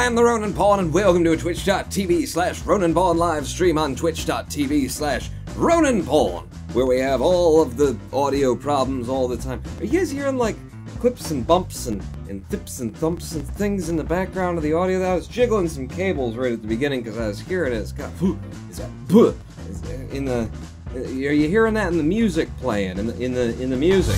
I'm the Ronan Pawn, and welcome to a twitch.tv/Ronan Pawn live stream on twitch.tv/Ronan Pawn, where we have all of the audio problems all the time. Are you guys hearing, like, clips and bumps and thips and thumps and things in the background of the audio? That I was jiggling some cables right at the beginning because I was hearing it. It's got, is that, in the, are you hearing that in the music playing, in the music?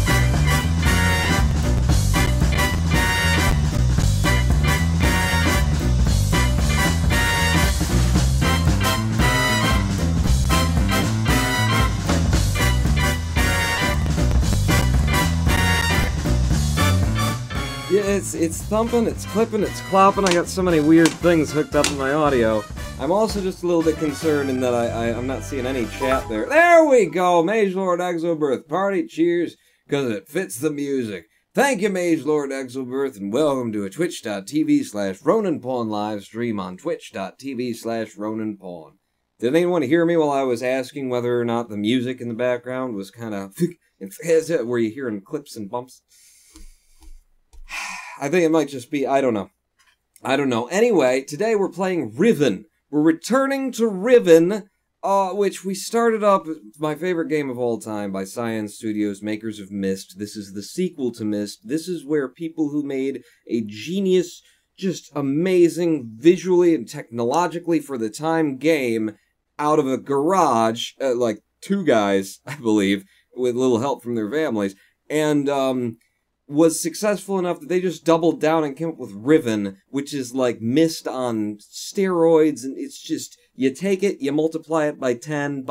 Yeah, it's thumping, it's clipping, it's clopping. I got so many weird things hooked up in my audio. I'm also just a little bit concerned in that I'm not seeing any chat there. There we go! Mage Lord Exobirth, party cheers, because it fits the music. Thank you, Mage Lord Exobirth, and welcome to a twitch.tv/Ronan Pawn live stream on twitch.tv/Ronan Pawn. Did anyone hear me while I was asking whether or not the music in the background was kind of... were you hearing clips and bumps? I think it might just be, I don't know. Anyway, today we're playing Riven. We're returning to Riven, which we started up, my favorite game of all time, by Science Studios, makers of Myst. This is the sequel to Myst. This is where people who made a genius, just amazing, visually and technologically for the time game, out of a garage, like two guys, I believe, with little help from their families, and, was successful enough that they just doubled down and came up with Riven, which is like Myst on steroids, and it's just, you take it, you multiply it by 10,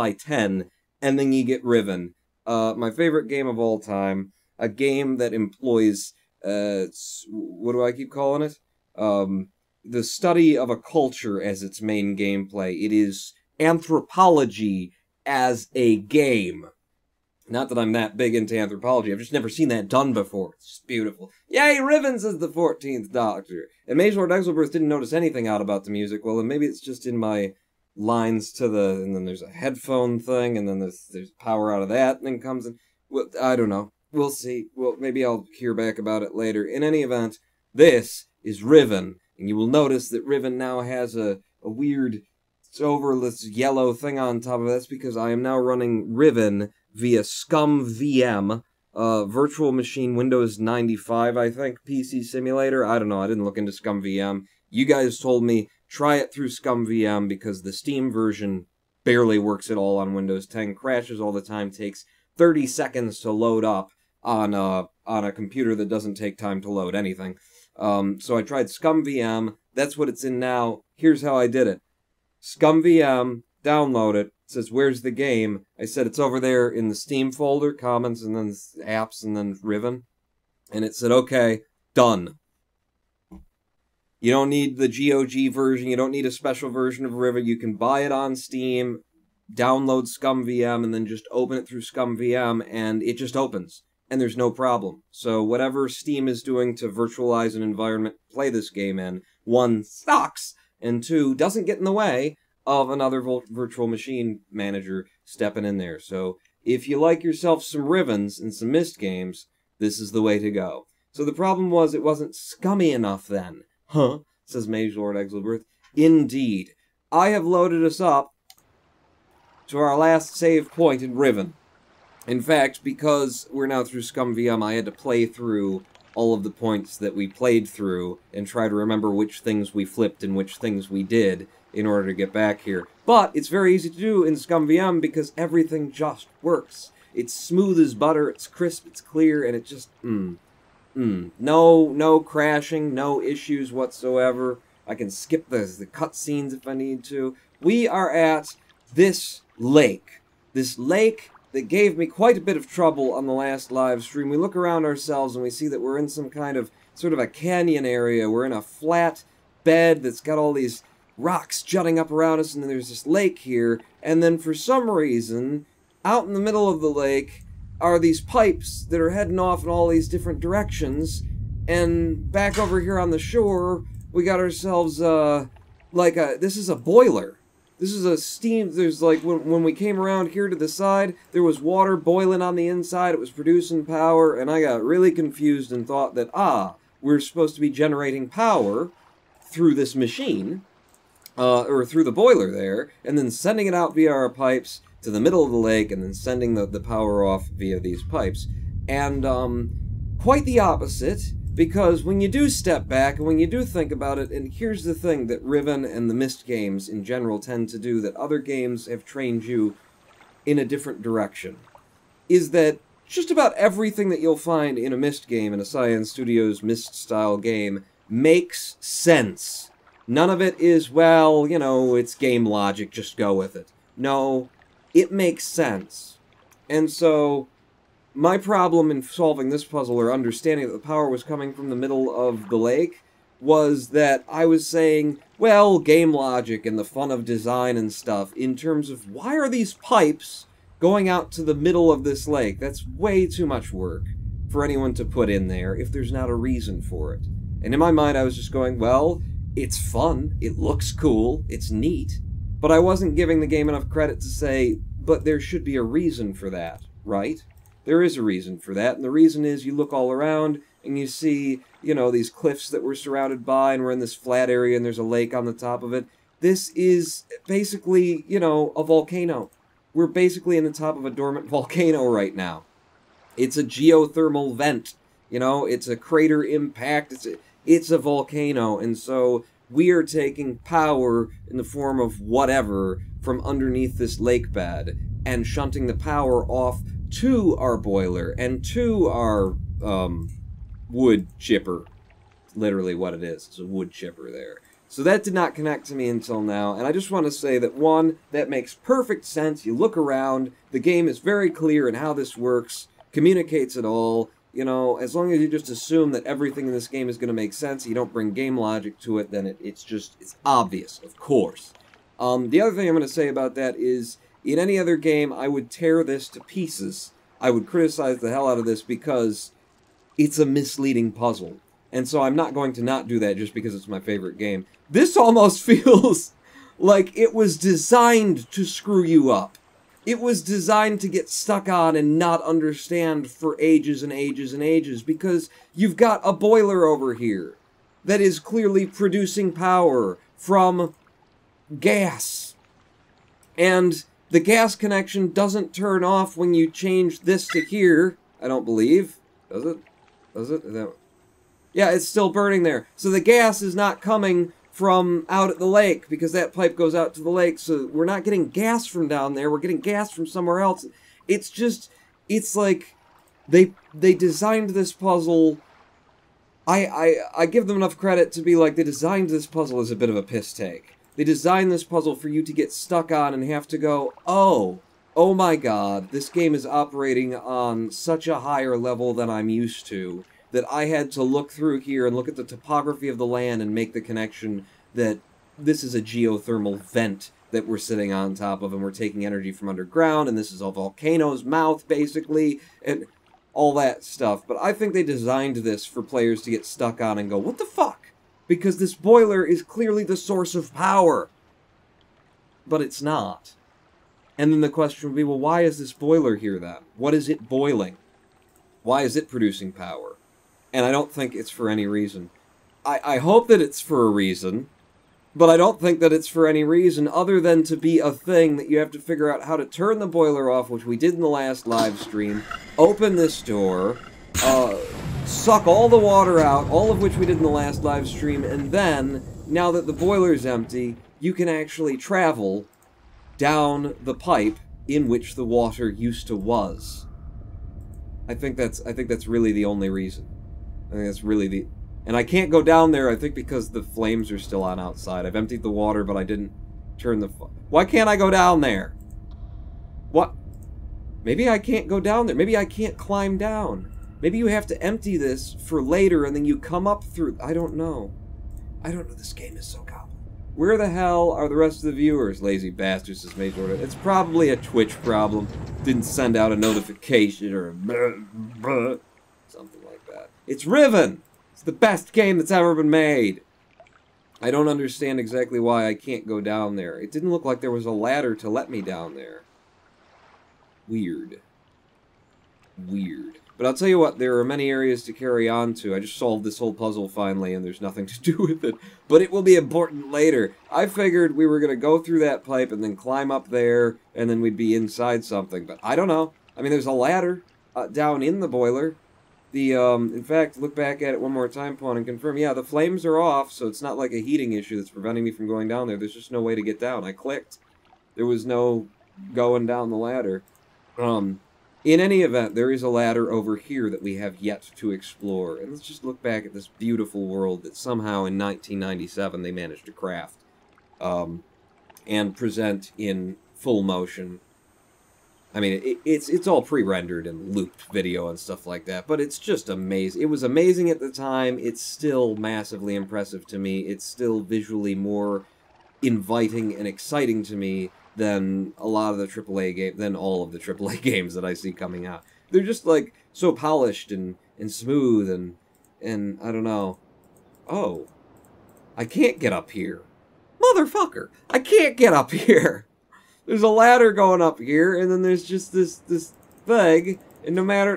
and then you get Riven. My favorite game of all time, a game that employs, what do I keep calling it? The study of a culture as its main gameplay. It is anthropology as a game. Not that I'm that big into anthropology, I've just never seen that done before. It's just beautiful. Yay, Riven, says the 14th Doctor. And Mage Lord Exobirth didn't notice anything out about the music. Well, then maybe it's just in my lines to the... And then there's a headphone thing, and then there's power out of that, and then comes in... Well, I don't know. We'll see. Well, maybe I'll hear back about it later. In any event, this is Riven. And you will notice that Riven now has a weird... It's over this yellow thing on top of it. That's because I am now running Riven via ScumVM, virtual machine Windows 95, I think, PC simulator. I don't know, I didn't look into ScumVM. You guys told me, try it through ScumVM, because the Steam version barely works at all on Windows 10, crashes all the time, takes 30 seconds to load up on a computer that doesn't take time to load anything. So I tried ScumVM, that's what it's in now. Here's how I did it. ScumVM, download it. It says, where's the game? I said, it's over there in the Steam folder, comments, and then apps, and then Riven. And it said, okay, done. You don't need the GOG version, you don't need a special version of Riven, you can buy it on Steam, download ScumVM, and then just open it through ScumVM, and it just opens. And there's no problem. So whatever Steam is doing to virtualize an environment, play this game in, one, sucks, and two, doesn't get in the way of another virtual machine manager stepping in there. So if you like yourself some Rivens and some Myst games, this is the way to go. So the problem was it wasn't scummy enough then. Huh? Says Mage Lord Exobirth. Indeed. I have loaded us up to our last save point in Riven. In fact, because we're now through ScumVM, I had to play through all of the points that we played through and try to remember which things we flipped and which things we did in order to get back here. But it's very easy to do in ScumVM because everything just works. It's smooth as butter, it's crisp, it's clear, and it just, No crashing, no issues whatsoever. I can skip the cutscenes if I need to. We are at this lake. This lake that gave me quite a bit of trouble on the last live stream. We look around ourselves and we see that we're in some kind of, sort of a canyon area. We're in a flat bed that's got all these rocks jutting up around us, and then there's this lake here, and then for some reason, out in the middle of the lake are these pipes that are heading off in all these different directions, and back over here on the shore, we got ourselves, this is a boiler. This is a steam, there's like, when we came around here to the side, there was water boiling on the inside, it was producing power, and I got really confused and thought that, we're supposed to be generating power through this machine, or through the boiler there, and then sending it out via our pipes to the middle of the lake, and then sending the power off via these pipes. And quite the opposite, because when you do step back, and when you do think about it, and here's the thing that Riven and the Myst games in general tend to do that other games have trained you in a different direction, is that just about everything that you'll find in a Myst game, in a Science Studios Myst-style game, makes sense. None of it is, well, you know, it's game logic, just go with it. No, it makes sense. And so, my problem in solving this puzzle, or understanding that the power was coming from the middle of the lake, was that I was saying, well, game logic and the fun of design and stuff, in terms of why are these pipes going out to the middle of this lake? That's way too much work for anyone to put in there if there's not a reason for it. And in my mind, I was just going, well, it's fun, it looks cool, it's neat, but I wasn't giving the game enough credit to say, but there should be a reason for that, right? There is a reason for that, and the reason is you look all around and you see, you know, these cliffs that we're surrounded by, and we're in this flat area and there's a lake on the top of it. This is basically, you know, a volcano. We're basically in the top of a dormant volcano right now. It's a geothermal vent, you know, it's a crater impact, it's a volcano, and so we are taking power in the form of whatever from underneath this lake bed and shunting the power off to our boiler and to our wood chipper. Literally what it is. It's a wood chipper there. So that did not connect to me until now, and I just want to say that, one, that makes perfect sense. You look around, the game is very clear in how this works, communicates it all. You know, as long as you just assume that everything in this game is going to make sense, you don't bring game logic to it, then it's obvious, of course. The other thing I'm going to say about that is, in any other game, I would tear this to pieces. I would criticize the hell out of this because it's a misleading puzzle. And so I'm not going to not do that just because it's my favorite game. This almost feels like it was designed to screw you up. It was designed to get stuck on and not understand for ages and ages and ages, because you've got a boiler over here that is clearly producing power from gas. And the gas connection doesn't turn off when you change this to here, I don't believe. Does it? Does it? Yeah, it's still burning there. So the gas is not coming from out at the lake, because that pipe goes out to the lake, so we're not getting gas from down there, we're getting gas from somewhere else. It's just, it's like, they designed this puzzle, I give them enough credit to be like, they designed this puzzle as a bit of a piss take. They designed this puzzle for you to get stuck on and have to go, oh my god, this game is operating on such a higher level than I'm used to, that I had to look through here and look at the topography of the land and make the connection that this is a geothermal vent that we're sitting on top of, and we're taking energy from underground, and this is a volcano's mouth, basically, and all that stuff. But I think they designed this for players to get stuck on and go, what the fuck? Because this boiler is clearly the source of power. But it's not. And then the question would be, well, why is this boiler here then? What is it boiling? Why is it producing power? And I don't think it's for any reason. I hope that it's for a reason, but I don't think that it's for any reason other than to be a thing that you have to figure out how to turn the boiler off, which we did in the last live stream, open this door, suck all the water out, all of which we did in the last live stream, and then, now that the boiler's empty, you can actually travel down the pipe in which the water used to was. I think that's really the only reason. I think that's really the... And I can't go down there, I think, because the flames are still on outside. I've emptied the water, but I didn't turn the... Why can't I go down there? What? Maybe I can't go down there. Maybe I can't climb down. Maybe you have to empty this for later, and then you come up through... I don't know. I don't know. This game is so complicated. Where the hell are the rest of the viewers? Lazy bastards, says Major. It's probably a Twitch problem. Didn't send out a notification or a... something like that. It's Riven! It's the best game that's ever been made! I don't understand exactly why I can't go down there. It didn't look like there was a ladder to let me down there. Weird. Weird. But I'll tell you what, there are many areas to carry on to. I just solved this whole puzzle finally, and there's nothing to do with it. But it will be important later. I figured we were going to go through that pipe and then climb up there, and then we'd be inside something. But I don't know. I mean, there's a ladder down in the boiler. In fact, look back at it one more time, Pawn, and confirm. Yeah, the flames are off, so it's not like a heating issue that's preventing me from going down there. There's just no way to get down. I clicked. There was no going down the ladder. In any event, there is a ladder over here that we have yet to explore. And let's just look back at this beautiful world that somehow in 1997 they managed to craft. And present in full motion. I mean, it's all pre-rendered and looped video and stuff like that, but it's just amazing. It was amazing at the time. It's still massively impressive to me. It's still visually more inviting and exciting to me than a lot of the AAA games, than all of the AAA games that I see coming out. They're just, like, so polished and smooth and I don't know. Oh, I can't get up here. Motherfucker, I can't get up here. There's a ladder going up here, and then there's just this thing, and no matter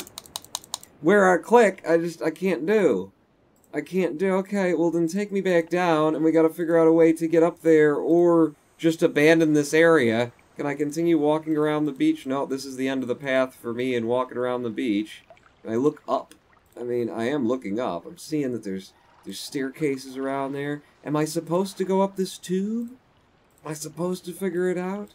where I click, I can't do. Okay, well then take me back down, and we gotta figure out a way to get up there, or just abandon this area. Can I continue walking around the beach? No, this is the end of the path for me and walking around the beach. Can I look up? I mean, I am looking up. I'm seeing that there's staircases around there. Am I supposed to go up this tube? Am I supposed to figure it out?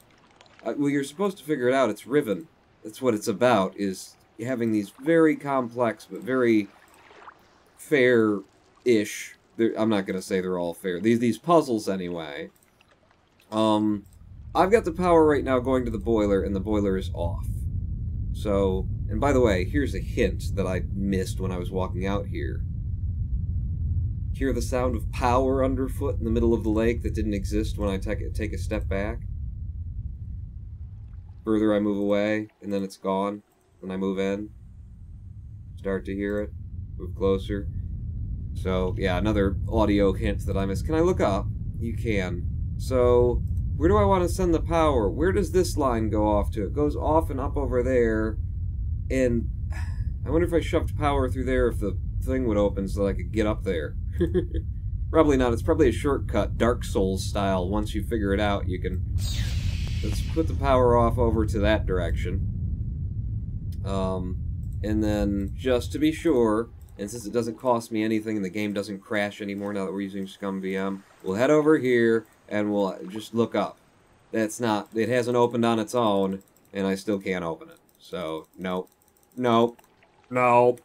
Well, you're supposed to figure it out. It's Riven. That's what it's about, is having these very complex, but very fair-ish. I'm not going to say they're all fair. These puzzles, anyway. I've got the power right now going to the boiler, and the boiler is off. So, and by the way, here's a hint that I missed when I was walking out here. Hear the sound of power underfoot in the middle of the lake that didn't exist when I take a step back? Further I move away, and then it's gone. Then I move in. Start to hear it. Move closer. So, yeah, another audio hint that I missed. Can I look up? You can. So, where do I want to send the power? Where does this line go off to? It goes off and up over there. And I wonder if I shoved power through there if the thing would open so that I could get up there. Probably not. It's probably a shortcut, Dark Souls style. Once you figure it out, you can... Let's put the power off over to that direction. And then, just to be sure, and since it doesn't cost me anything and the game doesn't crash anymore now that we're using ScumVM, we'll head over here and we'll just look up. That's not... It hasn't opened on its own, and I still can't open it. So, nope. Nope. Nope.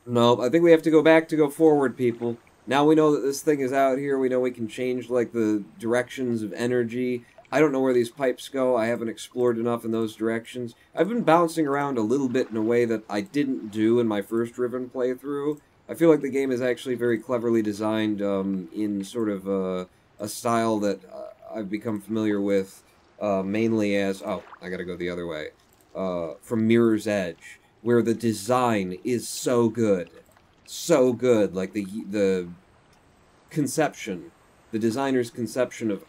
Nope. I think we have to go back to go forward, people. Now we know that this thing is out here. We know we can change, like, the directions of energy. I don't know where these pipes go. I haven't explored enough in those directions. I've been bouncing around a little bit in a way that I didn't do in my first Riven playthrough. I feel like the game is actually very cleverly designed in sort of a style that I've become familiar with mainly as... Oh, I gotta go the other way. From Mirror's Edge, where the design is so good. So good. Like, the conception, the designer's conception of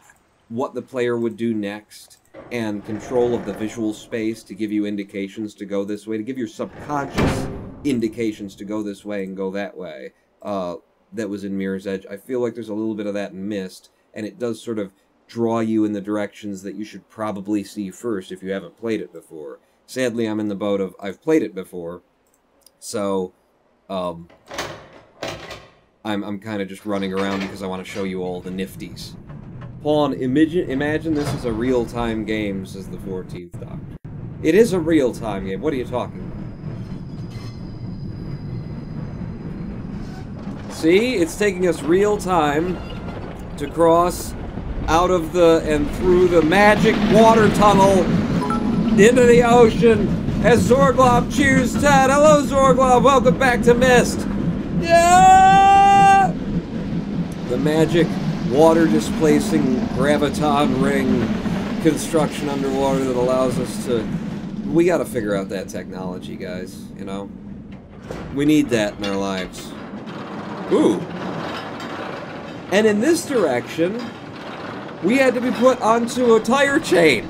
what the player would do next, and control of the visual space to give you indications to go this way, to give your subconscious indications to go this way and go that way. That was in Mirror's Edge. I feel like there's a little bit of that in Myst, and it does sort of draw you in the directions that you should probably see first if you haven't played it before. Sadly, I'm in the boat of, I've played it before, so, I'm kind of just running around because I want to show you all the nifties. Pawn, imagine this is a real-time game, says the 14th Doctor. It is a real-time game. What are you talking about? See? It's taking us real time to cross out of the and through the magic water tunnel into the ocean as Zorglob cheers Ted. Hello, Zorglob. Welcome back to Myst. Yeah! The magic water-displacing graviton ring construction underwater that allows us to... We gotta figure out that technology, guys, you know? We need that in our lives. Ooh. And in this direction, we had to be put onto a tire chain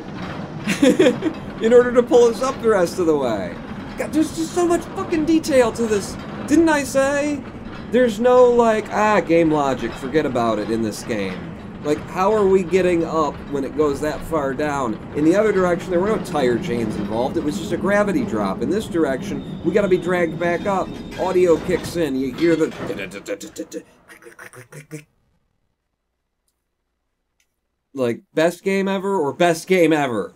in order to pull us up the rest of the way. God, there's just so much fucking detail to this. Didn't I say? There's no, like, game logic, forget about it in this game. Like, how are we getting up when it goes that far down? In the other direction, there were no tire chains involved. It was just a gravity drop. In this direction, we gotta be dragged back up. Audio kicks in. You hear the... Like, best game ever or best game ever?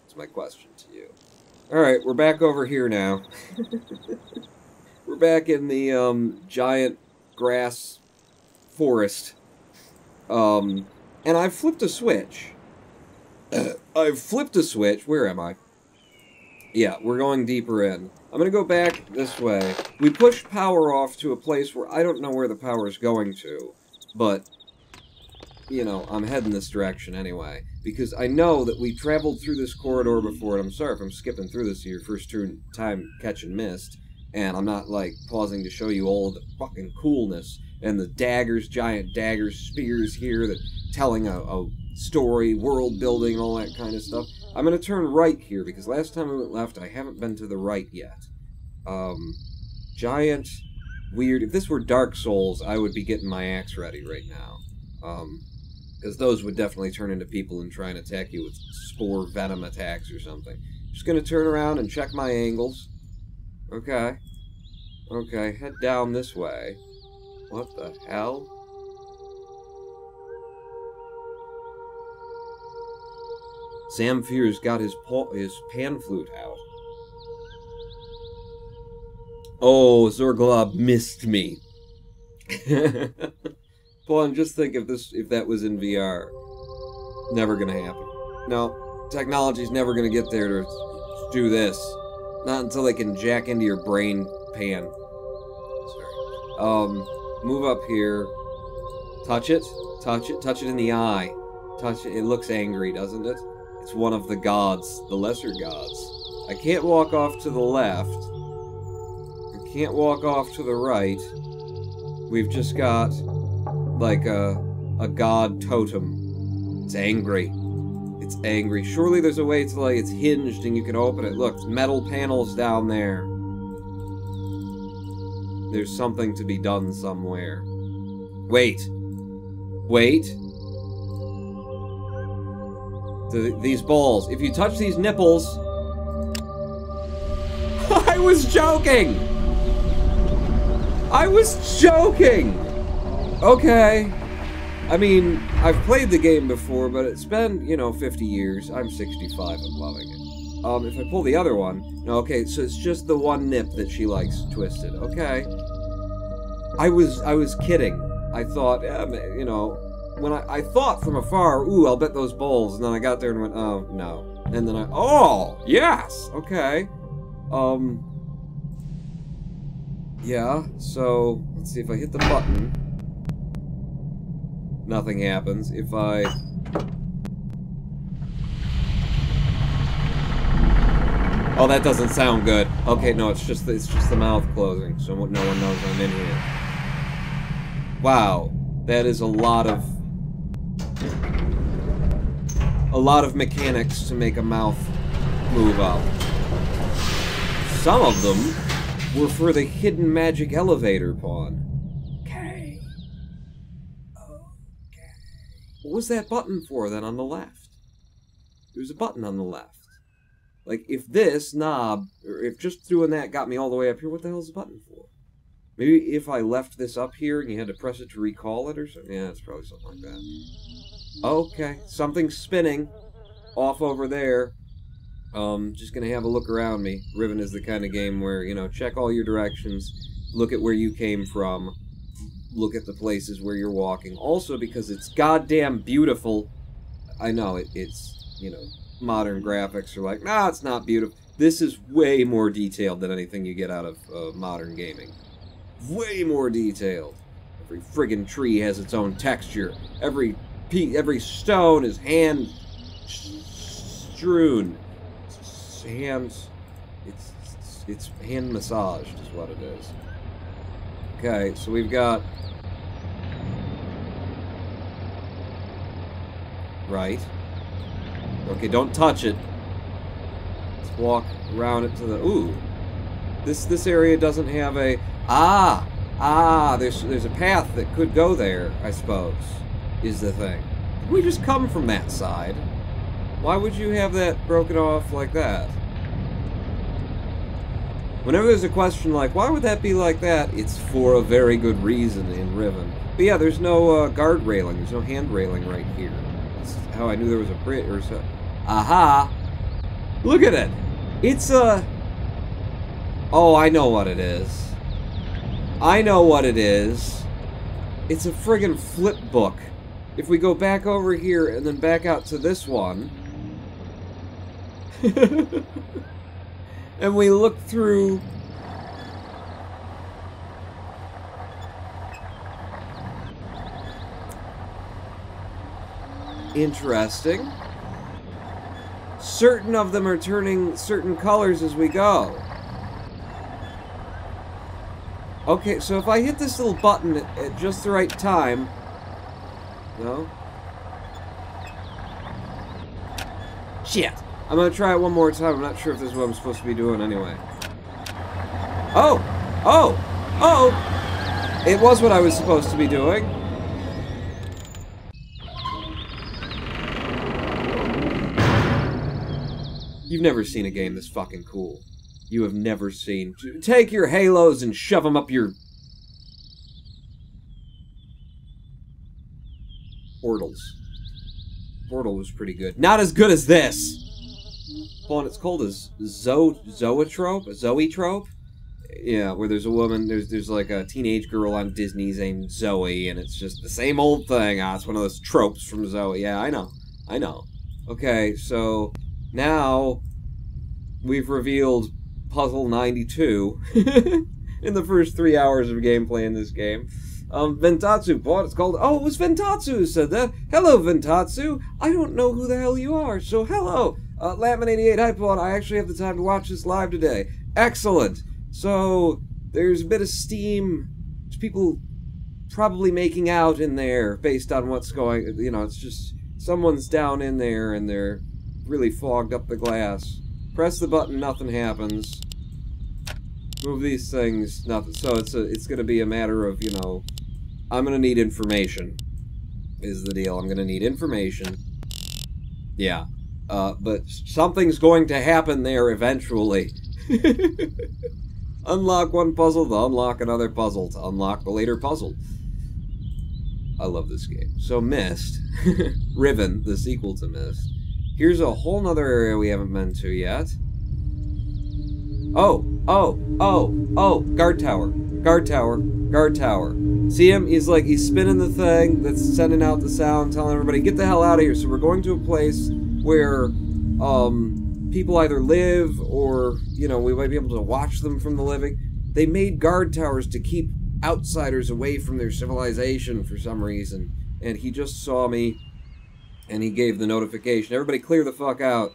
That's my question to you. Alright, we're back over here now. We're back in the, giant grass forest. And I've flipped a switch. I've flipped a switch. Where am I? Yeah, we're going deeper in. I'm gonna go back this way. We pushed power off to a place where I don't know where the power is going to. But, you know, I'm heading this direction anyway. Because I know that we traveled through this corridor before, and I'm sorry if I'm skipping through this your first time catching Myst. And I'm not, like, pausing to show you all of the fucking coolness. And the daggers, giant daggers, spears here that telling a story, world building, all that kind of stuff. I'm going to turn right here, because last time I went left, I haven't been to the right yet. Giant, weird... If this were Dark Souls, I would be getting my axe ready right now. Because those would definitely turn into people and try and attack you with spore venom attacks or something. Just going to turn around and check my angles. Okay. Okay, head down this way. What the hell? Zamfir's got his pan flute out. Oh, Zorglob missed me. Paul, just think if that was in VR. Never gonna happen. No, technology's never gonna get there to do this. Not until they can jack into your brain pan. Sorry. Move up here. Touch it. Touch it. Touch it in the eye. Touch it. It looks angry, doesn't it? It's one of the gods. The lesser gods. I can't walk off to the left. I can't walk off to the right. We've just got, like, a god totem. It's angry. It's angry. Surely there's a way to, like, it's hinged and you can open it. Look, metal panels down there. There's something to be done somewhere. Wait. Wait. These balls. If you touch these nipples... I was joking! I was joking! Okay. I mean, I've played the game before, but it's been, you know, 50 years. I'm 65 and loving it. If I pull the other one... No, okay, so it's just the one nip that she likes twisted. Okay. I was kidding. I thought, you know, when I thought from afar, ooh, I'll bet those balls, and then I got there and went, oh, no. And then oh, yes! Okay. Yeah, so, let's see if I hit the button. Nothing happens. If I... Oh, that doesn't sound good. Okay, no, it's just the mouth closing, so no one knows I'm in here. Wow, that is a lot of mechanics to make a mouth move up. Some of them were for the hidden magic elevator pawn. Okay. Okay. What was that button for then on the left? There's a button on the left. Like, if this knob, or if just doing that got me all the way up here, what the hell is the button for? Maybe if I left this up here and you had to press it to recall it or something? Yeah, it's probably something like that. Okay, something's spinning off over there. Just gonna have a look around me. Riven is the kind of game where, you know, check all your directions, look at where you came from, look at the places where you're walking. Also, because it's goddamn beautiful. I know, it's, you know, modern graphics are like, nah, it's not beautiful. This is way more detailed than anything you get out of modern gaming. Way more detailed. Every friggin' tree has its own texture. Every stone is hand strewn. It's hand massaged is what it is. Okay, so we've got right. Okay, don't touch it. Let's walk around it to the ooh. This area doesn't have a... there's a path that could go there, I suppose, is the thing. We just come from that side. Why would you have that broken off like that? Whenever there's a question like, why would that be like that? It's for a very good reason in Riven. But yeah, there's no guard railing. There's no hand railing right here. That's how I knew there was a bridge or so. Aha! Look at it! It's a... Oh, I know what it is. I know what it is. It's a friggin' flip book. If we go back over here and then back out to this one... and we look through... Interesting. Certain of them are turning certain colors as we go. Okay, so if I hit this little button at just the right time... No? Shit! I'm gonna try it one more time. I'm not sure if this is what I'm supposed to be doing anyway. Oh! Oh! Oh! It was what I was supposed to be doing. You've never seen a game this fucking cool. You have never seen... Take your halos and shove them up your... Portals. Portal was pretty good. Not as good as this! Hold on, it's called a zoetrope? A zoetrope? Yeah, where there's a woman, there's like a teenage girl on Disney's named Zoe, and it's just the same old thing. Ah, it's one of those tropes from Zoe. Yeah, I know. I know. Okay, so now we've revealed Puzzle 92 in the first 3 hours of gameplay in this game. Ventatsu, what it's called? Oh, it was Ventatsu who said that. Hello, Ventatsu. I don't know who the hell you are, so hello. Latman88, hi, Paul. I actually have the time to watch this live today. Excellent. So, there's a bit of steam. There's people probably making out in there based on what's going... You know, it's just... Someone's down in there and they're really fogged up the glass. Press the button, nothing happens. Move these things, nothing. So it's gonna be a matter of, you know... I'm gonna need information, is the deal. I'm gonna need information. Yeah. But something's going to happen there eventually. Unlock one puzzle to unlock another puzzle to unlock the later puzzle. I love this game. So Myst, Riven, the sequel to Myst. Here's a whole nother area we haven't been to yet. Oh, guard tower, guard tower, guard tower. See him? He's spinning the thing that's sending out the sound, telling everybody, get the hell out of here. So we're going to a place where people either live or, you know, we might be able to watch them from the living. They made guard towers to keep outsiders away from their civilization for some reason. And he just saw me, and he gave the notification. Everybody clear the fuck out.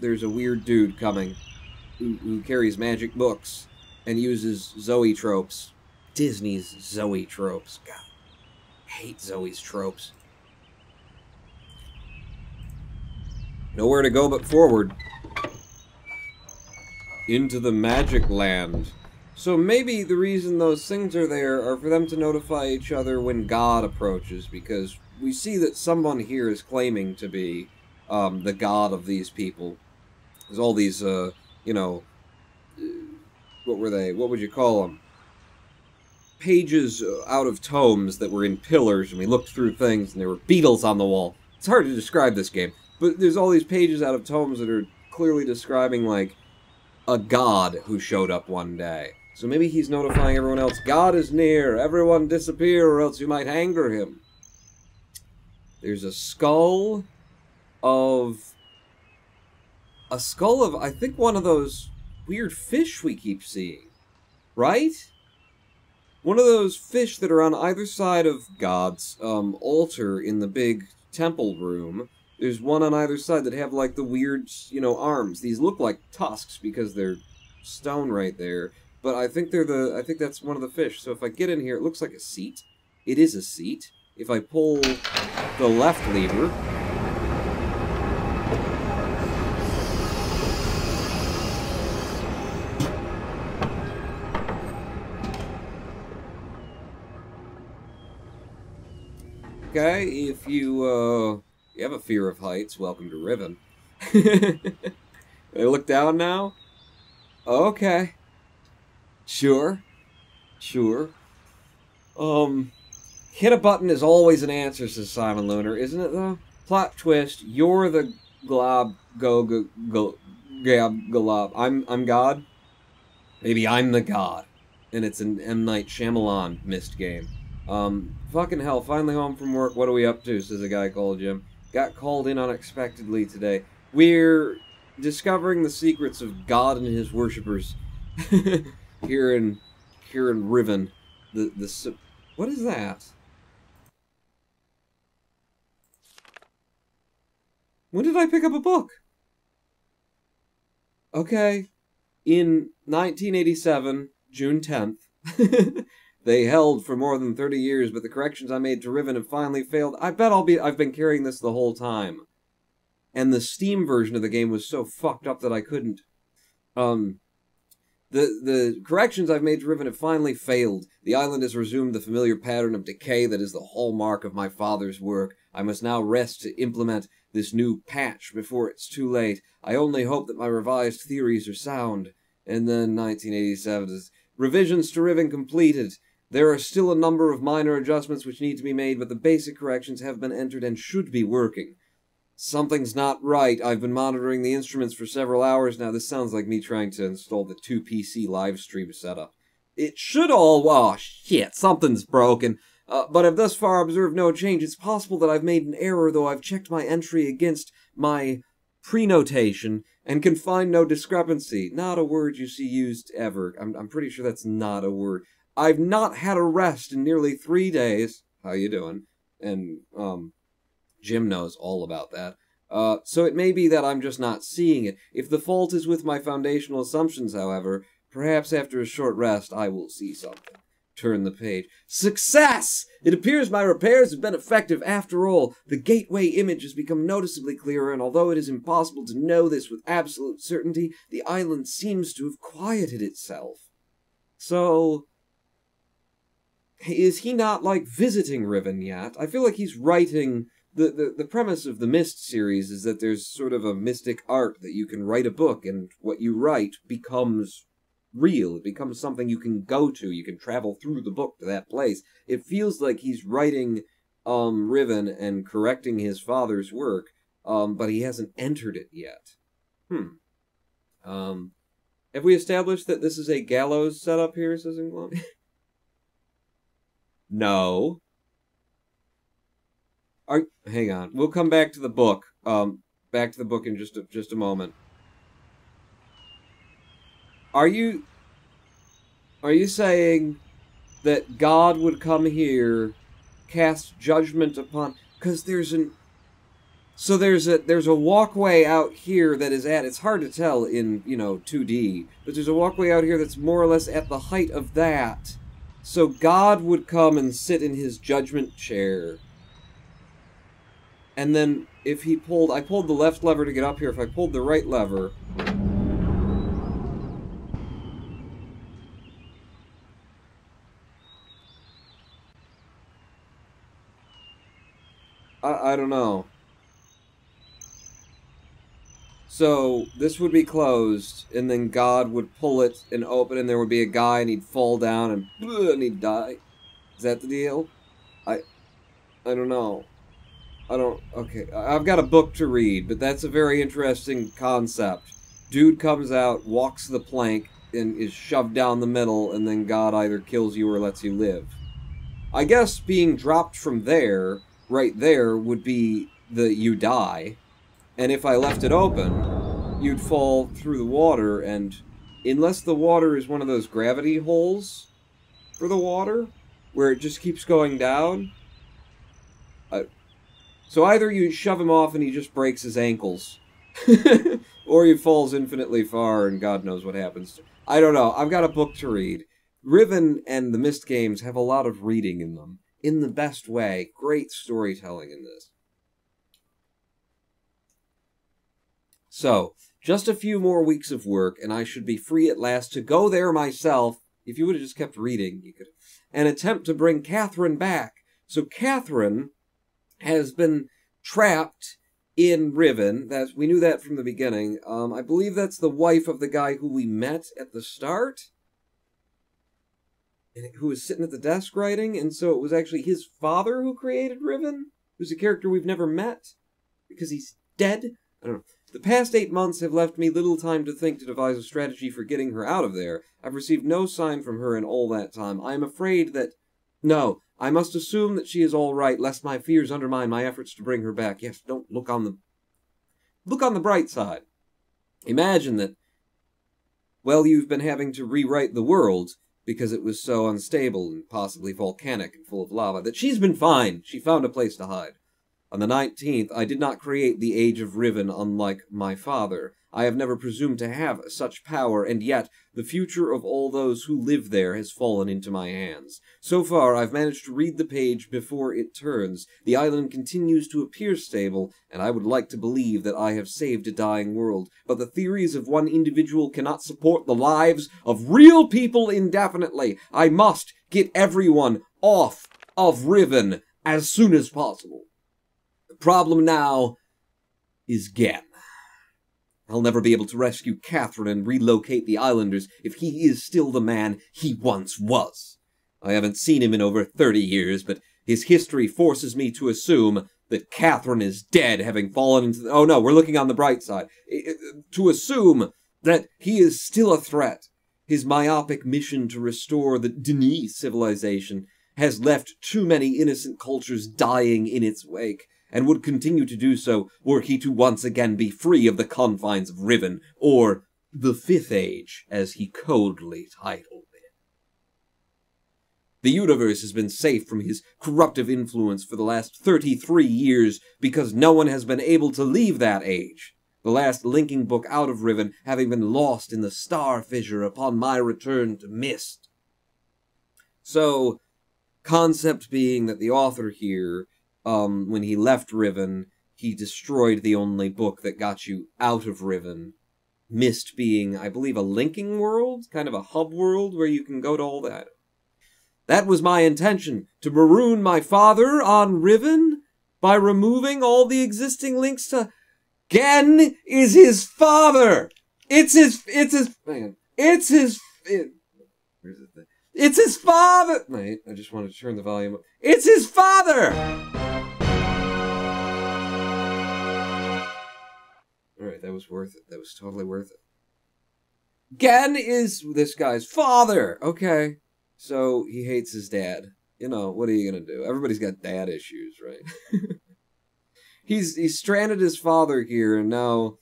There's a weird dude coming who carries magic books and uses Zoe tropes. Disney's Zoe tropes. God, I hate Zoe's tropes. Nowhere to go but forward. Into the magic land. So maybe the reason those things are there are for them to notify each other when God approaches, because we see that someone here is claiming to be the god of these people. There's all these, you know, what were they? What would you call them? Pages out of tomes that were in pillars, and we looked through things, and there were beetles on the wall. It's hard to describe this game. But there's all these pages out of tomes that are clearly describing, like, a god who showed up one day. So maybe he's notifying everyone else, God is near, everyone disappear or else you might anger him. There's a skull of... I think one of those weird fish we keep seeing. Right? One of those fish that are on either side of God's altar in the big temple room. There's one on either side that have, like, the weird, you know, arms. These look like tusks because they're stone right there. But I think I think that's one of the fish. So if I get in here, it looks like a seat. It is a seat. If I pull the left lever... Okay, if you have a fear of heights, welcome to Riven. They look down now? Okay. Sure. Sure. Hit a button is always an answer, says Simon Lunar, isn't it though? Plot twist, you're the glob gab glob. I'm God? Maybe I'm the God. And it's an M. Night Shyamalan Myst game. Fucking hell, finally home from work, what are we up to, says a guy called Jim. Got called in unexpectedly today. We're discovering the secrets of God and his worshippers here in Riven. What is that? When did I pick up a book? Okay. In 1987, June 10th, they held for more than 30 years, but the corrections I made to Riven have finally failed. I've been carrying this the whole time. And the Steam version of the game was so fucked up that I couldn't. The corrections I've made to Riven have finally failed. The island has resumed the familiar pattern of decay that is the hallmark of my father's work. I must now rest to implement this new patch before it's too late. I only hope that my revised theories are sound. And then 1987 is revisions to Riven completed. There are still a number of minor adjustments which need to be made, but the basic corrections have been entered and should be working. Something's not right. I've been monitoring the instruments for several hours now. This sounds like me trying to install the 2PC live stream setup. It should all... Oh, shit, something's broken. But I've thus far observed no change. It's possible that I've made an error, though I've checked my entry against my prenotation and can find no discrepancy. Not a word you see used ever. I'm pretty sure that's not a word. I've not had a rest in nearly 3 days. How you doing? And, Jim knows all about that. So it may be that I'm just not seeing it. If the fault is with my foundational assumptions, however, perhaps after a short rest I will see something. Turn the page. Success! It appears my repairs have been effective after all. The gateway image has become noticeably clearer, and although it is impossible to know this with absolute certainty, the island seems to have quieted itself. So... is he not, like, visiting Riven yet? I feel like he's writing... The premise of the Myst series is that there's sort of a mystic art that you can write a book, and what you write becomes real. It becomes something you can go to. You can travel through the book to that place. It feels like he's writing Riven and correcting his father's work, but he hasn't entered it yet. Have we established that this is a gallows setup here, says Inglom? No. Hang on. We'll come back to the book. Back to the book in just a moment. Are you saying that God would come here, cast judgment upon? Because there's a walkway out here that is at. It's hard to tell in 2D, but there's a walkway out here that's more or less at the height of that. So God would come and sit in his judgment chair. And then, if he pulled... I pulled the left lever to get up here. If I pulled the right lever... I don't know. So, this would be closed, and then God would pull it and open, and there would be a guy, and he'd fall down, and he'd die. Is that the deal? I don't know. Okay, I've got a book to read, but that's a very interesting concept. Dude comes out, walks the plank, and is shoved down the middle, and then God either kills you or lets you live. I guess being dropped from there, right there, would be you die. And if I left it open, you'd fall through the water, and unless the water is one of those gravity holes for the water, where it just keeps going down... So either you shove him off and he just breaks his ankles, or he falls infinitely far and God knows what happens. I don't know. I've got a book to read. Riven and the Myst games have a lot of reading in them. In the best way. Great storytelling in this. So, just a few more weeks of work, and I should be free at last to go there myself. If you would have just kept reading, you could... And attempt to bring Catherine back. So Catherine... has been trapped in Riven. We knew that from the beginning. I believe that's the wife of the guy who we met at the start, and who was sitting at the desk writing, and so it was actually his father who created Riven, who's a character we've never met, because he's dead? I don't know. The past 8 months have left me little time to think to devise a strategy for getting her out of there. I've received no sign from her in all that time. I am afraid that... No, I must assume that she is all right, lest my fears undermine my efforts to bring her back. Yes, don't look on the... Look on the bright side. Imagine that, well, you've been having to rewrite the world because it was so unstable and possibly volcanic and full of lava, that she's been fine. She found a place to hide. On the 19th, I did not create the Age of Riven, unlike my father. I have never presumed to have such power, and yet the future of all those who live there has fallen into my hands. So far, I've managed to read the page before it turns. The island continues to appear stable, and I would like to believe that I have saved a dying world. But the theories of one individual cannot support the lives of real people indefinitely. I must get everyone off of Riven as soon as possible. The problem now is Gen. I'll never be able to rescue Catherine and relocate the islanders if he is still the man he once was. I haven't seen him in over 30 years, but his history forces me to assume that Catherine is dead, having fallen into the... Oh no, we're looking on the bright side. To assume that he is still a threat. His myopic mission to restore the Denis civilization has left too many innocent cultures dying in its wake, and would continue to do so were he to once again be free of the confines of Riven, or the Fifth Age, as he coldly titled it. The universe has been safe from his corruptive influence for the last 33 years because no one has been able to leave that age, the last linking book out of Riven having been lost in the star fissure upon my return to Myst. So, concept being that the author here, when he left Riven, he destroyed the only book that got you out of Riven. Myst being, I believe, a linking world? Kind of a hub world where you can go to all that. That was my intention, to maroon my father on Riven by removing all the existing links to... Gen is his father! It's his father! Wait, I just wanted to turn the volume up. It's his father! Alright, that was worth it. That was totally worth it. Gen is this guy's father! Okay. So, he hates his dad. You know, what are you gonna do? Everybody's got dad issues, right? He's stranded his father here, and now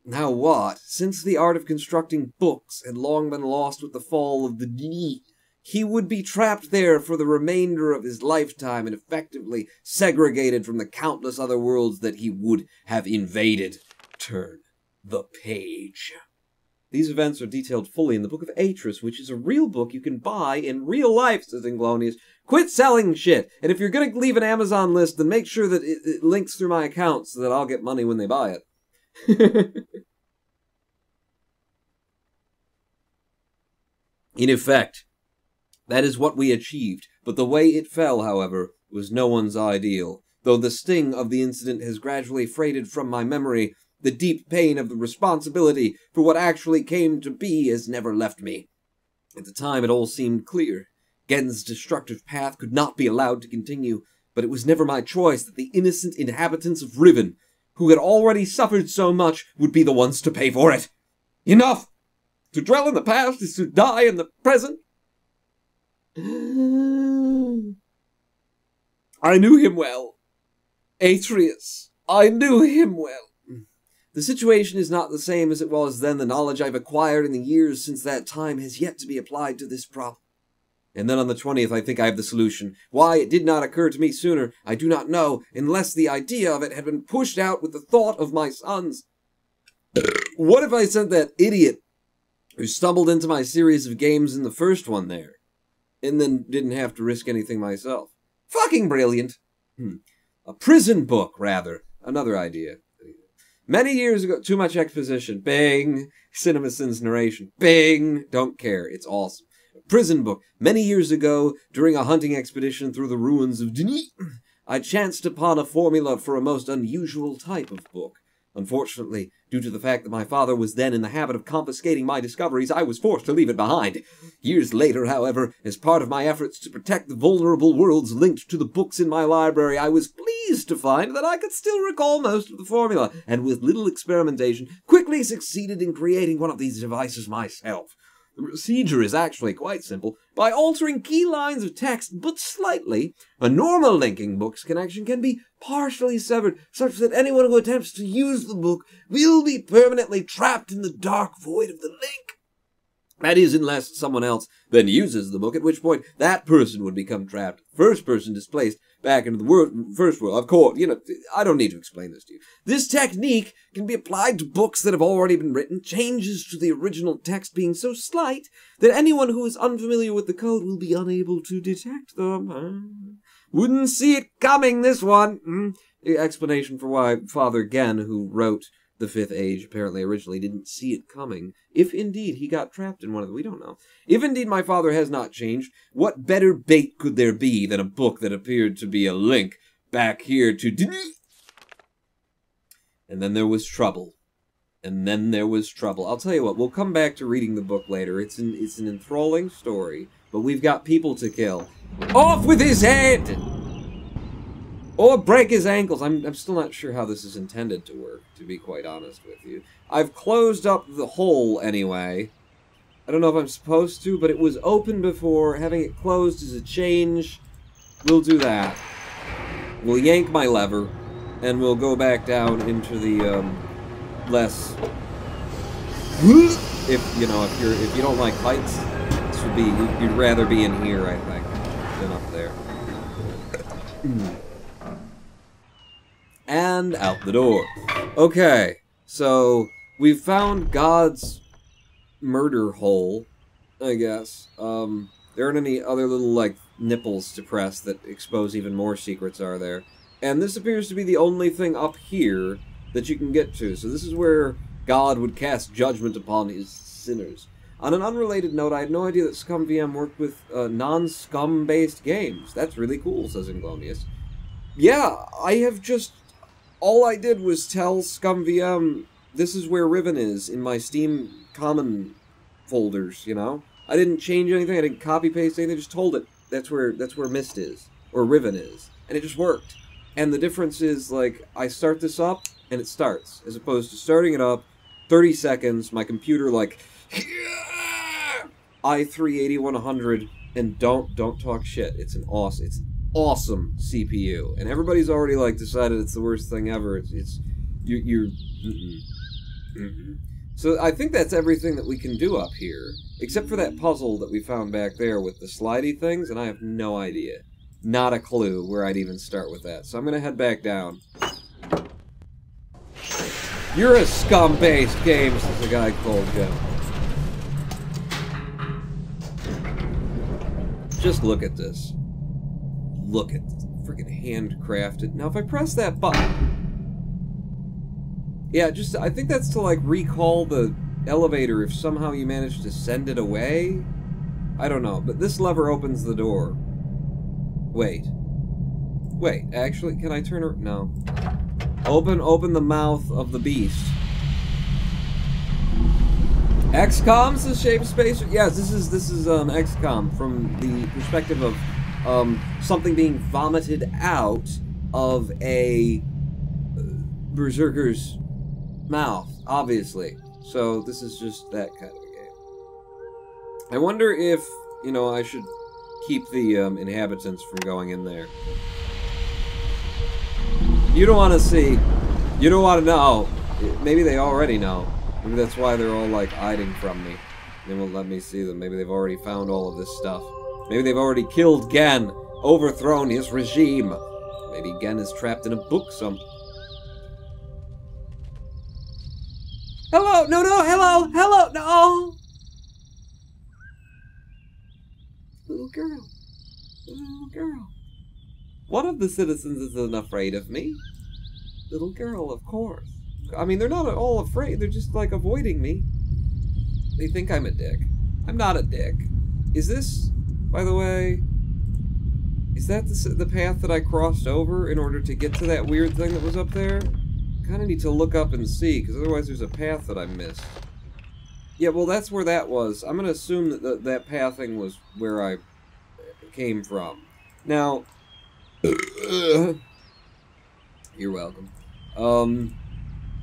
what? Since the art of constructing books had long been lost with the fall of the Denis, he would be trapped there for the remainder of his lifetime and effectively segregated from the countless other worlds that he would have invaded. Turn the page. These events are detailed fully in the Book of Atris, which is a real book you can buy in real life, says Inglonius. Quit selling shit! And if you're gonna leave an Amazon list, then make sure that it links through my account so that I'll get money when they buy it. In effect, that is what we achieved, but the way it fell, however, was no one's ideal. Though the sting of the incident has gradually faded from my memory, the deep pain of the responsibility for what actually came to be has never left me. At the time, it all seemed clear. Gen's destructive path could not be allowed to continue, but it was never my choice that the innocent inhabitants of Riven, who had already suffered so much, would be the ones to pay for it. Enough! To dwell in the past is to die in the present. I knew him well. Atreus. I knew him well. The situation is not the same as it was then. The knowledge I've acquired in the years since that time has yet to be applied to this problem. And then on the 20th, I think I have the solution. Why it did not occur to me sooner, I do not know, unless the idea of it had been pushed out with the thought of my sons. What if I sent that idiot who stumbled into my series of games in the first one there, and then didn't have to risk anything myself? Fucking brilliant. A prison book, rather. Another idea. Many years ago, too much exposition. Bing. CinemaSins narration. Bing. Don't care. It's awesome. A prison book. Many years ago, during a hunting expedition through the ruins of Denis, I chanced upon a formula for a most unusual type of book. Unfortunately, due to the fact that my father was then in the habit of confiscating my discoveries, I was forced to leave it behind. Years later, however, as part of my efforts to protect the vulnerable worlds linked to the books in my library, I was pleased to find that I could still recall most of the formula, and with little experimentation, quickly succeeded in creating one of these devices myself. The procedure is actually quite simple. By altering key lines of text but slightly, a normal linking book's connection can be partially severed, such that anyone who attempts to use the book will be permanently trapped in the dark void of the link. That is, unless someone else then uses the book, at which point that person would become trapped. First person displaced back into the first world. Of course, I don't need to explain this to you. This technique can be applied to books that have already been written, changes to the original text being so slight that anyone who is unfamiliar with the code will be unable to detect them. Wouldn't see it coming, this one. The explanation for why Father Gen, who wrote The Fifth Age, apparently originally didn't see it coming. If indeed he got trapped in one of them, we don't know. If indeed my father has not changed, what better bait could there be than a book that appeared to be a link back here to... And then there was trouble. And then there was trouble. I'll tell you what, we'll come back to reading the book later. It's an enthralling story, but we've got people to kill. Off with his head! Or break his ankles. I'm still not sure how this is intended to work, to be quite honest with you. I've closed up the hole anyway. I don't know if I'm supposed to, but it was open before. Having it closed is a change. We'll do that. We'll yank my lever, and we'll go back down into the, less... If you don't like heights, this would be... You'd rather be in here, I think, than up there. And out the door. Okay, so we've found God's murder hole, I guess. There aren't any other little, nipples to press that expose even more secrets, are there? And this appears to be the only thing up here that you can get to. So this is where God would cast judgment upon his sinners. On an unrelated note, I had no idea that ScumVM worked with non-scum-based games. That's really cool, says Inglonius. Yeah, I have just... All I did was tell ScumVM this is where Riven is in my Steam common folders, I didn't change anything, I didn't copy-paste anything, I just told it that's where Myst is, or Riven is, and it just worked. And the difference is, I start this up, and it starts, as opposed to starting it up, 30 seconds, my computer, i3-8100, and don't talk shit. It's an awesome CPU, and everybody's already decided it's the worst thing ever. So I think that's everything that we can do up here, except for that puzzle that we found back there with the slidey things, and I have no idea, not a clue where I'd even start with that. So I'm gonna head back down. You're a scum-based game, says the guy called Jim. Just look at this. Look at this. Freaking handcrafted. Now, if I press that button... Yeah, I think that's to, recall the elevator if somehow you manage to send it away? I don't know, but this lever opens the door. Wait, actually, can I turn her... No. Open the mouth of the beast. XCOM says Shape Space? Yes, this is XCOM from the perspective of something being vomited out of a berserker's mouth, obviously. So this is just that kind of a game. I wonder if, I should keep the inhabitants from going in there. You don't want to see. You don't want to know. Maybe they already know. Maybe that's why they're all, hiding from me. They won't let me see them. Maybe they've already found all of this stuff. Maybe they've already killed Gen, overthrown his regime. Maybe Gen is trapped in a book Hello! No, hello! No! Little girl. One of the citizens isn't afraid of me. Little girl, of course. I mean, they're not at all afraid, they're just, avoiding me. They think I'm a dick. I'm not a dick. Is this, by the way... Is that the path that I crossed over in order to get to that weird thing that was up there? Kind of need to look up and see, because otherwise there's a path that I missed. Yeah, well, that's where that was. I'm going to assume that that pathing was where I came from. Now, you're welcome.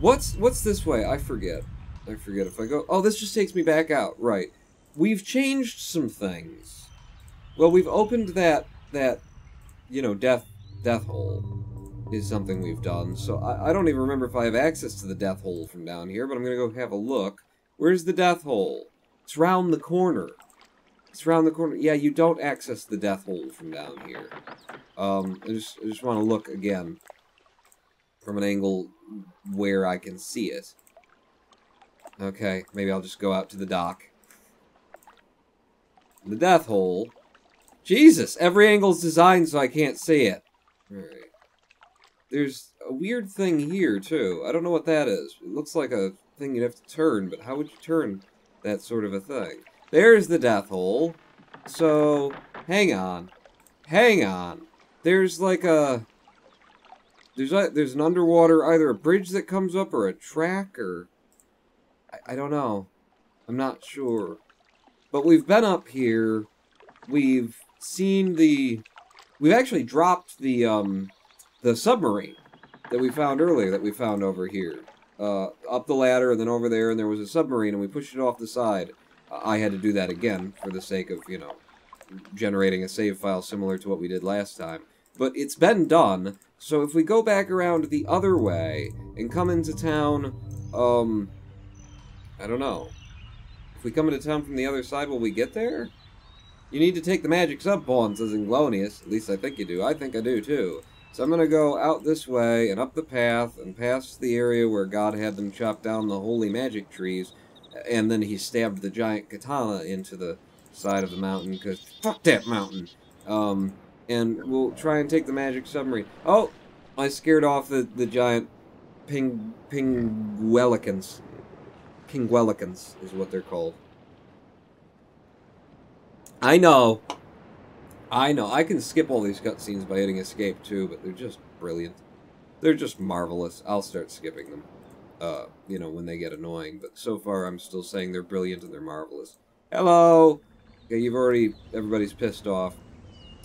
What's this way? I forget. I forget if I go... Oh, this just takes me back out. Right. We've changed some things. Well, we've opened that you know, death hole is something we've done. So I don't even remember if I have access to the death hole from down here, but I'm going to go have a look. Where's the death hole? It's round the corner. It's round the corner. Yeah, you don't access the death hole from down here. I just want to look again from an angle where I can see it. Okay, maybe I'll just go out to the dock. The death hole. Jesus, every angle's designed so I can't see it. Alright. There's a weird thing here, too. I don't know what that is. It looks like a thing you'd have to turn, but how would you turn that sort of a thing? There's the death hole. So, hang on. Hang on. There's like a... There's an underwater, either a bridge that comes up or a track, or... I don't know. I'm not sure. But we've been up here. We've seen the... We've actually dropped the submarine that we found earlier, that we found over here. Up the ladder and then over there, and there was a submarine, and we pushed it off the side. I had to do that again for the sake of, you know, generating a save file similar to what we did last time. But it's been done, so if we go back around the other way and come into town, I don't know. If we come into town from the other side, will we get there? You need to take the magic sub pawn, says Inglonius. At least I think you do. I think I do, too. So I'm going to go out this way and up the path and past the area where God had them chop down the holy magic trees. And then he stabbed the giant katana into the side of the mountain, because fuck that mountain. And we'll try and take the magic submarine. Oh! I scared off the giant Pinguelicans. Pinguelicans is what they're called. I know. I can skip all these cutscenes by hitting escape too, but they're just brilliant. They're just marvelous. I'll start skipping them, you know, when they get annoying. But so far, I'm still saying they're brilliant and they're marvelous. Hello! Okay, everybody's pissed off.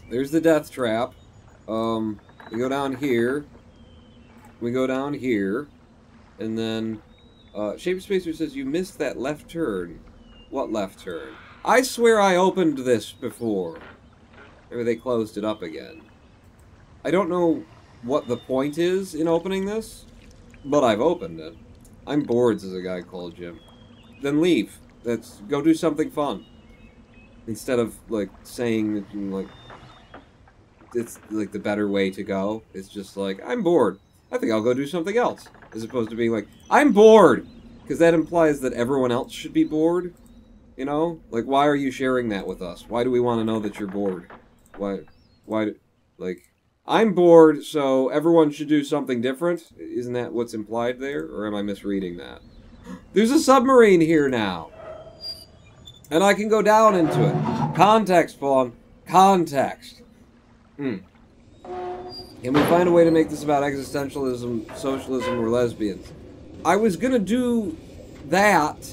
There's the death trap. We go down here. We go down here. And then, Shapespacer says you missed that left turn. What left turn? I swear I opened this before. Maybe they closed it up again. I don't know what the point is in opening this, but I've opened it. I'm bored, says a guy called Jim. Then leave. Go do something fun. Instead of, like, saying that, like, it's, like, the better way to go. It's just like, I'm bored. I think I'll go do something else. As opposed to being like, I'm bored! Because that implies that everyone else should be bored. You know? Like, why are you sharing that with us? Why do we want to know that you're bored? Why, like, I'm bored, so everyone should do something different? Isn't that what's implied there? Or am I misreading that? There's a submarine here now! And I can go down into it. Context, Fawn. Context. Can we find a way to make this about existentialism, socialism, or lesbians? I was gonna do that,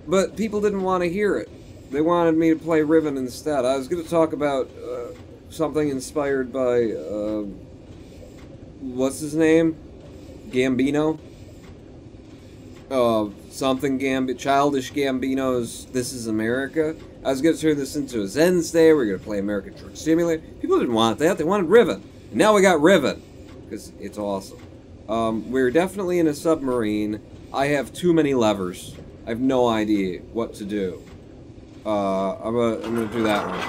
but people didn't want to hear it. They wanted me to play Riven instead. I was gonna talk about something inspired by, what's his name? Gambino? Childish Gambino's This Is America. I was gonna turn this into a Zen Stay. We're gonna play American Truck Simulator. People didn't want that. They wanted Riven. And now we got Riven. Because it's awesome. We're definitely in a submarine. I have too many levers. I have no idea what to do. I'm gonna do that one.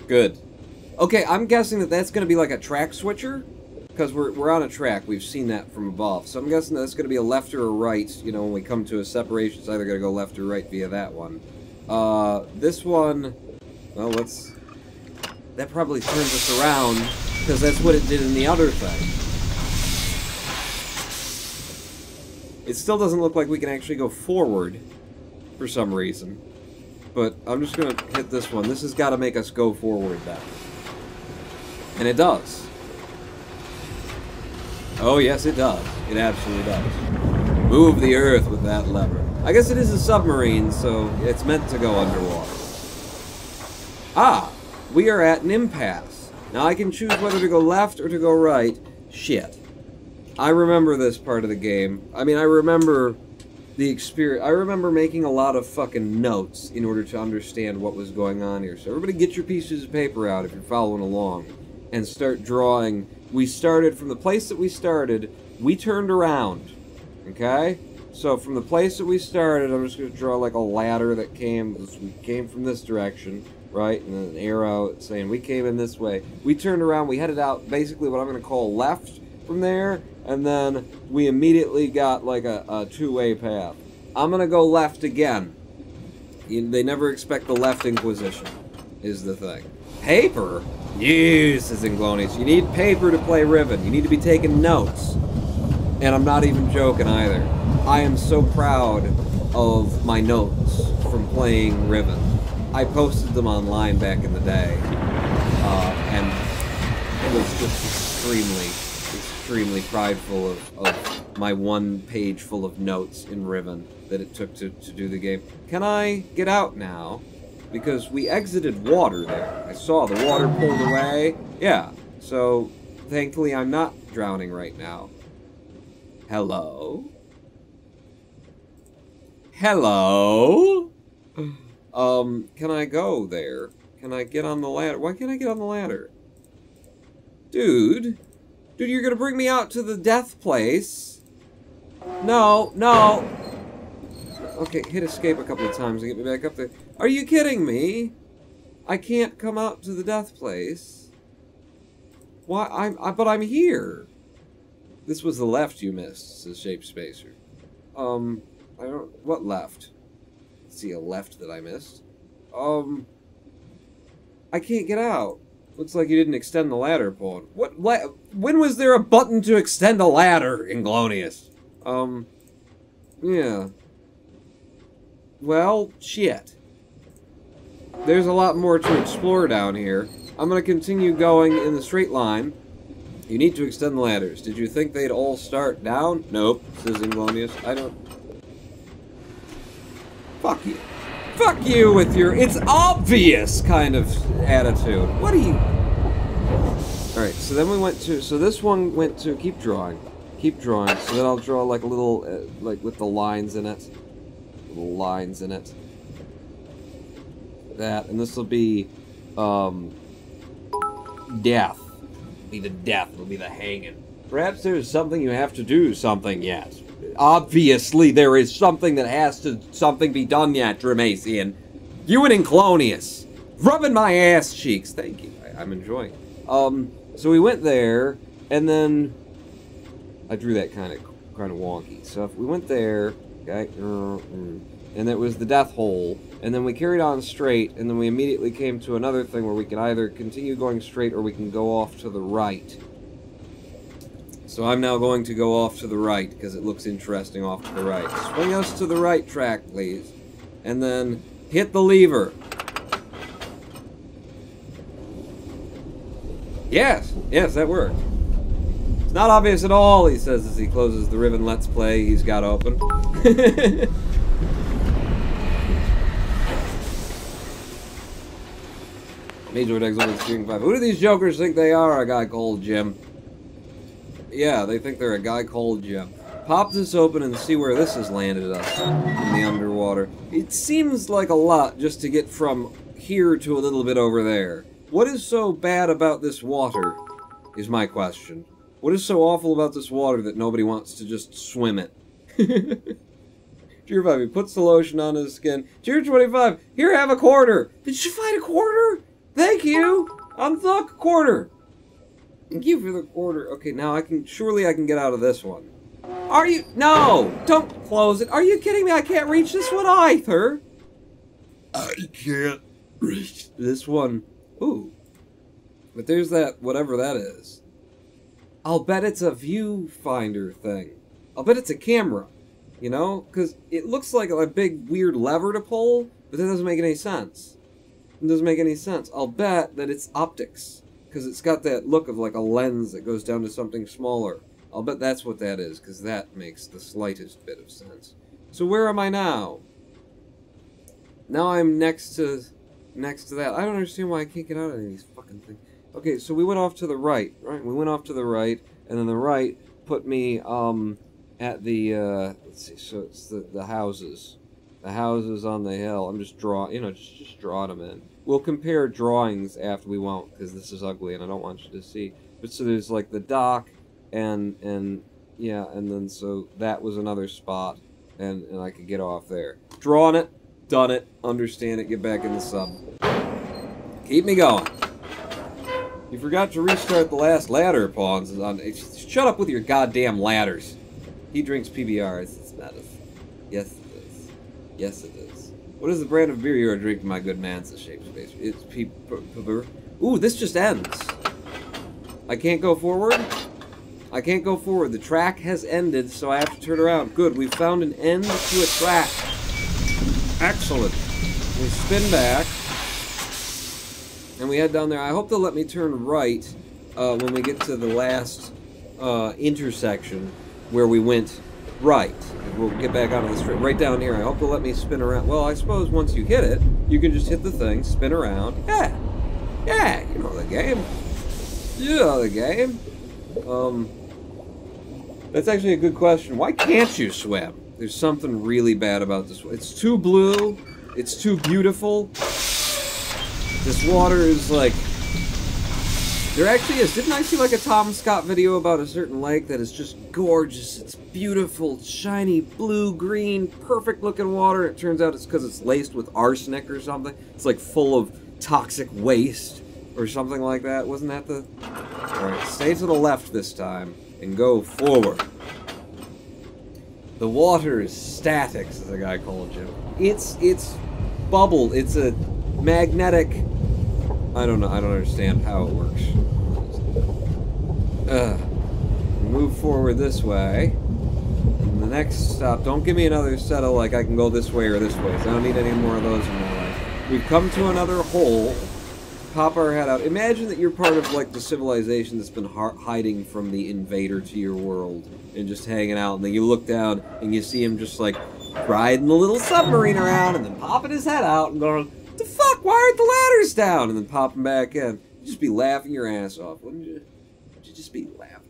Good. Okay, I'm guessing that that's gonna be like a track switcher. Because we're on a track. We've seen that from above. So I'm guessing that's going to be a left or a right. You know, when we come to a separation, it's either going to go left or right via that one. This one... Well, let's... That probably turns us around, because that's what it did in the other thing. It still doesn't look like we can actually go forward, for some reason. But I'm just gonna hit this one. This has got to make us go forward then. And it does. Oh, yes, it does. It absolutely does. Move the earth with that lever. I guess it is a submarine, so it's meant to go underwater. Ah! We are at an impasse. Now I can choose whether to go left or to go right. Shit. I remember this part of the game. I mean, I remember the experience. I remember making a lot of fucking notes in order to understand what was going on here. So everybody get your pieces of paper out if you're following along and start drawing. We started from the place that we started. We turned around. Okay? So from the place that we started, I'm just going to draw like a ladder that came. We came from this direction. Right, and then an arrow saying we came in this way. We turned around, we headed out basically what I'm going to call left from there, and then we immediately got like a two-way path. I'm going to go left again. They never expect the left Inquisition, is the thing. Paper? Yes, says Inglonius. You need paper to play Riven. You need to be taking notes. And I'm not even joking either. I am so proud of my notes from playing Riven. I posted them online back in the day, and it was just extremely prideful of my one page full of notes in Riven that it took to do the game. Can I get out now? Because we exited water there. I saw the water pulled away. Yeah, so thankfully I'm not drowning right now. Hello? Hello? Can I go there? Can I get on the ladder? Why can't I get on the ladder? Dude, you're gonna bring me out to the death place? No. Okay, hit escape a couple of times to get me back up there. Are you kidding me? I can't come out to the death place. Why? But I'm here. This was the left you missed, says Shape Spacer. I don't. What left? See a left that I missed. I can't get out. Looks like you didn't extend the ladder, Pawn. What? When was there a button to extend a ladder, Inglonius? Yeah. Well, shit. There's a lot more to explore down here. I'm gonna continue going in the straight line. You need to extend the ladders. Did you think they'd all start down? Nope, says Inglonius. I don't... Fuck you. Fuck you with your it's obvious kind of attitude. What are you... Alright, so then we went to... So this one went to... Keep drawing. Keep drawing. So then I'll draw like a little... like with the lines in it. Little lines in it. That. And this will be... death. It'll be the death. It'll be the hanging. Perhaps there's something you have to do something yet. Obviously, there is something that has to be done yet, Dramacian. You and Inglonius. Rubbing my ass cheeks. Thank you. I'm enjoying it. So we went there, and then... I drew that kind of wonky. So if we went there, okay, and it was the death hole, and then we carried on straight, and then we immediately came to another thing where we can either continue going straight or we can go off to the right. So I'm now going to go off to the right, because it looks interesting off to the right. Swing us to the right track, please. And then hit the lever. Yes, that worked. It's not obvious at all, he says as he closes the Riven Let's Play he's got open. Major Dex over the Steering 5. Who do these jokers think they are? A guy called Jim. Yeah, they think they're a guy called Jim. Pop this open and see where this has landed us in the underwater. It seems like a lot just to get from here to a little bit over there. What is so bad about this water, is my question. What is so awful about this water that nobody wants to just swim it? Tier 5, he puts the lotion on his skin. Tier 25, here, have a quarter. Did you find a quarter? Thank you. Unlock a quarter. Thank you for the quarter. Okay, now surely I can get out of this one. Are you? No! Don't close it. Are you kidding me? I can't reach this one either. I can't reach this one. Ooh. But there's that, whatever that is. I'll bet it's a viewfinder thing. I'll bet it's a camera. You know? Because it looks like a big weird lever to pull, But that doesn't make any sense. It doesn't make any sense. I'll bet that it's optics. Because it's got that look of like a lens that goes down to something smaller. I'll bet that's what that is, because that makes the slightest bit of sense. So where am I now? Now I'm next to that. I don't understand why I can't get out of any of these fucking things. Okay, so we went off to the right, right? We went off to the right, and then the right put me at the let's see. So it's the houses. The houses on the hill. I'm just just drawing them in. We'll compare drawings after, we won't, because this is ugly and I don't want you to see. But so there's like the dock, and yeah, and then so that was another spot, and I could get off there. Drawn it, done it, understand it, get back in the sub. Keep me going. You forgot to restart the last ladder, Pawns. Shut up with your goddamn ladders. He drinks PBRs. It's medicine. Yes, it is. Yes, it is. What is the brand of beer you are drinking, my good man? It's a shape space. It's Ooh, this just ends. I can't go forward? I can't go forward. The track has ended, so I have to turn around. Good, we've found an end to a track. Excellent. We spin back. And we head down there. I hope they'll let me turn right when we get to the last intersection where we went right. We'll get back onto the street. Right down here. I hope they'll let me spin around. Well, I suppose once you hit it, you can just hit the thing, spin around. Yeah. Yeah, you know the game. You know the game. That's actually a good question. Why can't you swim? There's something really bad about this. It's too blue. It's too beautiful. This water is like... There actually is. Didn't I see like a Tom Scott video about a certain lake that is just gorgeous? It's beautiful, shiny, blue, green, perfect looking water. It turns out it's because it's laced with arsenic or something. It's like full of toxic waste or something like that. Wasn't that the... Alright, stay to the left this time and go forward. The water is static, says a guy called Jim. It's bubble. It's a magnetic... I don't know. I don't understand how it works. Move forward this way. And the next stop, don't give me another set of like I can go this way or this way. I don't need any more of those in my life. We've come to another hole. Pop our head out. Imagine that you're part of like the civilization that's been hiding from the invader to your world and just hanging out. And then you look down and you see him just like riding the little submarine around and then popping his head out and going, "The fuck? Why aren't the ladders down?" And then popping back in. You'd just be laughing your ass off, wouldn't you? You'd just be laughing.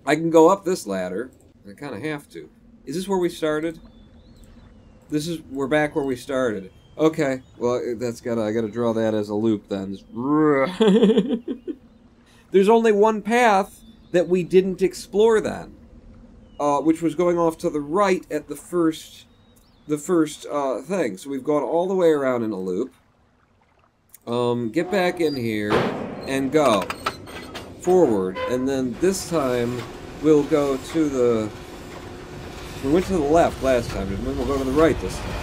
I can go up this ladder. I kind of have to. Is this where we started? We're back where we started. Okay, well, I gotta draw that as a loop then. There's only one path that we didn't explore then, which was going off to the right at the first thing. So we've gone all the way around in a loop. Get back in here and go forward, and then this time we'll go to the... We went to the left last time, and then we'll go to the right this time.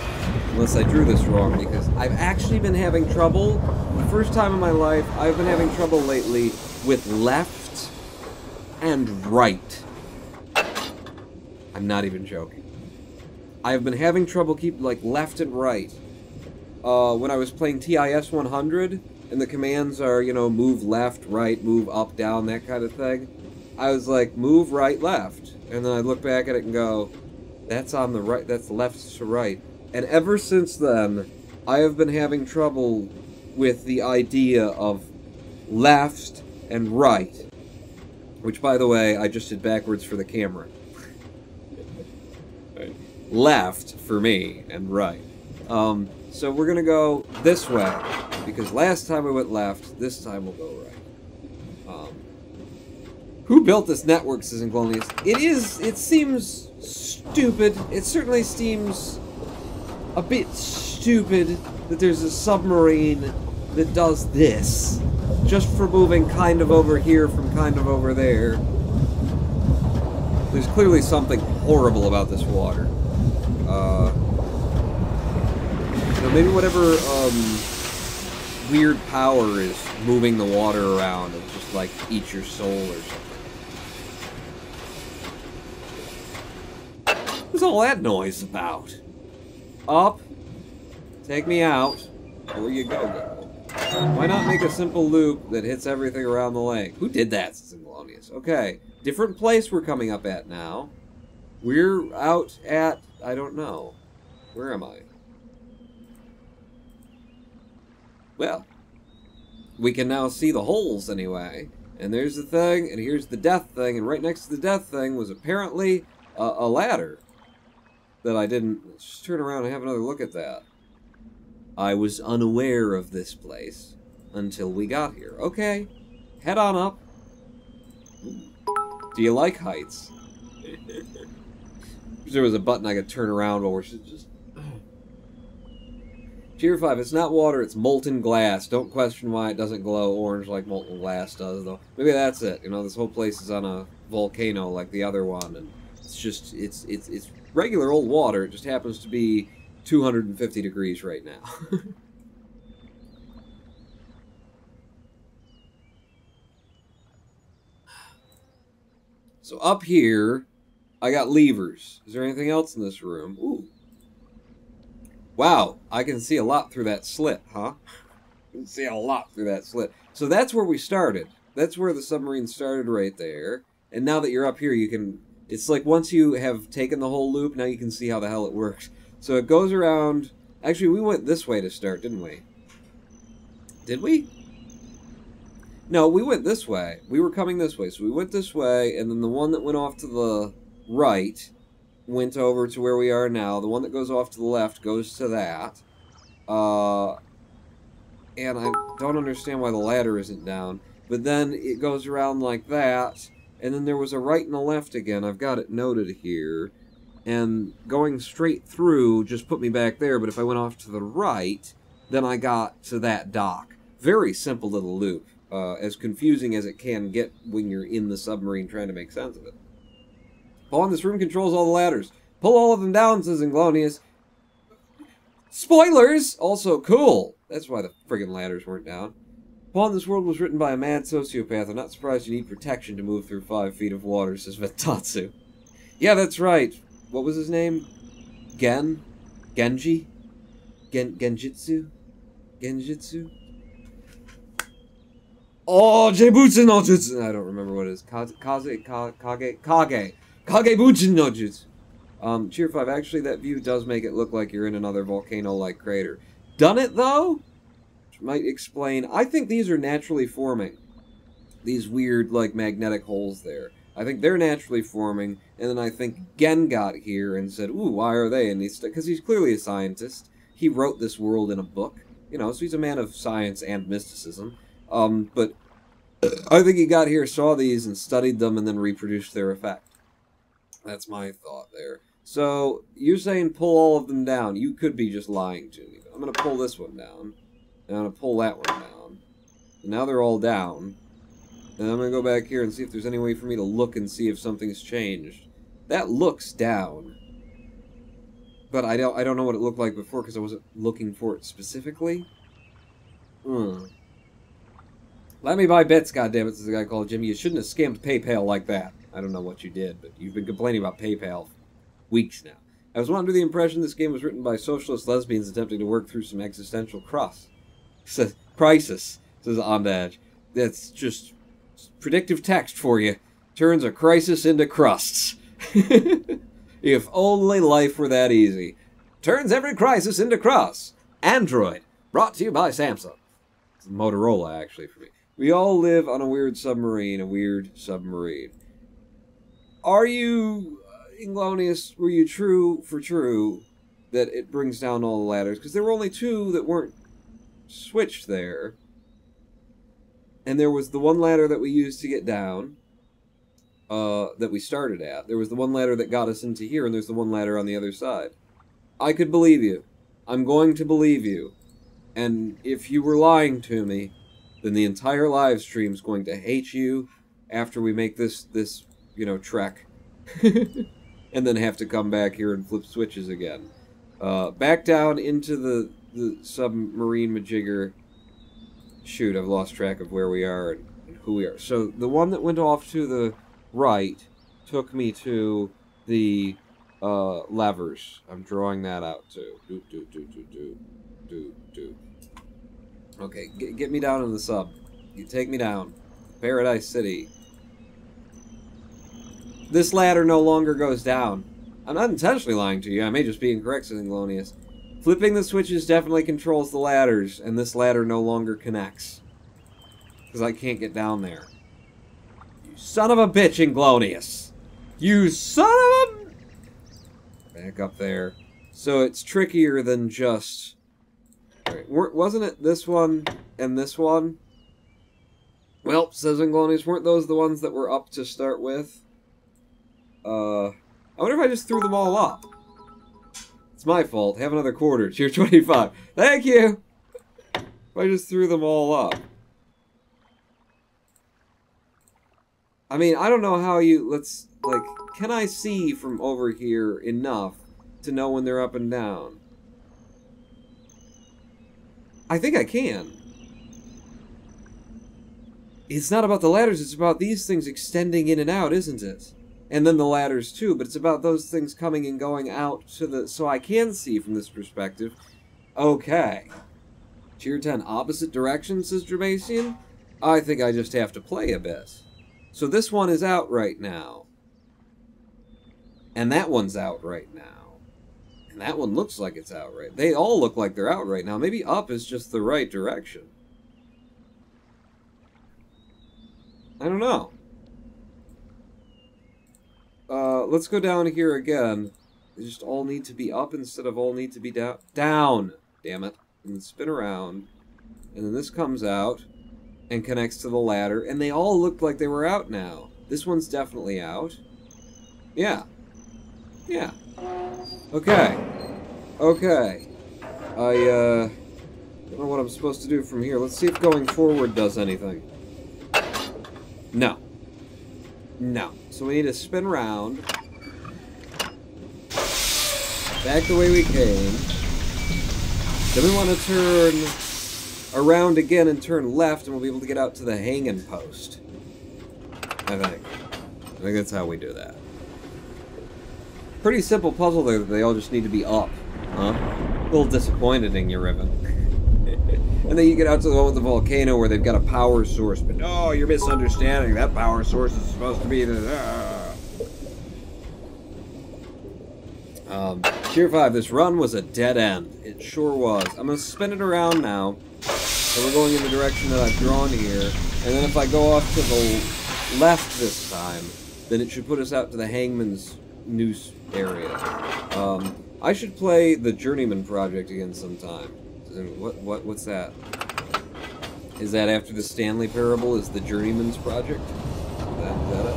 Unless I drew this wrong, because I've actually been having trouble, the first time in my life, I've been having trouble lately with left and right. I'm not even joking. I've been having trouble keep like left and right. When I was playing TIS 100, and the commands are, you know, move left, right, move up, down, that kind of thing. I was like, move right, left. And then I look back at it and go, that's on the right, that's left to right. And ever since then, I have been having trouble with the idea of left and right. Which, by the way, I just did backwards for the camera. Left for me, and right. So we're gonna go this way, because last time we went left, this time we'll go right. Who built this network, says Inglonius? It seems stupid. It certainly seems a bit stupid that there's a submarine that does this, just for moving kind of over here from kind of over there. There's clearly something horrible about this water. You know, maybe whatever weird power is moving the water around and just like eat your soul or something. What's all that noise about? Up, Take me out. Where you go. Why not make a simple loop that hits everything around the lake? Who did that, Singlonius? Okay. Different place we're coming up at now. We're out at... I don't know. Where am I? Well, we can now see the holes anyway. And there's the thing, and here's the death thing, and right next to the death thing was apparently a ladder that I didn't... Let's just turn around and have another look at that. I was unaware of this place until we got here. Okay, head on up. Do you like heights? If there was a button I could turn around while we're just... Tier 5, it's not water, it's molten glass. Don't question why it doesn't glow orange like molten glass does, though. Maybe that's it. You know, this whole place is on a volcano like the other one, and it's just, it's regular old water. It just happens to be 250 degrees right now. So up here, I got levers. Is there anything else in this room? Ooh. Wow, I can see a lot through that slit, huh? I can see a lot through that slit. So that's where we started. That's where the submarine started right there. And now that you're up here, you can... It's like once you have taken the whole loop, now you can see how the hell it works. So it goes around... Actually, we went this way to start, didn't we? Did we? No, we went this way. We were coming this way. So we went this way, and then the one that went off to the right... went over to where we are now. The one that goes off to the left goes to that. And I don't understand why the ladder isn't down. But then it goes around like that. And then there was a right and a left again. I've got it noted here. And going straight through just put me back there. But if I went off to the right, then I got to that dock. Very simple little loop. As confusing as it can get when you're in the submarine trying to make sense of it. Pawn, this room controls all the ladders. Pull all of them down, says Inglonius. Spoilers! Also, cool. That's why the friggin' ladders weren't down. Pawn, this world was written by a mad sociopath. I'm not surprised you need protection to move through 5 feet of water, says Vetatsu. Yeah, that's right. What was his name? Genji? Genjitsu? Genjitsu? Oh, Jebutsu no Jutsu! I don't remember what it is. Kage. Kagebutsu no Jutsu. Tier 5, actually that view does make it look like you're in another volcano-like crater. Done it, though? Which might explain... I think these are naturally forming. These weird, like, magnetic holes there. I think they're naturally forming, and then I think Gen got here and said, ooh, why are they? And he's... Because he's clearly a scientist. He wrote this world in a book. You know, so he's a man of science and mysticism. But I think he got here, saw these, and studied them, and then reproduced their effect. That's my thought there. So, you're saying pull all of them down. You could be just lying to me. But I'm going to pull this one down. And I'm going to pull that one down. And now they're all down. And I'm going to go back here and see if there's any way for me to look and see if something's changed. That looks down. But I don't know what it looked like before because I wasn't looking for it specifically. Let me buy bits, goddammit, says a guy called Jimmy. You shouldn't have scammed PayPal like that. I don't know what you did, but you've been complaining about PayPal for weeks now. I was under the impression this game was written by socialist lesbians attempting to work through some existential crisis, says Ondage. That's just predictive text for you. Turns a crisis into crusts. If only life were that easy. Turns every crisis into crusts. Android. Brought to you by Samsung. It's Motorola, actually, for me. We all live on a weird submarine. Are you, Inglonius, were you true that it brings down all the ladders? Because there were only 2 that weren't switched there. And there was the one ladder that we used to get down, that we started at. There was the one ladder that got us into here, and there's the one ladder on the other side. I could believe you. I'm going to believe you. And if you were lying to me, then the entire live stream's going to hate you after we make this you know, trek. And then have to come back here and flip switches again. Back down into the submarine majigger. Shoot, I've lost track of where we are and who we are. So the one that went off to the right took me to the levers. I'm drawing that out too. Okay, get me down in the sub. You take me down. Paradise City. This ladder no longer goes down. I'm not intentionally lying to you. I may just be incorrect, Singlonius. Flipping the switches definitely controls the ladders, and this ladder no longer connects. Because I can't get down there. You son of a bitch, Inglonius! You son of a... Back up there. So it's trickier than just... Right. Wasn't it this one and this one? Well, says Inglonius, weren't those the ones that were up to start with? I wonder if I just threw them all up. It's my fault. Have another quarter. Tier 25. Thank you! If I just threw them all up. I mean, I don't know how you... Let's... Like, can I see from over here enough to know when they're up and down? I think I can. It's not about the ladders, it's about these things extending in and out, isn't it? And then the ladders too, but it's about those things coming and going out to the... So I can see from this perspective. Okay. Tier 10 opposite direction, says Dramatian? I think I just have to play a bit. So this one is out right now. And that one's out right now. And that one looks like it's out right. They all look like they're out right now. Maybe up is just the right direction. I don't know. Let's go down here again. They just all need to be up instead of all need to be down. Down! Damn it. And then spin around. And then this comes out and connects to the ladder. And they all look like they were out now. This one's definitely out. Yeah. Yeah. Okay. Okay. I don't know what I'm supposed to do from here. Let's see if going forward does anything. No. No. So we need to spin around. Back the way we came. Then we want to turn around again and turn left, and we'll be able to get out to the hanging post. I think that's how we do that. Pretty simple puzzle there that they all just need to be up. Huh? A little disappointed in you, Riven. And then you get out to the one with the volcano where they've got a power source, but no, you're misunderstanding. That power source is supposed to be the... Tier 5, this run was a dead end. It sure was. I'm going to spin it around now. So we're going in the direction that I've drawn here. And then if I go off to the left this time, then it should put us out to the Hangman's Noose area. I should play the Journeyman Project again sometime. What's that? Is that after the Stanley Parable? Is the Journeyman's Project? Is that it?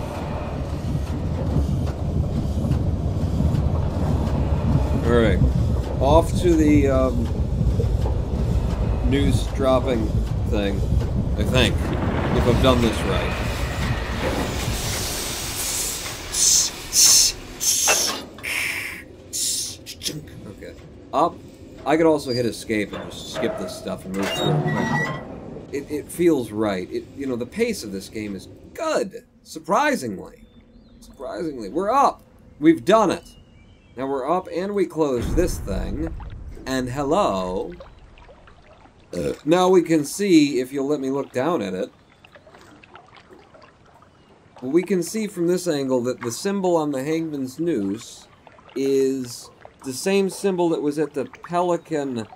Alright. Off to the news dropping thing. I think. If I've done this right. Okay. Up. I could also hit escape and just skip this stuff and move through it. It feels right. You know, the pace of this game is good. Surprisingly. Surprisingly. We're up. We've done it. Now we're up and we closed this thing. And hello. Now we can see, if you'll let me look down at it. Well, we can see from this angle that the symbol on the Hangman's Noose is the same symbol that was at the Pelican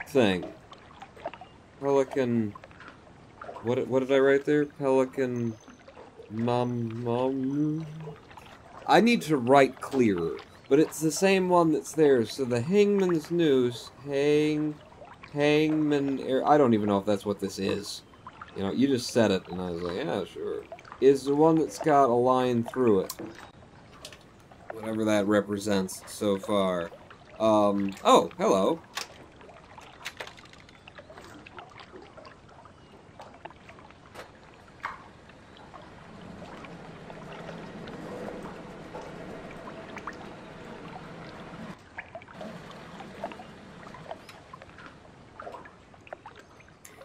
thing. Pelican... What did I write there? Pelican... I need to write clearer. But it's the same one that's there. So the Hangman's Noose... Hangman... I don't even know if that's what this is. You know, you just said it, and I was like, yeah, sure. Is the one that's got a line through it. Whatever that represents so far. Oh, hello.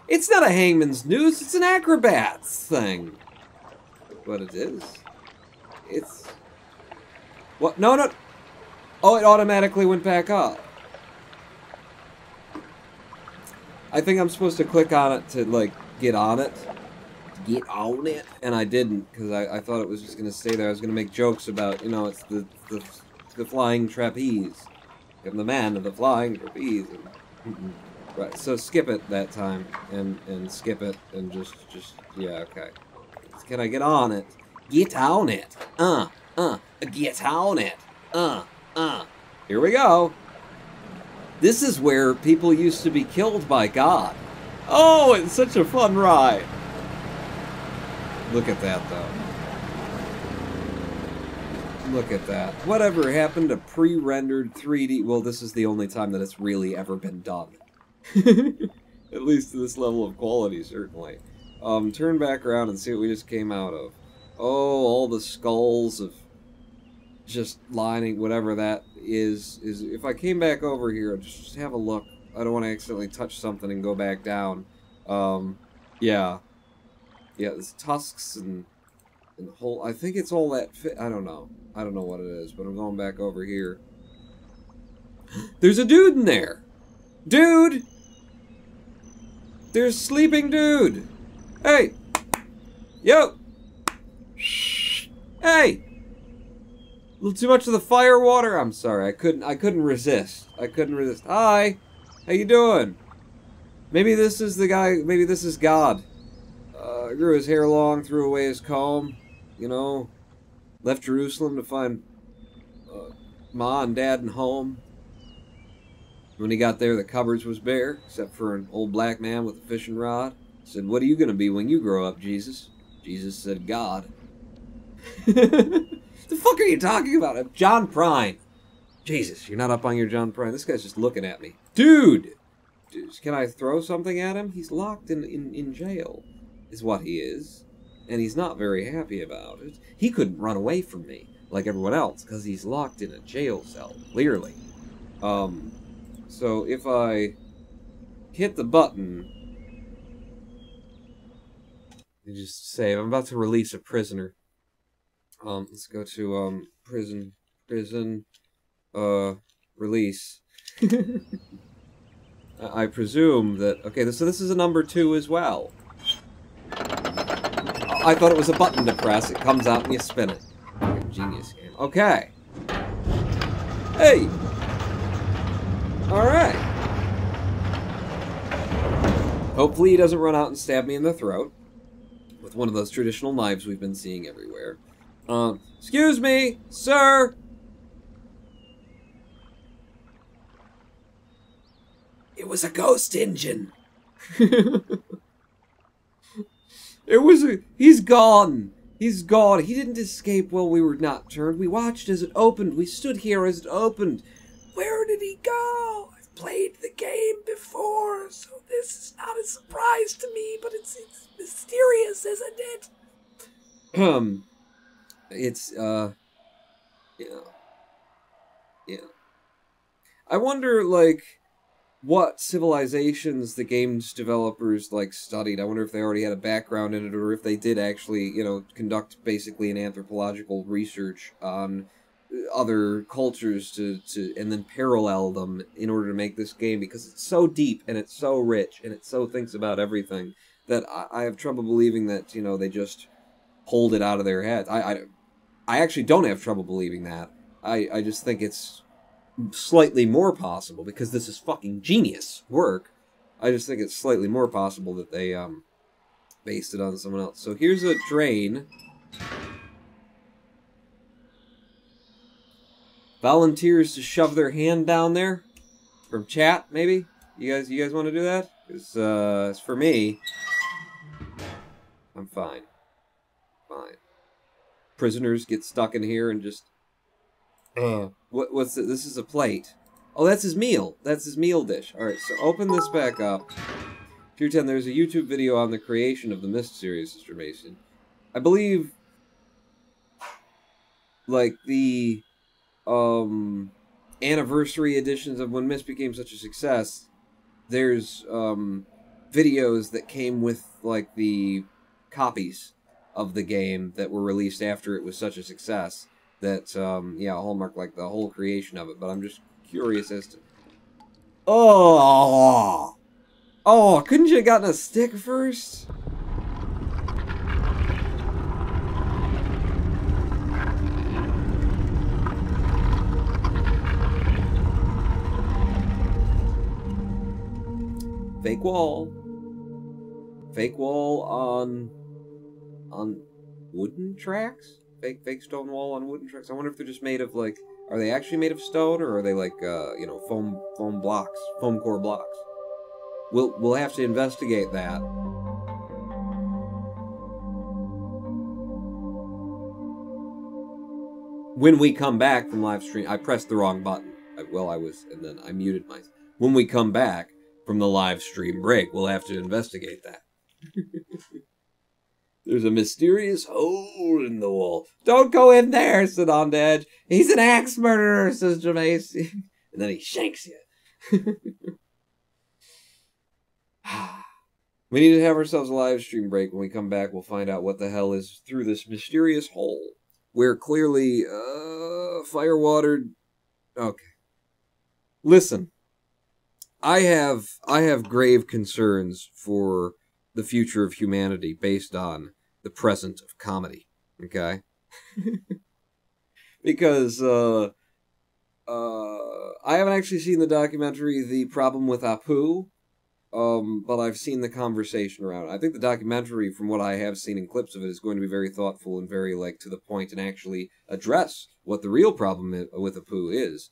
It's not a Hangman's Noose, it's an acrobat's thing. But it is. It's... What? No, no! Oh, it automatically went back up. I think I'm supposed to click on it to, like, get on it. Get on it. And I didn't, because I thought it was just going to stay there. I was going to make jokes about, you know, it's the flying trapeze. I'm the man of the flying trapeze. And, right, so skip it that time. And skip it. And just, yeah, okay. Can I get on it? Get on it. Get on it. Here we go. This is where people used to be killed by God. Oh, it's such a fun ride. Look at that, though. Look at that. Whatever happened to pre-rendered 3D? Well, this is the only time that it's really ever been done. At least to this level of quality, certainly. Turn back around and see what we just came out of. Oh, all the skulls of just lining whatever that is if I came back over here, just have a look. I don't want to accidentally touch something and go back down. Yeah, there's tusks and whole. I think it's all that. I don't know what it is, but I'm going back over here. There's a dude in there, dude. There's sleeping dude. Hey, yo, hey. A little too much of the fire water. I'm sorry. I couldn't resist. Hi. How you doing? Maybe this is the guy. Maybe this is God. Grew his hair long, threw away his comb. You know, left Jerusalem to find Ma and Dad and home. When he got there, the cupboards was bare, except for an old black man with a fishing rod. Said, "What are you gonna be when you grow up, Jesus?" Jesus said, "God." The fuck are you talking about? John Prine. Jesus, you're not up on your John Prine. This guy's just looking at me. Dude! Can I throw something at him? He's locked in jail, is what he is. And he's not very happy about it. He couldn't run away from me, like everyone else, because he's locked in a jail cell, clearly. So if I hit the button, you just say, I'm about to release a prisoner. Let's go to, prison, release. I presume that, okay, so this is a number 2 as well. I thought it was a button to press. It comes out and you spin it. Genius game. Okay. Hey! Alright. Hopefully he doesn't run out and stab me in the throat with one of those traditional knives we've been seeing everywhere. Excuse me, sir! It was a ghost engine. He's gone. He's gone. He didn't escape while we were not turned. We watched as it opened. We stood here as it opened. Where did he go? I've played the game before, so this is not a surprise to me, but it's mysterious, isn't it? It's, yeah. I wonder, like, what civilizations the game's developers, like, studied. I wonder if they already had a background in it, or if they did actually, you know, conduct basically an anthropological research on other cultures and then parallel them in order to make this game, because it's so deep, and it's so rich, and it so thinks about everything, that I have trouble believing that, you know, they just pulled it out of their heads. I actually don't have trouble believing that. I just think it's slightly more possible, because this is fucking genius work. I just think it's slightly more possible that they based it on someone else. So here's a drain. Volunteers to shove their hand down there from chat, maybe? You guys want to do that? Because as for me, I'm fine. Fine. Prisoners get stuck in here and just... What's it? This is a plate. Oh, that's his meal. That's his meal dish. Alright, so open this back up. Tier 10, there's a YouTube video on the creation of the Myst series, Mr. Mason. I believe, like, the anniversary editions of when Myst became such a success, there's videos that came with, like, the copies of the game that were released after it was such a success that, yeah, Hallmark, like, the whole creation of it, but I'm just curious as to... Oh! Oh, couldn't you have gotten a stick first? Fake wall. Fake wall on wooden tracks? Fake stone wall on wooden tracks? I wonder if they're just made of, like, are they actually made of stone, or are they like, you know, foam blocks, foam core blocks? We'll have to investigate that. When we come back from live stream, I pressed the wrong button. And then I muted myself. When we come back from the live stream break, we'll have to investigate that. There's a mysterious hole in the wall. Don't go in there, said On the Edge. He's an axe murderer, says Jameis. And then he shanks you. We need to have ourselves a live stream break. When we come back, we'll find out what the hell is through this mysterious hole. Where clearly, fire-watered... Okay. Listen. I have grave concerns for the future of humanity based on the present of comedy. Okay? Because, I haven't actually seen the documentary The Problem with Apu, but I've seen the conversation around it. I think the documentary, from what I have seen in clips of it, is going to be very thoughtful and very, like, to the point and actually address what the real problem with Apu is.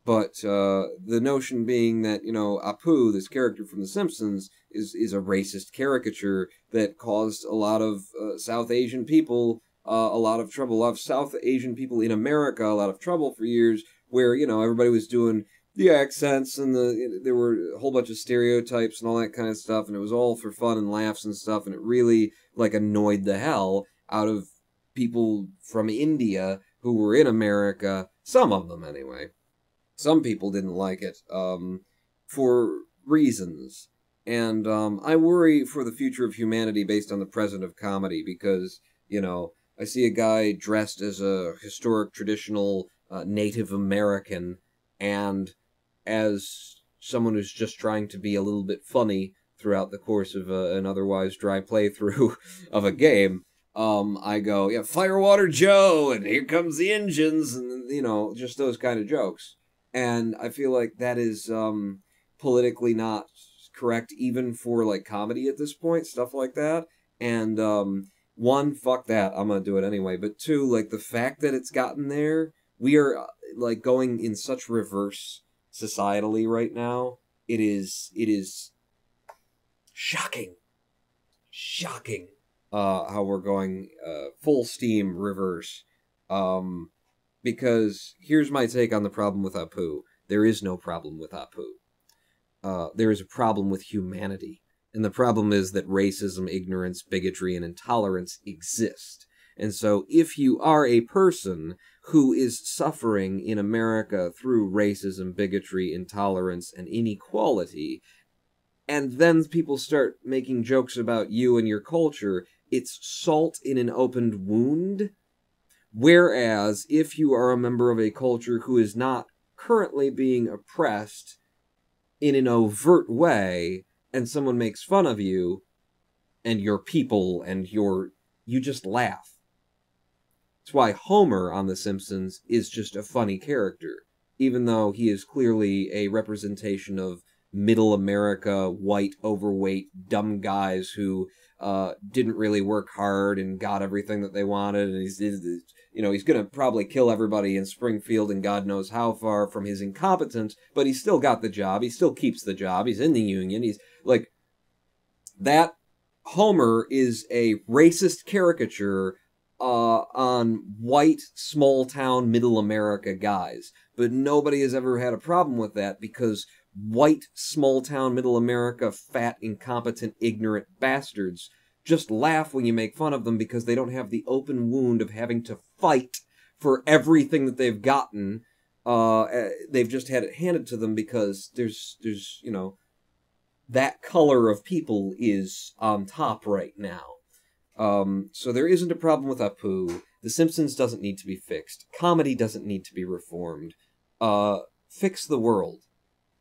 But the notion being that, you know, Apu, this character from The Simpsons, is a racist caricature that caused a lot of South Asian people a lot of trouble. A lot of South Asian people in America a lot of trouble for years, where, you know, everybody was doing the accents and there were a whole bunch of stereotypes and all that kind of stuff, and it was all for fun and laughs and stuff, and it really, like, annoyed the hell out of people from India who were in America. Some of them, anyway. Some people didn't like it, for reasons. And, I worry for the future of humanity based on the present of comedy, because, you know, I see a guy dressed as a historic, traditional, Native American, and as someone who's just trying to be a little bit funny throughout the course of an otherwise dry playthrough of a game, I go, yeah, Firewater Joe, and here comes the engines, and, you know, just those kind of jokes. And I feel like that is politically not correct, even for, like, comedy at this point, stuff like that. And, one, fuck that, I'm gonna do it anyway. But two, like, the fact that it's gotten there, we are, like, going in such reverse societally right now. It is shocking. Shocking. How we're going, full steam reverse. Because here's my take on the problem with Apu. There is no problem with Apu. There is a problem with humanity. And the problem is that racism, ignorance, bigotry, and intolerance exist. And so if you are a person who is suffering in America through racism, bigotry, intolerance, and inequality, and then people start making jokes about you and your culture, it's salt in an opened wound. Whereas, if you are a member of a culture who is not currently being oppressed in an overt way, and someone makes fun of you, and your people, and you just laugh. That's why Homer on The Simpsons is just a funny character, even though he is clearly a representation of middle America, white, overweight, dumb guys who didn't really work hard and got everything that they wanted, and he's gonna probably kill everybody in Springfield and God knows how far from his incompetence, but he's still got the job, he still keeps the job, he's in the union, he's, like, that Homer is a racist caricature on white, small-town, middle America guys. But nobody has ever had a problem with that because white, small-town, middle America, fat, incompetent, ignorant bastards just laugh when you make fun of them because they don't have the open wound of having to fight for everything that they've gotten. They've just had it handed to them because there's that color of people is on top right now. So there isn't a problem with Apu. The Simpsons doesn't need to be fixed. Comedy doesn't need to be reformed. Fix the world.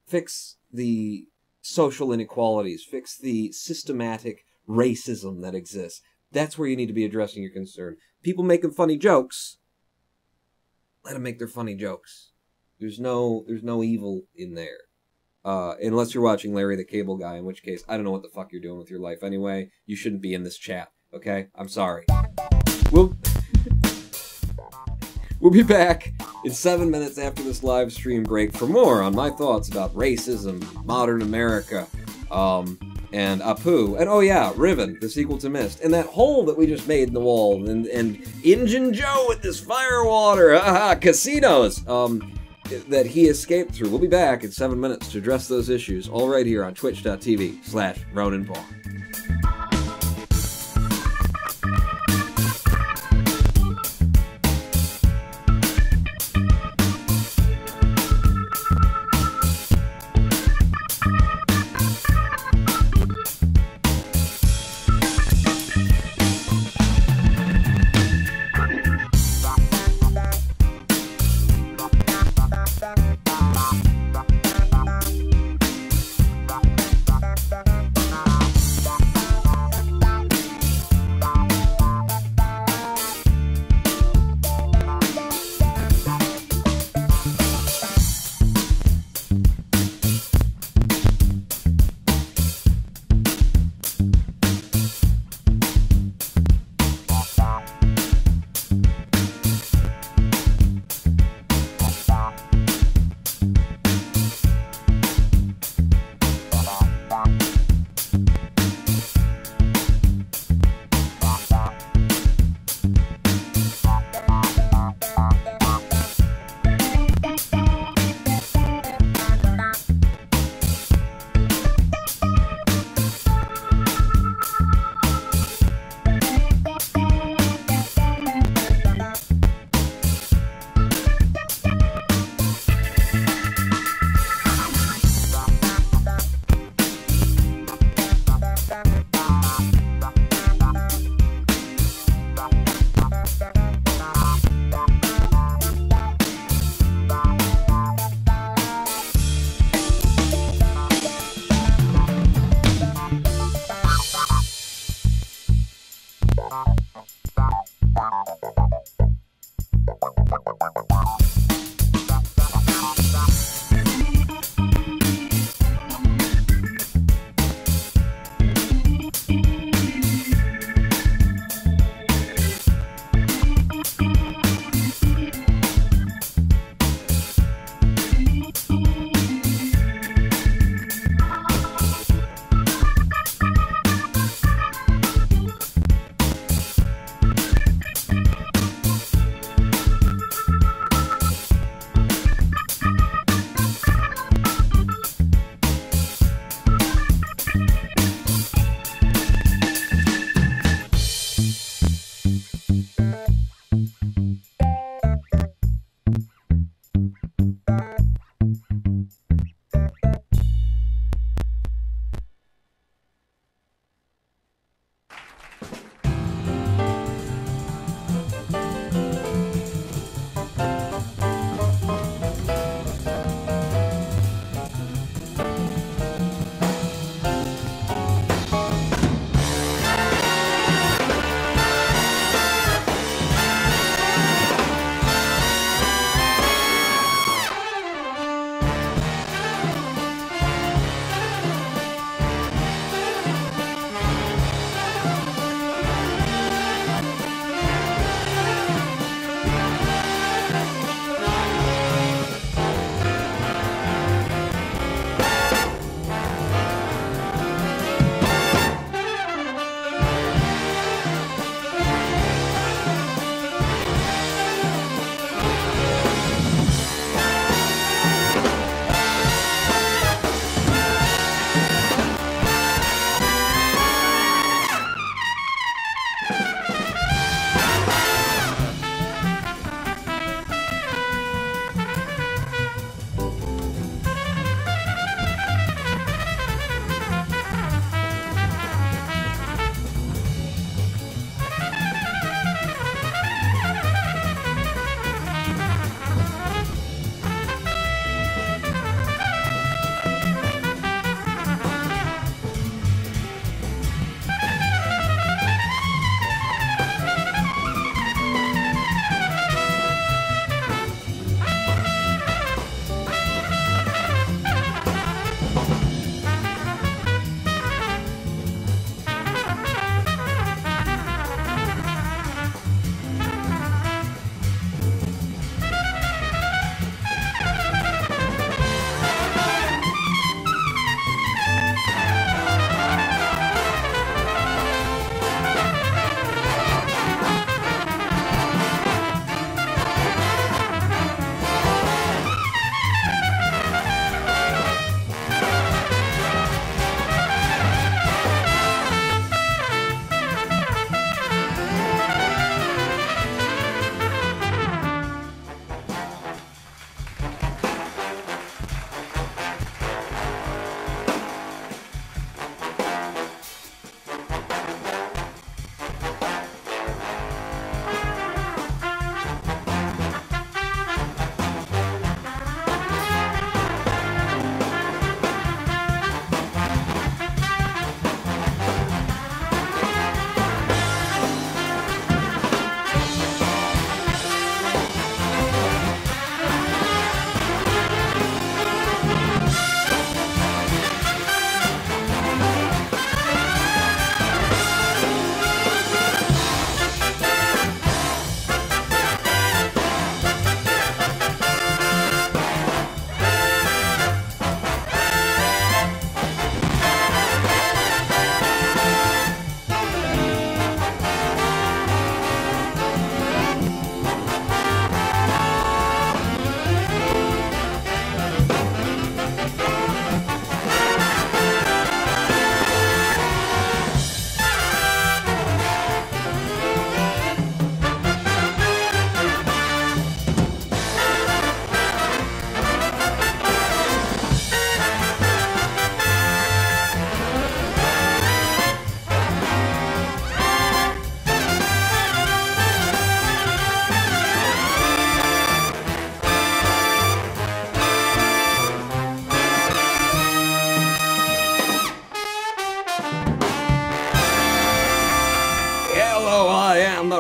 Fix the social inequalities. Fix the systematic racism that exists. That's where you need to be addressing your concern. People making funny jokes, let them make their funny jokes. There's no evil in there. Unless you're watching Larry the Cable Guy, in which case, I don't know what the fuck you're doing with your life anyway. You shouldn't be in this chat, okay? I'm sorry. We'll be back in 7 minutes after this live stream break for more on my thoughts about racism, modern America, and Apu, and oh yeah, Riven, the sequel to Myst, and that hole that we just made in the wall, and Injun Joe with this firewater, haha, casinos, that he escaped through. We'll be back in 7 minutes to address those issues, all right here on twitch.tv/RonanPaul.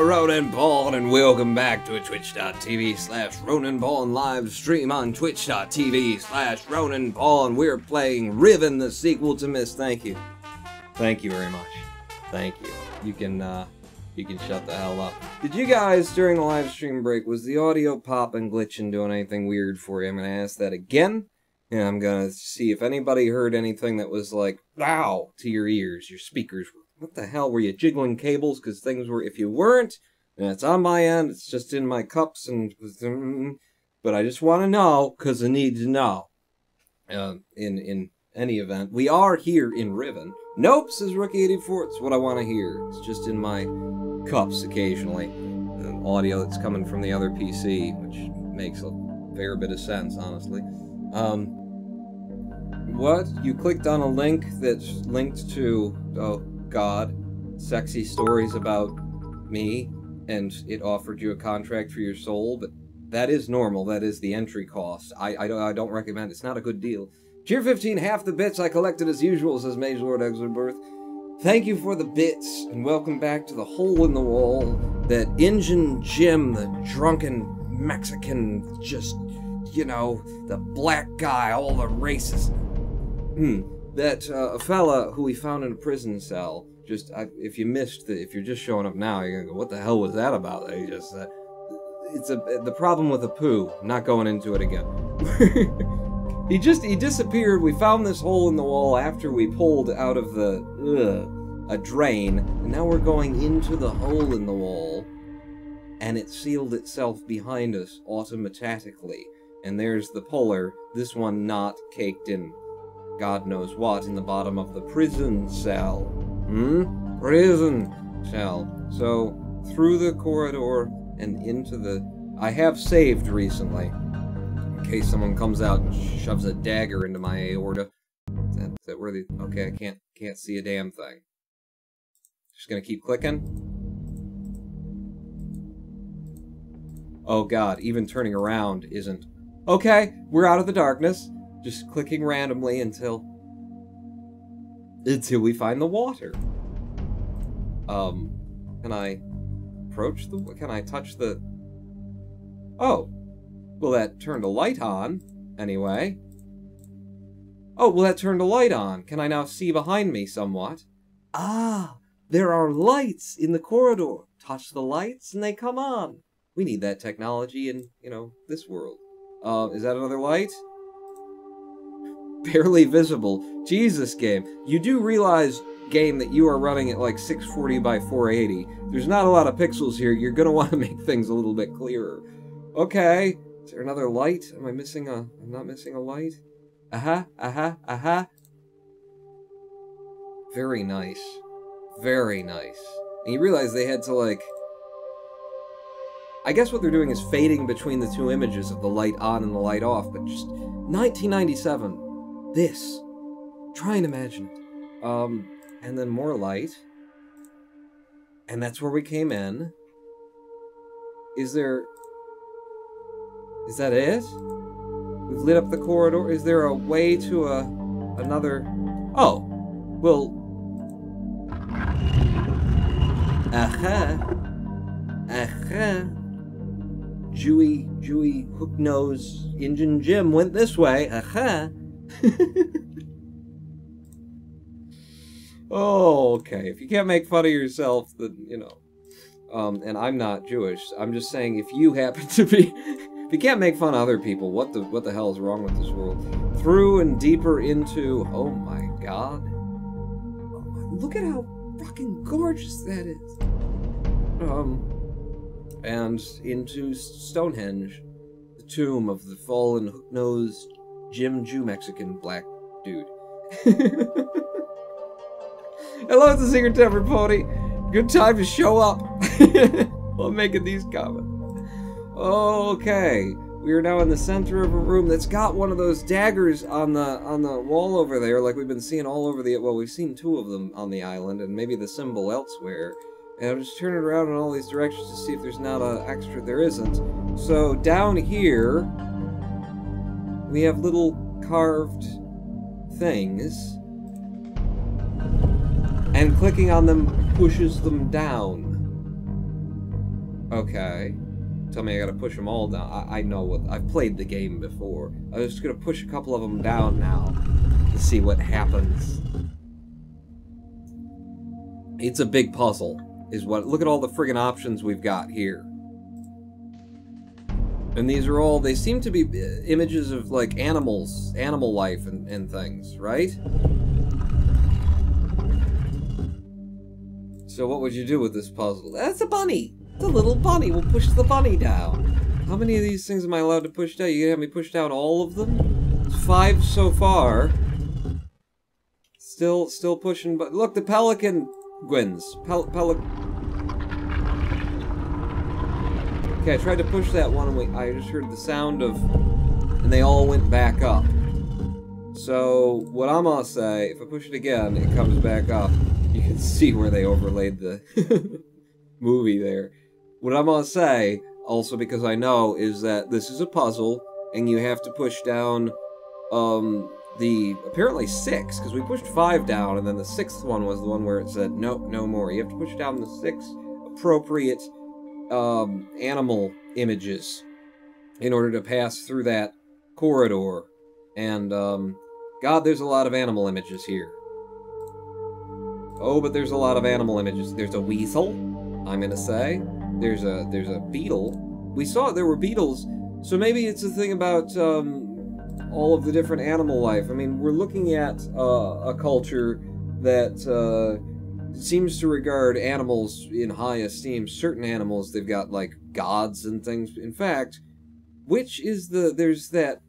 Ronan Pawn, and welcome back to a twitch.tv/Ronan Pawn live stream on twitch.tv/Ronan Pawn. We're playing Riven, the sequel to Myst. Thank you. Thank you very much. Thank you. You can shut the hell up. Did you guys, during the live stream break, was the audio popping, glitching, doing anything weird for you? I'm gonna ask that again. And I'm gonna see if anybody heard anything that was like, wow, to your ears, your speakers. What the hell, were you jiggling cables? Because things were, if you weren't, then it's on my end, it's just in my cups, and but I just want to know, because I need to know. In any event, we are here in Riven. Nope, says Rookie84, it's what I want to hear. It's just in my cups occasionally. Audio that's coming from the other PC, which makes a fair bit of sense, honestly. What? You clicked on a link that's linked to, oh god, sexy stories about me, and it offered you a contract for your soul, but that is normal, that is the entry cost. I don't recommend it, it's not a good deal. Cheer 15, half the bits I collected as usual, says Mage Lord Exorbirth. Thank you for the bits, and welcome back to the hole in the wall that Injun Jim, the drunken Mexican, just, you know, the black guy, all the races. That a fella who we found in a prison cell, just, if you missed, if you're just showing up now, you're gonna go, what the hell was that about that he just said? It's the problem with a poo, I'm not going into it again. He disappeared. We found this hole in the wall after we pulled out of a drain, and now we're going into the hole in the wall, and it sealed itself behind us automatically. And there's the puller, this one not caked in God knows what in the bottom of the prison cell. Prison cell. So, through the corridor and into the... I have saved recently, in case someone comes out and shoves a dagger into my aorta. Is that where the... Okay, I can't see a damn thing. Just gonna keep clicking. Oh god, even turning around isn't... Okay, we're out of the darkness. Just clicking randomly until we find the water. Can I approach the... Can I touch the... Oh. Well, that turned a light on, anyway. Oh, well, that turned a light on. Can I now see behind me somewhat? Ah, there are lights in the corridor. Touch the lights and they come on. We need that technology in, you know, this world. Is that another light? Barely visible. Jesus, game. You do realize, game, that you are running at like 640 by 480. There's not a lot of pixels here. You're gonna want to make things a little bit clearer. Okay. Is there another light? Am I missing a... I'm not missing a light? Aha. Very nice. Very nice. And you realize they had to, like... I guess what they're doing is fading between the two images of the light on and the light off, but just... 1997. This. Try and imagine it. And then more light. And that's where we came in. Is there... Is that it? We've lit up the corridor. Is there a way to another... Oh. Well... Aha. Jewy, hook-nose, Injun Jim went this way. Aha. Oh, okay. If you can't make fun of yourself, then, you know. And I'm not Jewish. I'm just saying, if you happen to be... If you can't make fun of other people, what the hell is wrong with this world? Through and deeper into... Oh my god. Oh my, look at how fucking gorgeous that is. And into Stonehenge, the tomb of the fallen hook-nosed Jew Mexican black dude. Hello, it's the Secret Tempered Pony. Good time to show up while making these comments. Okay, we are now in the center of a room that's got one of those daggers on the wall over there, like we've been seeing all over the... Well, we've seen two of them on the island, and maybe the symbol elsewhere. And I'm just turning around in all these directions to see if there's not an extra... There isn't. So, down here, we have little carved things. And clicking on them pushes them down. Okay. Tell me I gotta push them all down. I know what... I've played the game before. I was just gonna push a couple of them down now to see what happens. It's a big puzzle, is what... Look at all the friggin' options we've got here. And these are all... They seem to be images of, like, animals. Animal life and things, right? So what would you do with this puzzle? That's a bunny! It's a little bunny! We'll push the bunny down. How many of these things am I allowed to push down? You gonna have me push down all of them? It's 5 so far. Still pushing, but look, the pelican wins. Okay, I tried to push that one, and I just heard the sound of... And they all went back up. So, what I'm gonna say, if I push it again, it comes back up. You can see where they overlaid the movie there. What I'm gonna say, also because I know, is that this is a puzzle, and you have to push down, the, apparently 6, because we pushed 5 down, and then the 6th one was the one where it said, nope, no more. You have to push down the 6 appropriate, animal images in order to pass through that corridor. And, God, there's a lot of animal images here. Oh, but there's a lot of animal images. There's a weasel, I'm gonna say. There's a beetle. We saw there were beetles, so maybe it's a thing about, all of the different animal life. I mean, we're looking at, a culture that, seems to regard animals in high esteem. Certain animals, they've got, like, gods and things. In fact, which is there's that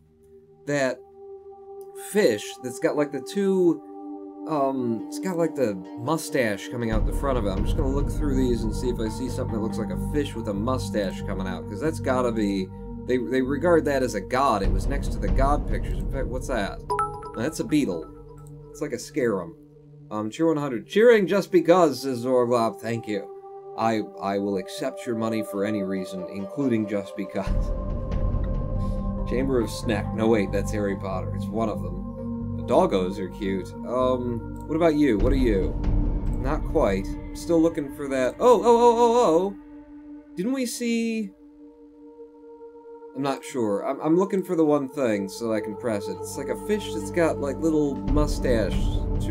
fish that's got, like, the two... it's got like the mustache coming out the front of it. I'm just gonna look through these and see if I see something that looks like a fish with a mustache coming out, because that's gotta be... They regard that as a god. It was next to the god pictures. In fact, what's that? That's a beetle. It's like a scarum. Cheer 100. Cheering just because, says Zorglob. Thank you. I will accept your money for any reason, including just because. Chamber of Snack. No, wait, that's Harry Potter. It's one of them. The doggos are cute. What about you? What are you? Not quite. Still looking for that. Oh! Didn't we see... I'm not sure. I'm looking for the one thing so I can press it. It's like a fish that's got like little mustache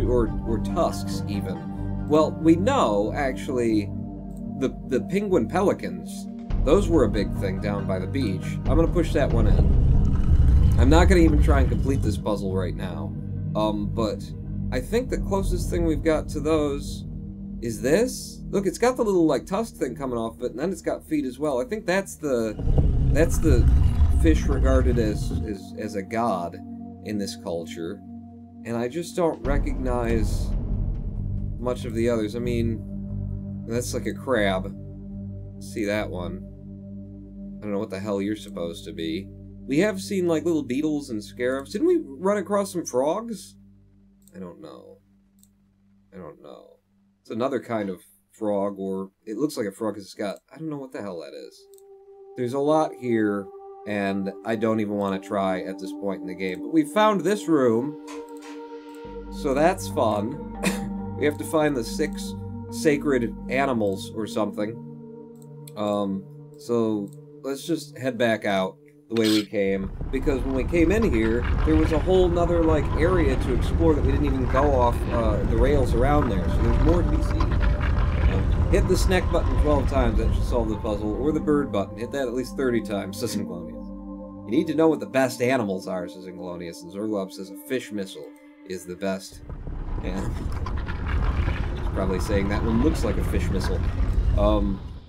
or tusks even. Well, we know actually the penguin pelicans. Those were a big thing down by the beach. I'm gonna push that one in. I'm not gonna even try and complete this puzzle right now. But I think the closest thing we've got to those is this. Look, it's got the little like tusk thing coming off it, and then it's got feet as well. I think that's the fish regarded as a god in this culture, and I just don't recognize much of the others. I mean, that's like a crab. See that one? I don't know what the hell you're supposed to be. We have seen like little beetles and scarabs. Didn't we run across some frogs? I don't know. It's another kind of frog, or it looks like a frog because it's got... I don't know what the hell that is. There's a lot here, and I don't even want to try at this point in the game. But we found this room, so that's fun. We have to find the 6 sacred animals or something. So let's just head back out the way we came, because when we came in here, there was a whole nother, like, area to explore that we didn't even go off the rails around there, so there's more to be seen. Hit the snack button 12 times, that should solve the puzzle, or the bird button. Hit that at least 30 times, says Inglonius. You need to know what the best animals are, says Inglonius, and Zorglob says a fish missile is the best animal. He's probably saying that one looks like a fish missile.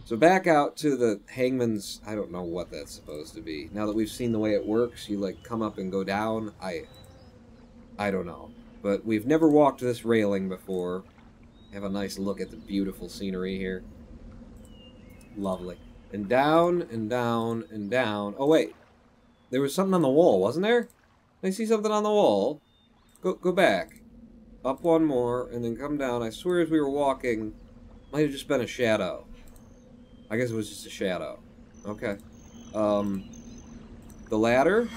So back out to the hangman's... I don't know what that's supposed to be. Now that we've seen the way it works, you, like, come up and go down. I don't know. But we've never walked this railing before. Have a nice look at the beautiful scenery here. Lovely. And down, and down, and down. Oh, wait. There was something on the wall, wasn't there? I see something on the wall. Go back. Up one more, and then come down. I swear as we were walking, might have just been a shadow. I guess it was just a shadow. Okay. The ladder.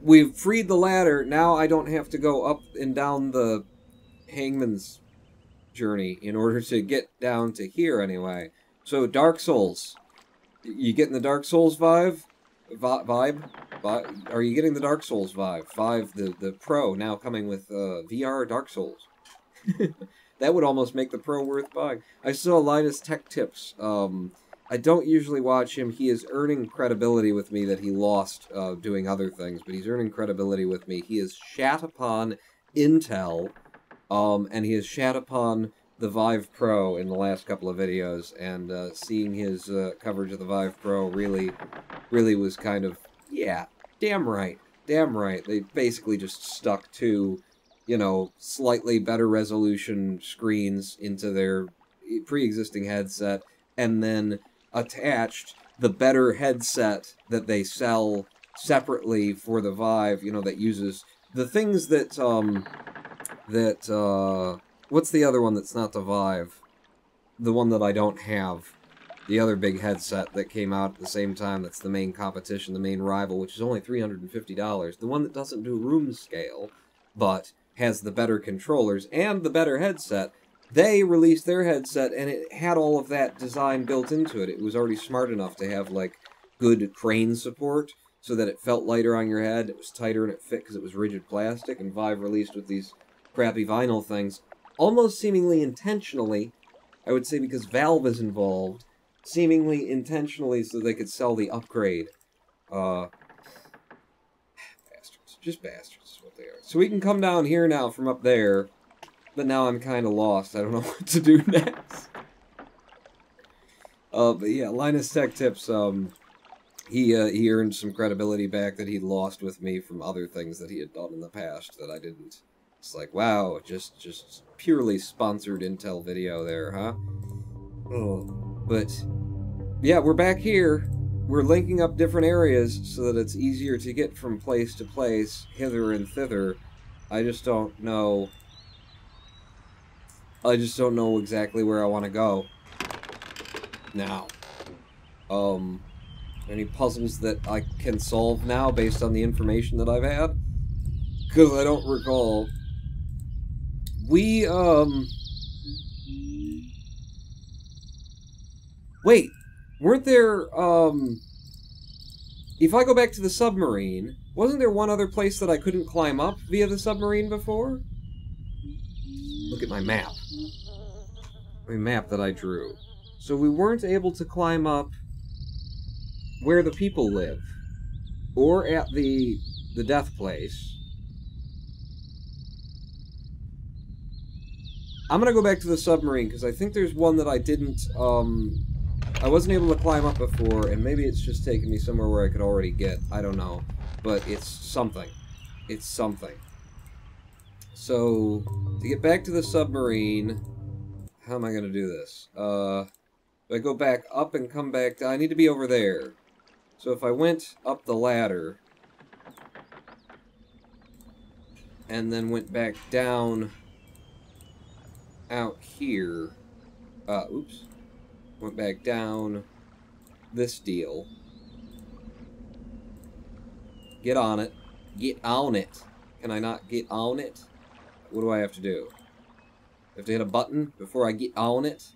We've freed the ladder. Now I don't have to go up and down the hangman's journey in order to get down to here anyway. So, Dark Souls. You getting the Dark Souls vibe? Are you getting the Dark Souls vibe? The Pro, now coming with VR Dark Souls. That would almost make the Pro worth buying. I saw Linus Tech Tips. I don't usually watch him. He is earning credibility with me that he lost doing other things, but he's earning credibility with me. He has shat upon Intel, and he has shat upon the Vive Pro in the last couple of videos, and seeing his coverage of the Vive Pro really was kind of, yeah, damn right. They basically just stuck to, you know, slightly better resolution screens into their pre-existing headset, and then attached the better headset that they sell separately for the Vive, you know, that uses the things that, what's the other one that's not the Vive? The one that I don't have. The other big headset that came out at the same time, that's the main competition, the main rival, which is only $350. The one that doesn't do room scale, but has the better controllers and the better headset. They released their headset, and it had all of that design built into it. It was already smart enough to have, like, good crane support, so that it felt lighter on your head, it was tighter, and it fit because it was rigid plastic, and Vive released with these crappy vinyl things, almost seemingly intentionally, I would say because Valve is involved, seemingly intentionally so they could sell the upgrade. Bastards. Just bastards is what they are. So we can come down here now from up there, but now I'm kind of lost. I don't know what to do next. But yeah, Linus Tech Tips, he earned some credibility back that he'd lost with me from other things that he had done in the past that I didn't. It's like, wow, just purely sponsored Intel video there, huh? Oh. But, yeah, we're back here. We're linking up different areas so that it's easier to get from place to place, hither and thither. I just don't know exactly where I want to go now. Any puzzles that I can solve now based on the information that I've had? Because I don't recall. Wait, weren't there, if I go back to the submarine, wasn't there one other place that I couldn't climb up via the submarine before? Look at my map. My map that I drew. So we weren't able to climb up where the people live, or at the death place. I'm gonna go back to the submarine, because I think there's one that I didn't, I wasn't able to climb up before, and maybe it's just taken me somewhere where I could already get. I don't know. But it's something. It's something. So, to get back to the submarine, how am I gonna do this? If I go back up and come back down, I need to be over there. So if I went up the ladder, and then went back down out here, oops, went back down this deal, get on it, can I not get on it? What do I have to do? I have to hit a button before I get on it?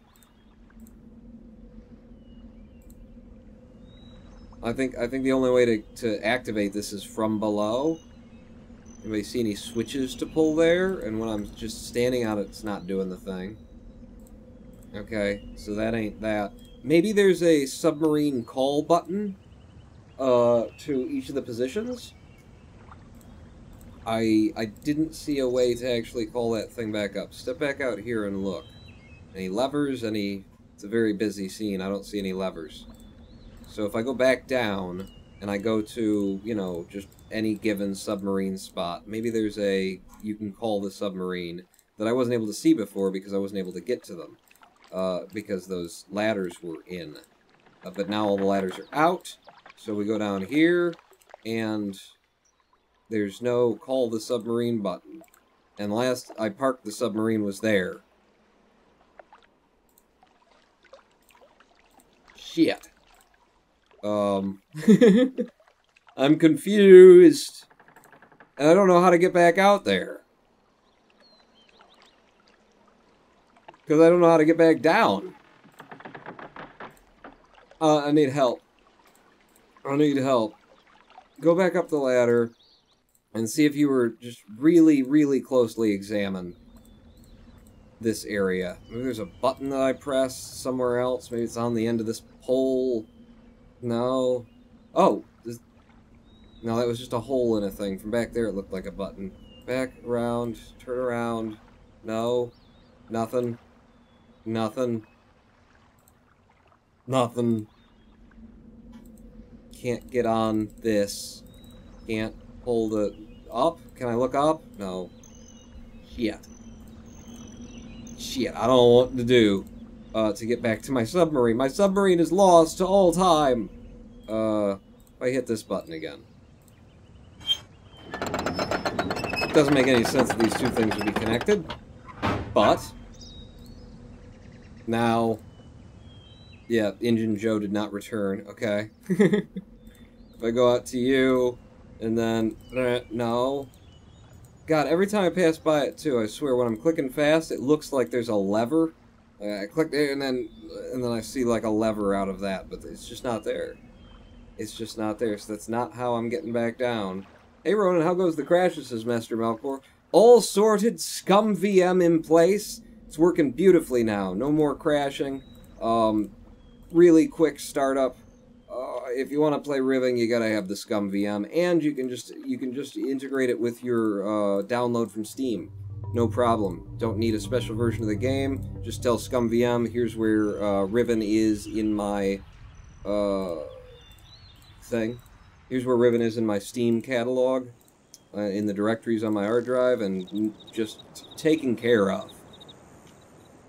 I think the only way to activate this is from below. Anybody see any switches to pull there? And when I'm just standing on it, it's not doing the thing. Okay, so that ain't that. Maybe there's a submarine call button to each of the positions? I didn't see a way to actually call that thing back up. Step back out here and look. Any levers? It's a very busy scene. I don't see any levers. So if I go back down, and I go to, you know, just any given submarine spot, maybe there's you can call the submarine, that I wasn't able to see before because I wasn't able to get to them, because those ladders were in. But now all the ladders are out, so we go down here, and there's no call the submarine button. And last I parked the submarine was there. Shit. I'm confused. And I don't know how to get back out there. Because I don't know how to get back down. I need help. I need help. Go back up the ladder and see if you were just really, really closely examine this area. Maybe there's a button that I press somewhere else. Maybe it's on the end of this pole. No. Oh. No, that was just a hole in a thing. From back there it looked like a button. Back, around, turn around. No. Nothing. Nothing. Nothing. Can't get on this. Can't hold it up. Can I look up? No. Shit. Shit, I don't know what to do to get back to my submarine. My submarine is lost to all time. If I hit this button again. It doesn't make any sense that these two things would be connected. But now, yeah, Engine Joe did not return. Okay. If I go out to you, and then, no. God, every time I pass by it, too, I swear, when I'm clicking fast, it looks like there's a lever. I click there, and then I see, like, a lever out of that, but it's just not there. It's just not there, so that's not how I'm getting back down. Hey, Ronan, how goes the crashes, says Master Melkor. All sorted, scum VM in place. It's working beautifully now. No more crashing. Really quick startup. If you want to play Riven, you gotta have the Scum VM, and you can just integrate it with your download from Steam. No problem. Don't need a special version of the game. Just tell Scum VM, here's where Riven is in my thing. Here's where Riven is in my Steam catalog, in the directories on my hard drive, and just taken care of.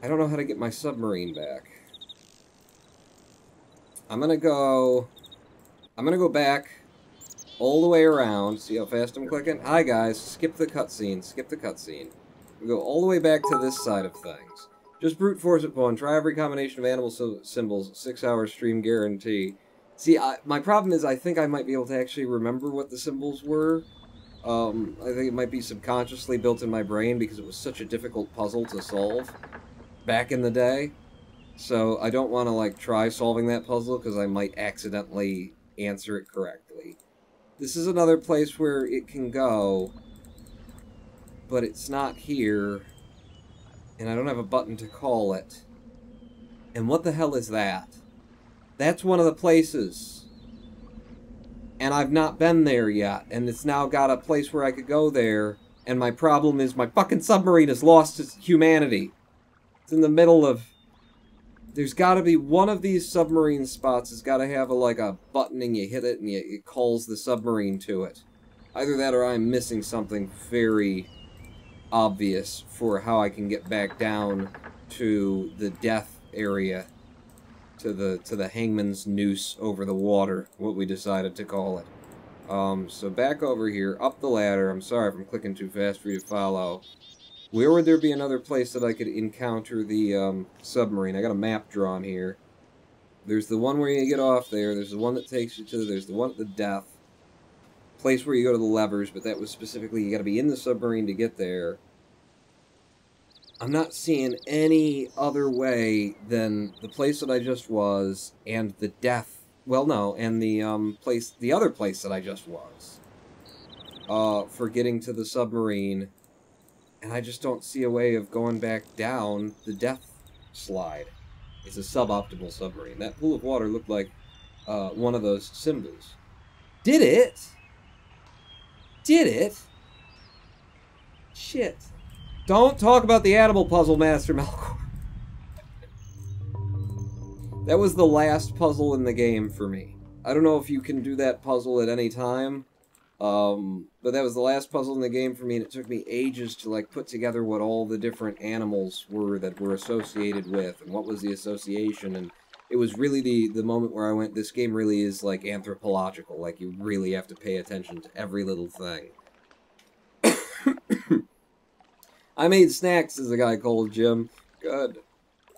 I don't know how to get my submarine back. I'm gonna go back all the way around. See how fast I'm clicking? Hi guys, skip the cutscene, skip the cutscene. We go all the way back to this side of things. Just brute force it, Pawn. Try every combination of animal symbols. 6-hour stream guarantee. See, my problem is I think I might be able to actually remember what the symbols were. I think it might be subconsciously built in my brain because it was such a difficult puzzle to solve back in the day. So I don't want to, like, try solving that puzzle because I might accidentally answer it correctly. This is another place where it can go, but it's not here, and I don't have a button to call it. And what the hell is that? That's one of the places. And I've not been there yet, and it's now got a place where I could go there, and my problem is my fucking submarine is lost to humanity. It's in the middle of... There's got to be one of these submarine spots has got to have like a button and you hit it and it calls the submarine to it. Either that or I'm missing something very obvious for how I can get back down to the death area, to the hangman's noose over the water, what we decided to call it. So back over here, up the ladder. I'm sorry if I'm clicking too fast for you to follow. Where would there be another place that I could encounter the submarine? I got a map drawn here. There's the one where you get off there. There's the one that takes you to... There's the one at the death. Place where you go to the levers, but that was specifically you got to be in the submarine to get there. I'm not seeing any other way than the place that I just was and the death... Well, no, and the other place that I just was. For getting to the submarine... And I just don't see a way of going back down the death slide. It's a suboptimal submarine. That pool of water looked like one of those symbols. Did it? Did it? Shit. Don't talk about the animal puzzle, Master Melkor. That was the last puzzle in the game for me. I don't know if you can do that puzzle at any time. But that was the last puzzle in the game for me, and it took me ages to, like, put together what all the different animals were that were associated with, and what was the association, and it was really the moment where I went, this game really is, like, anthropological, like, you really have to pay attention to every little thing. I made snacks, as a guy called Jim. Good.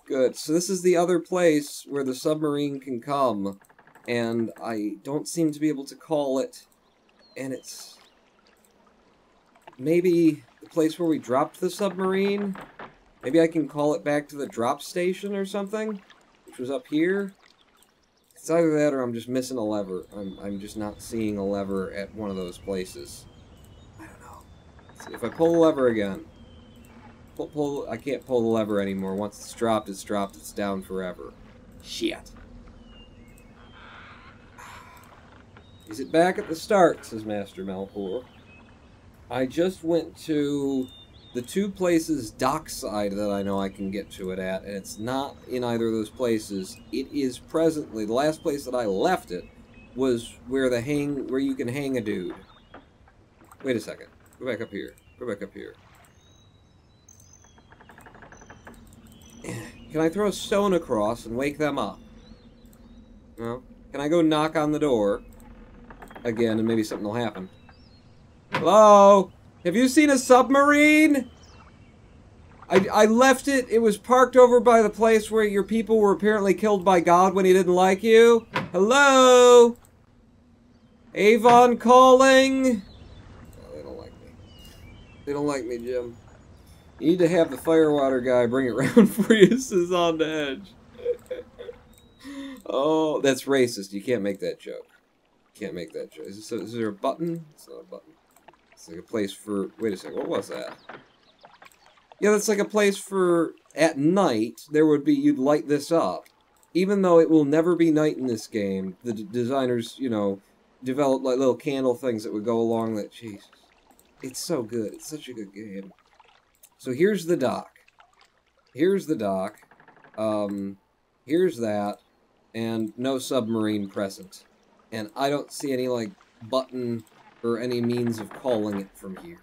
Good. So this is the other place where the submarine can come, and I don't seem to be able to call it. And it's maybe the place where we dropped the submarine. Maybe I can call it back to the drop station or something, which was up here. It's either that or I'm just missing a lever. I'm just not seeing a lever at one of those places. I don't know. See, if I pull the lever again... I can't pull the lever anymore. Once it's dropped, it's dropped. It's down forever. Shit. Is it back at the start, says Master Malpour. I just went to the two places dockside that I know I can get to it at, and it's not in either of those places. It is presently, the last place that I left it was where where you can hang a dude. Wait a second. Go back up here. Go back up here. Can I throw a stone across and wake them up? No? Can I go knock on the door again and maybe something will happen? Hello? Have you seen a submarine? I left it. It was parked over by the place where your people were apparently killed by God when he didn't like you. Hello? Avon calling? Oh, they don't like me. They don't like me, Jim. You need to have the firewater guy bring it round for you, says On the Edge. Oh, that's racist. You can't make that joke. Can't make that joke. Is there a button? It's not a button. It's like a place for... Wait a second. What was that? Yeah, that's like a place for... At night, there would be... You'd light this up. Even though it will never be night in this game, the designers, you know, developed like little candle things that would go along that... Jesus. It's so good. It's such a good game. So here's the dock. Here's the dock. Here's that. And no submarine present. And I don't see any, like, button or any means of calling it from here.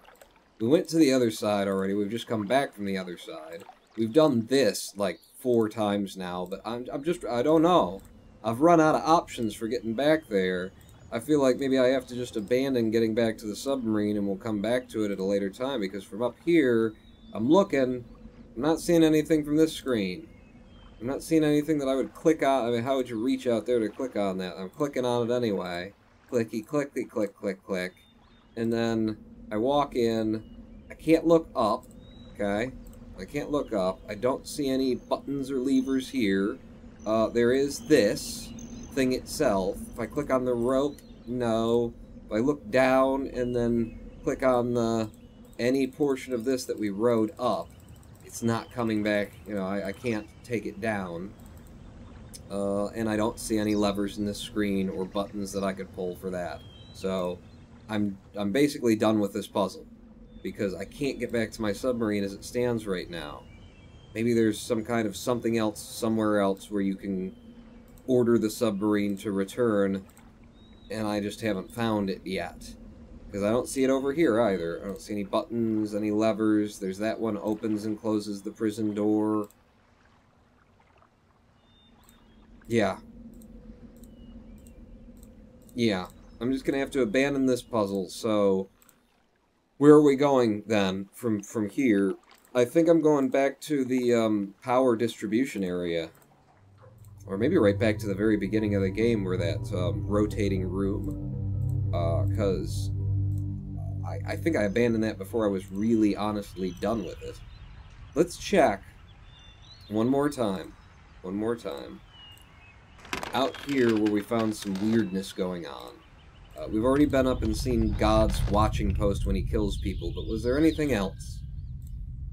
We went to the other side already. We've just come back from the other side. We've done this, like, 4 times now, but I don't know. I've run out of options for getting back there. I feel like maybe I have to just abandon getting back to the submarine and we'll come back to it at a later time, because from up here... I'm looking. I'm not seeing anything from this screen. I'm not seeing anything that I would click on. I mean, how would you reach out there to click on that? I'm clicking on it anyway. Clicky, clicky, click, click, click. And then I walk in. I can't look up. Okay? I can't look up. I don't see any buttons or levers here. There is this thing itself. If I click on the rope, no. If I look down and then click on the... any portion of this that we rode up, it's not coming back. You know, I can't take it down. And I don't see any levers in this screen or buttons that I could pull for that. So I'm basically done with this puzzle because I can't get back to my submarine as it stands right now. Maybe there's some kind of something else somewhere else where you can order the submarine to return, and I just haven't found it yet. Because I don't see it over here either. I don't see any buttons, any levers. There's that one opens and closes the prison door. Yeah. Yeah. I'm just going to have to abandon this puzzle, so... Where are we going, then, from here? I think I'm going back to the power distribution area. Or maybe right back to the very beginning of the game where that rotating room. Because... I think I abandoned that before I was really honestly done with it. Let's check one more time. One more time. Out here where we found some weirdness going on. We've already been up and seen God's watching post when he kills people, but was there anything else?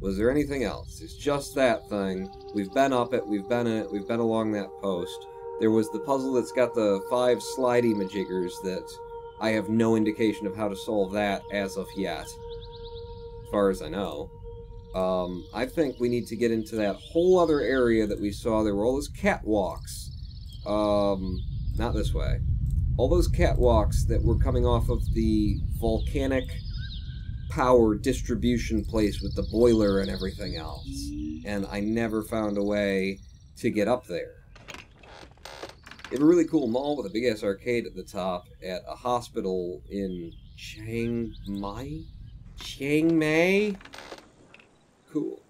Was there anything else? It's just that thing. We've been up it, we've been in it, we've been along that post. There was the puzzle that's got the 5 slidey majiggers that... I have no indication of how to solve that as of yet, as far as I know. I think we need to get into that whole other area that we saw. There were all those catwalks. Not this way. All those catwalks that were coming off of the volcanic power distribution place with the boiler and everything else. And I never found a way to get up there. They have a really cool mall with a big-ass arcade at the top at a hospital in Chiang Mai? Chiang Mai? Cool.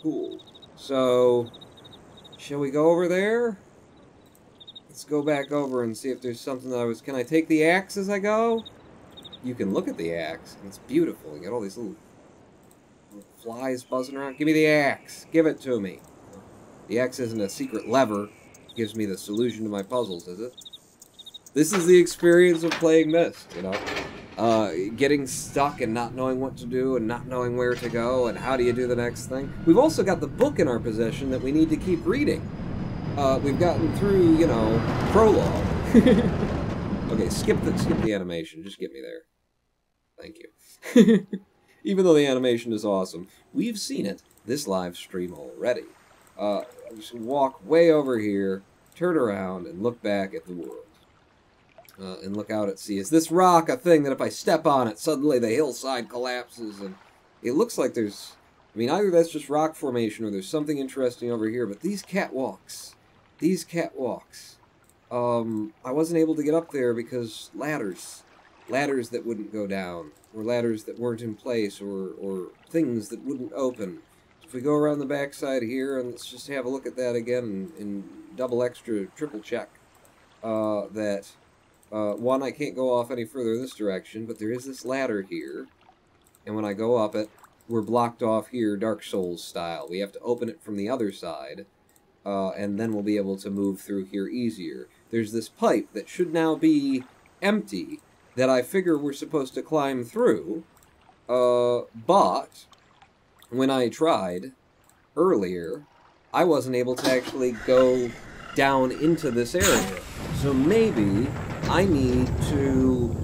Cool. So, shall we go over there? Let's go back over and see if there's something that I was... Can I take the axe as I go? You can look at the axe, and it's beautiful. You got all these little flies buzzing around. Give me the axe. Give it to me. The axe isn't a secret lever. gives me the solution to my puzzles, is it? This is the experience of playing Myst, you know? Getting stuck and not knowing what to do and not knowing where to go and how do you do the next thing. We've also got the book in our possession that we need to keep reading. We've gotten through, you know, prologue. Okay, skip the animation. Just get me there. Thank you. Even though the animation is awesome, we've seen it this live stream already. Just walk way over here, turn around, and look back at the world. And look out at sea. Is this rock a thing that if I step on it, suddenly the hillside collapses? And it looks like there's... I mean, either that's just rock formation or there's something interesting over here. But these catwalks... I wasn't able to get up there because ladders. Ladders that wouldn't go down. Or ladders that weren't in place. Or things that wouldn't open. If we go around the backside here, and let's just have a look at that again and double extra, triple check that... one, I can't go off any further in this direction, but there is this ladder here. And when I go up it, we're blocked off here, Dark Souls style. We have to open it from the other side, and then we'll be able to move through here easier. There's this pipe that should now be empty that I figure we're supposed to climb through, but when I tried earlier, I wasn't able to actually go down into this area. So maybe I need to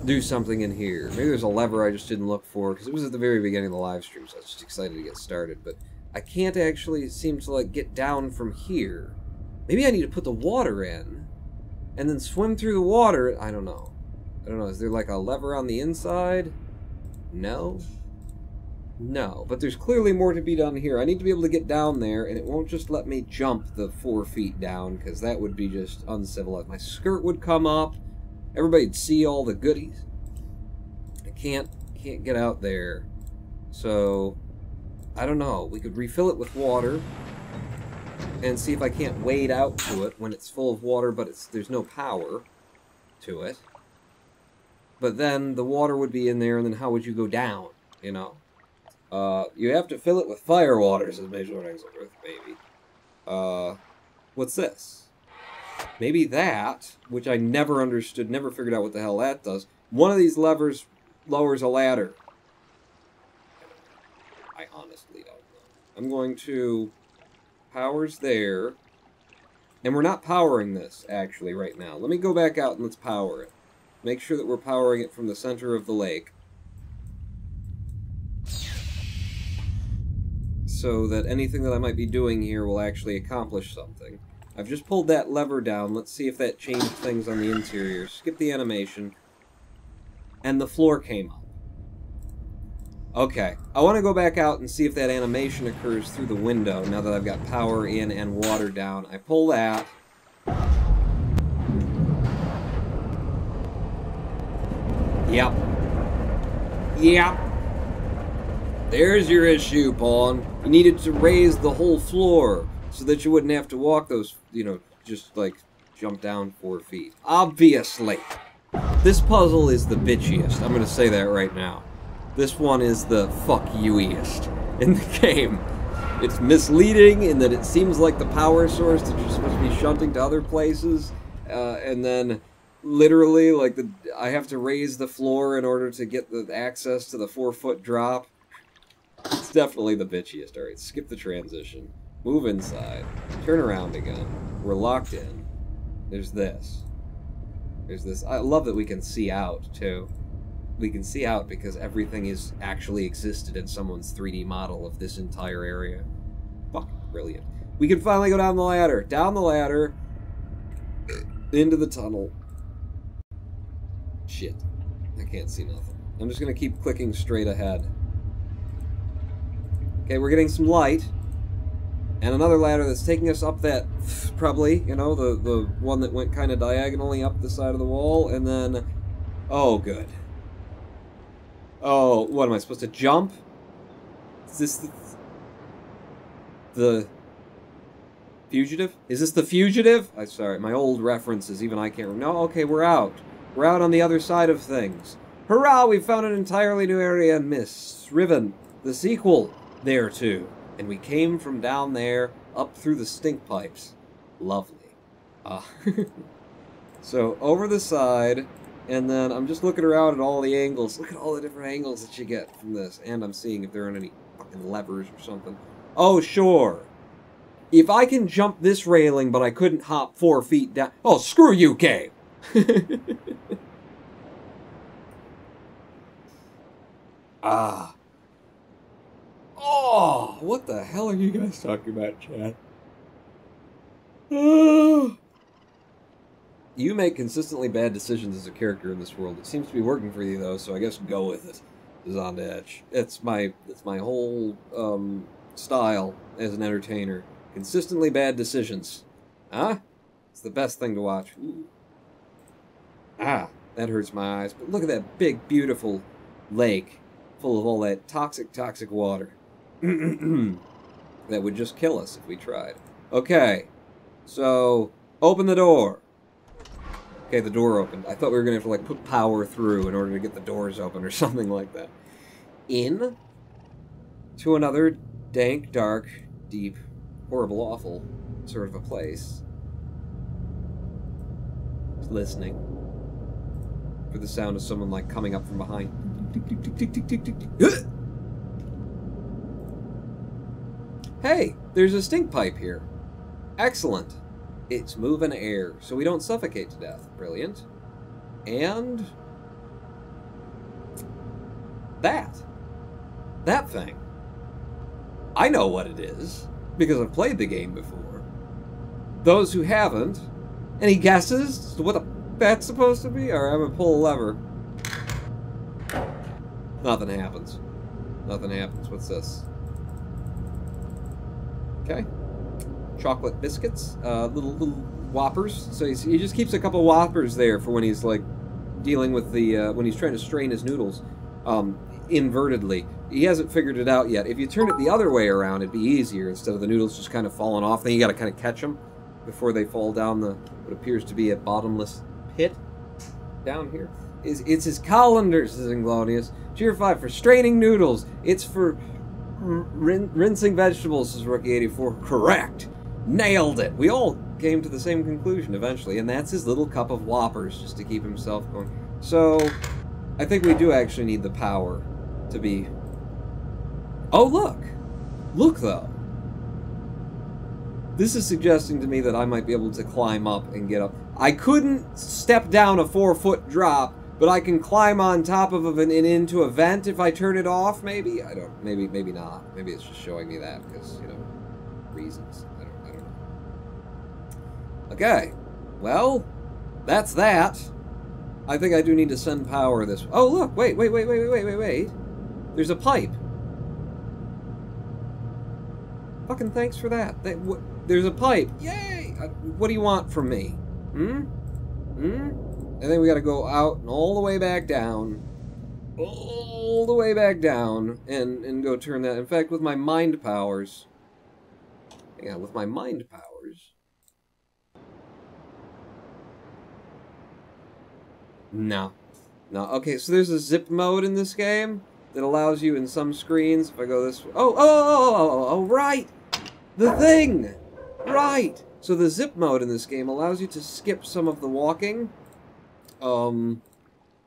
do something in here. Maybe there's a lever I just didn't look for, because it was at the very beginning of the live stream, so I was just excited to get started. But I can't actually seem to, like, get down from here. Maybe I need to put the water in, and then swim through the water. I don't know. Is there, like, a lever on the inside? No? No. But there's clearly more to be done here. I need to be able to get down there, and it won't just let me jump the 4 feet down, because that would be just uncivilized. My skirt would come up. Everybody'd see all the goodies. I can't get out there. So, I don't know. We could refill it with water and see if I can't wade out to it when it's full of water, but there's no power to it. But then the water would be in there, and then how would you go down, you know? You have to fill it with fire water, says Major Earth, baby. What's this? Maybe that, which I never understood, never figured out what the hell that does. One of these levers lowers a ladder. I honestly don't know. I'm going to... Power's there. And we're not powering this, actually, right now. Let me go back out and let's power it. Make sure that we're powering it from the center of the lake. So that anything that I might be doing here will actually accomplish something. I've just pulled that lever down. Let's see if that changed things on the interior. Skip the animation. And the floor came up. Okay. I want to go back out and see if that animation occurs through the window now that I've got power in and water down. I pull that. Yep. Yep. There's your issue, Pawn. You needed to raise the whole floor so that you wouldn't have to walk those, you know, just, like, jump down 4 feet. Obviously. This puzzle is the bitchiest. I'm going to say that right now. This one is the fuck you-iest in the game. It's misleading in that it seems like the power source that you're supposed to be shunting to other places, and then literally, like, I have to raise the floor in order to get the access to the 4-foot drop. It's definitely the bitchiest. Alright, skip the transition. Move inside. Turn around again. We're locked in. There's this. There's this. I love that we can see out, too. We can see out because everything is actually existed in someone's 3D model of this entire area. Fucking brilliant. We can finally go down the ladder. Down the ladder. Into the tunnel. Shit. I can't see nothing. I'm just gonna keep clicking straight ahead. Okay, we're getting some light. And another ladder that's taking us up that, probably, you know, the one that went kind of diagonally up the side of the wall, and then... Oh, good. Oh, what, am I supposed to jump? Is this the fugitive? Is this the fugitive? I'm sorry, my old references, even I can't remember. No, okay, we're out. We're out on the other side of things. Hurrah, we've found an entirely new area in Myst. Riven, the sequel. There, too. And we came from down there, up through the stink pipes. Lovely. So, over the side, and then I'm just looking around at all the angles. Look at all the different angles that you get from this. And I'm seeing if there aren't any fucking levers or something. Oh, sure. If I can jump this railing, but I couldn't hop 4 feet down... Oh, screw you, game! Ah. Oh, what the hell are you guys talking about, Chad? You make consistently bad decisions as a character in this world. It seems to be working for you, though, so I guess go with it. Is on edge. It's my whole style as an entertainer. Consistently bad decisions. Huh? It's the best thing to watch. Ooh. Ah, that hurts my eyes. But look at that big, beautiful lake full of all that toxic, toxic water. That would just kill us if we tried. Okay, so open the door. Okay, the door opened. I thought we were going to have to, like, put power through in order to get the doors open or something like that. In to another dank, dark, deep, horrible, awful sort of a place. Just listening for the sound of someone, like, coming up from behind. Hey, there's a stink pipe here. Excellent. It's moving air, so we don't suffocate to death. Brilliant. And... That thing. I know what it is, because I've played the game before. Those who haven't, any guesses as to what that's supposed to be? Alright, I'm gonna pull a lever. Nothing happens. Nothing happens. What's this? Okay. Chocolate biscuits, little whoppers. So he just keeps a couple whoppers there for when he's like dealing with the when he's trying to strain his noodles, invertedly. He hasn't figured it out yet. If you turn it the other way around, it'd be easier. Instead of the noodles just kind of falling off, then you got to kind of catch them before they fall down the what appears to be a bottomless pit down here. It's his colander, says Inglorious. Tier 5 for straining noodles. It's for rinsing vegetables, says Rookie84. Correct. Nailed it! We all came to the same conclusion eventually, and that's his little cup of whoppers, just to keep himself going. So, I think we do actually need the power to be... Oh, look! Look, though! This is suggesting to me that I might be able to climb up and get up. I couldn't step down a 4-foot drop, but I can climb on top of and into a vent if I turn it off, maybe? I don't... Maybe not. Maybe it's just showing me that, because, you know, reasons. I don't know. Okay. Well, that's that. I think I do need to send power this... Oh, look! Wait. There's a pipe. Fucking thanks for that. There's a pipe. Yay! What do you want from me? And then we gotta go out and all the way back down. All the way back down. And go turn that... In fact, with my mind powers... Yeah, with my mind powers... No. Okay, so there's a zip mode in this game that allows you in some screens, if I go this way... Oh, right! The thing! Right! So the zip mode in this game allows you to skip some of the walking,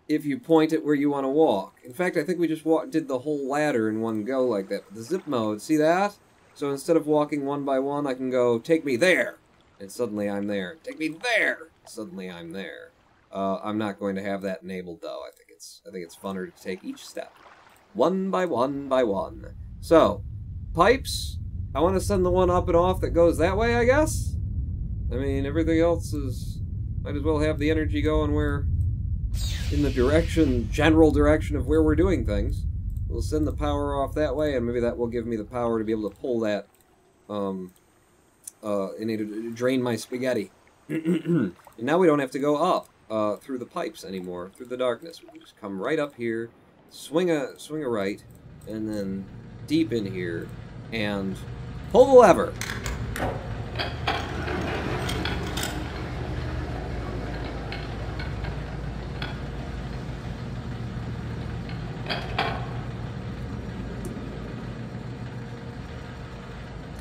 if you point it where you want to walk. In fact, I think we just did the whole ladder in one go like that. But the zip mode, see that? So instead of walking one by one, I can go, take me there! And suddenly I'm there. Take me there! Suddenly I'm there. I'm not going to have that enabled, though. I think it's funner to take each step. One by one by one. So, pipes. I want to send the one up and off that goes that way, I guess? I mean, everything else is... Might as well have the energy going where... In the general direction of where we're doing things. We'll send the power off that way, and maybe that will give me the power to be able to pull that... and to drain my spaghetti. And now we don't have to go up. Through the pipes anymore, through the darkness. We can just come right up here, swing a right, and then deep in here, and pull the lever.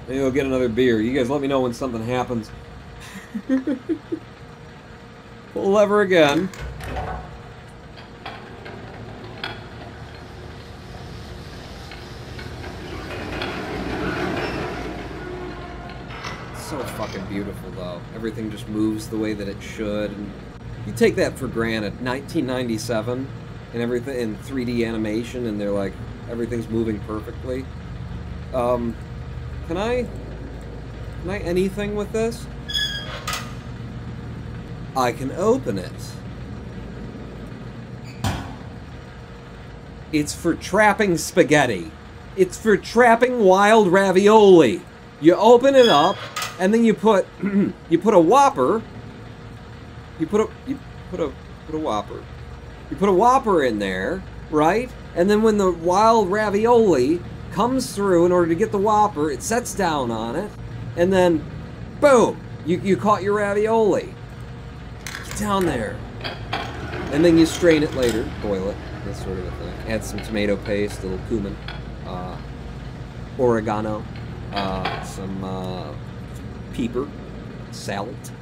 Maybe we'll get another beer. You guys let me know when something happens. Pull the lever again. So fucking beautiful, though. Everything just moves the way that it should. And you take that for granted. 1997 and everything in 3D animation, and they're like, everything's moving perfectly. Can I anything with this? I can open it. It's for trapping spaghetti. It's for trapping wild ravioli. You open it up, and then you put you put a Whopper. You put a Whopper. You put a Whopper in there, right? And then when the wild ravioli comes through in order to get the Whopper, it sets down on it, and then boom, you caught your ravioli. Get down there. And then you strain it later, boil it, that sort of a thing. Add some tomato paste, a little cumin, oregano, some pepper, salt.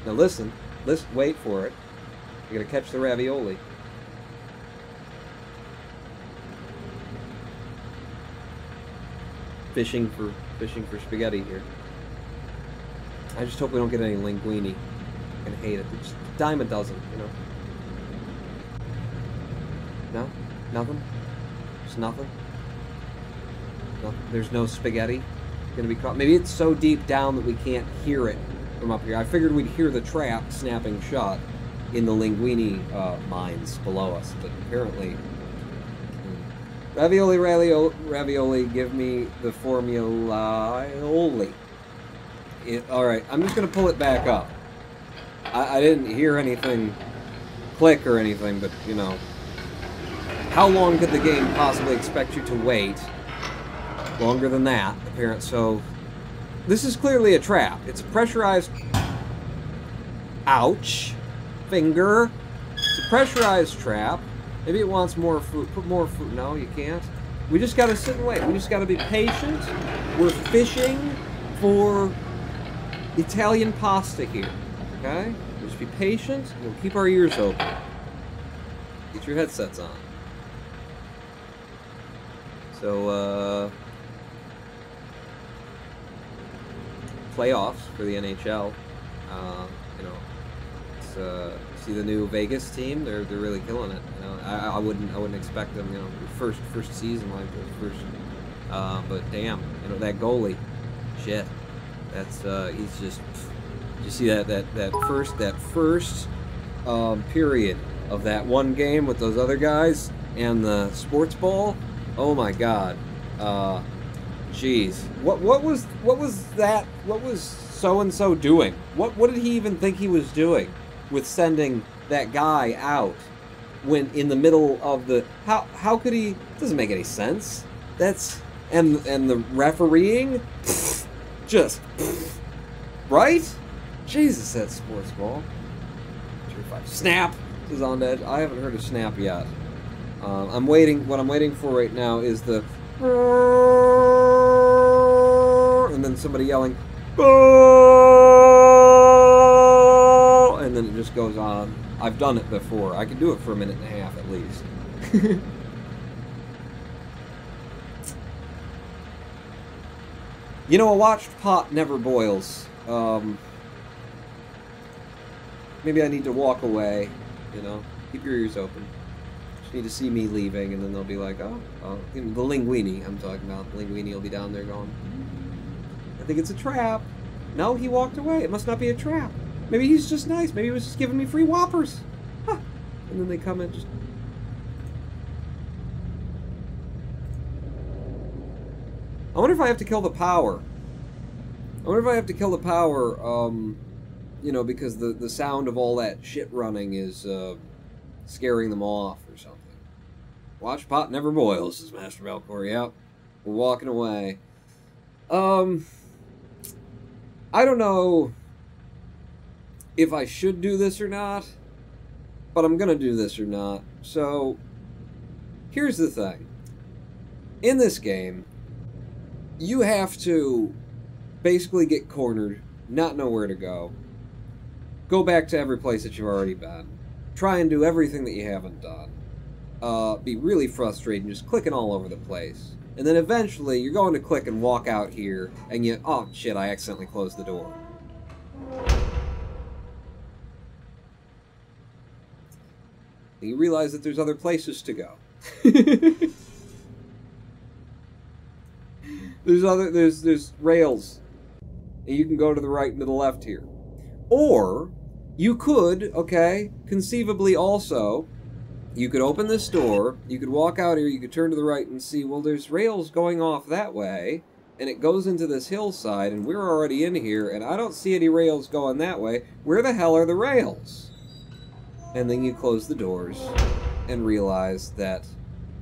Now listen, wait for it. You're gonna catch the ravioli. Fishing for spaghetti here. I just hope we don't get any linguine. I'm gonna hate it. Just a dime a dozen, you know. No? Nothing? Just nothing? No, there's no spaghetti gonna be caught. Maybe it's so deep down that we can't hear it from up here. I figured we'd hear the trap snapping shut in the linguine mines below us, but apparently... Ravioli, give me the formula. Alright, I'm just gonna pull it back up. I didn't hear anything click or anything, but, you know... How long could the game possibly expect you to wait? Longer than that, apparently. So, this is clearly a trap. It's a pressurized... Ouch. Finger. It's a pressurized trap. Maybe it wants more food. Put more food. No, you can't. We just gotta sit and wait. We just gotta be patient. We're fishing for Italian pasta here. Okay? Just be patient. We'll keep our ears open. Get your headsets on. So, playoffs for the NHL. You know, it's, see the new Vegas team. They're really killing it. You know, I wouldn't expect them. You know, first season like this. But damn, you know that goalie, shit. That's he's just. Did you see that first period of that one game with those other guys and the sports ball? Oh my God. Jeez. What was that? What was so and so doing? What did he even think he was doing with sending that guy out when in the middle of the how could he? Doesn't make any sense. That's and the refereeing just right? Jesus, that sports ball. 2-5. Snap is on edge. I haven't heard a snap yet. I'm waiting. What I'm waiting for right now is the and then somebody yelling and then it just goes on. I've done it before. I can do it for a minute and a half at least. You know, a watched pot never boils. Maybe I need to walk away, you know. Keep your ears open. Just need to see me leaving, and then they'll be like, oh, you know, the linguine I'm talking about. The linguine will be down there going, I think it's a trap. No, he walked away. It must not be a trap. Maybe he's just nice. Maybe he was just giving me free Whoppers. Huh. And then they come and just... I wonder if I have to kill the power. I wonder if I have to kill the power, you know, because the sound of all that shit running is scaring them off or something. Watch pot never boils, says Master Valcor. Yep. We're walking away. I don't know if I should do this or not, but I'm gonna do this or not. So, here's the thing. In this game, you have to basically get cornered, not know where to go, go back to every place that you've already been, try and do everything that you haven't done, be really frustrated and just clicking all over the place. And then eventually you're going to click and walk out here, and you, oh shit, I accidentally closed the door. And you realize that there's other places to go. There's rails. And you can go to the right and to the left here. Or, you could, okay, conceivably also, you could open this door, you could walk out here, you could turn to the right and see, well, there's rails going off that way, and it goes into this hillside, and we're already in here, and I don't see any rails going that way. Where the hell are the rails? And then you close the doors and realize that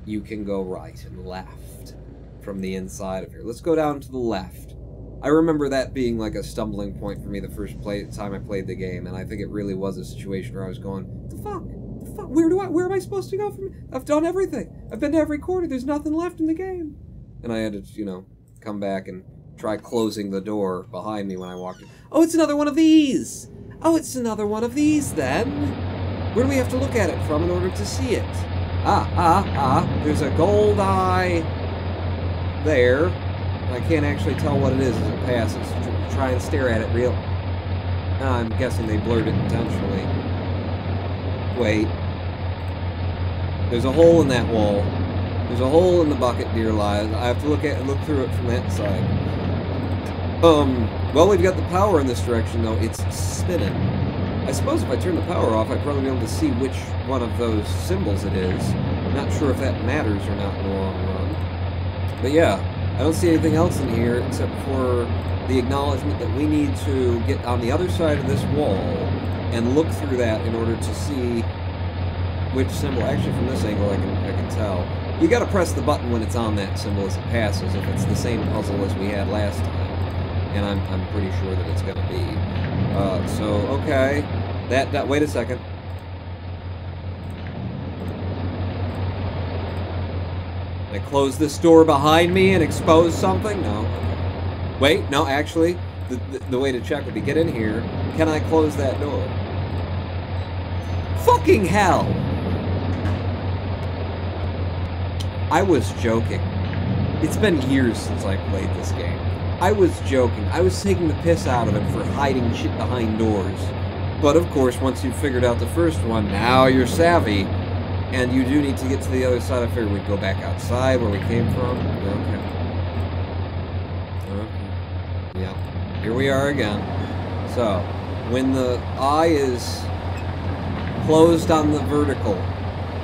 you can go right and left from the inside of here. Let's go down to the left. I remember that being like a stumbling point for me the first time I played the game, and I think it really was a situation where I was going, the fuck? The fuck? Where am I supposed to go from? I've done everything. I've been to every corner. There's nothing left in the game. And I had to, you know, come back and try closing the door behind me when I walked in. Oh, it's another one of these! Oh, it's another one of these, then! Where do we have to look at it from in order to see it? There's a gold eye there. I can't actually tell what it is as it passes. Try and stare at it real. I'm guessing they blurred it intentionally. Wait. There's a hole in that wall. There's a hole in the bucket, dear lies. I have to look through it from that side. Well, we've got the power in this direction, though. It's spinning. I suppose if I turn the power off, I'd probably be able to see which one of those symbols it is. Not sure if that matters or not in the long run. But yeah, I don't see anything else in here except for the acknowledgement that we need to get on the other side of this wall and look through that in order to see which symbol. Actually, from this angle, I can tell. You got to press the button when it's on that symbol as it passes, if it's the same puzzle as we had last time. And I'm pretty sure that it's going to be. So, okay. That, wait a second. I close this door behind me and expose something? No. Okay. Wait, no, actually, the way to check would be get in here. Can I close that door? Fucking hell! I was joking. It's been years since I played this game. I was joking. I was taking the piss out of it for hiding shit behind doors. But of course, once you've figured out the first one, now you're savvy. And you do need to get to the other side. I figured we'd go back outside where we came from. Okay. Yeah. Here we are again. So, when the eye is closed on the vertical.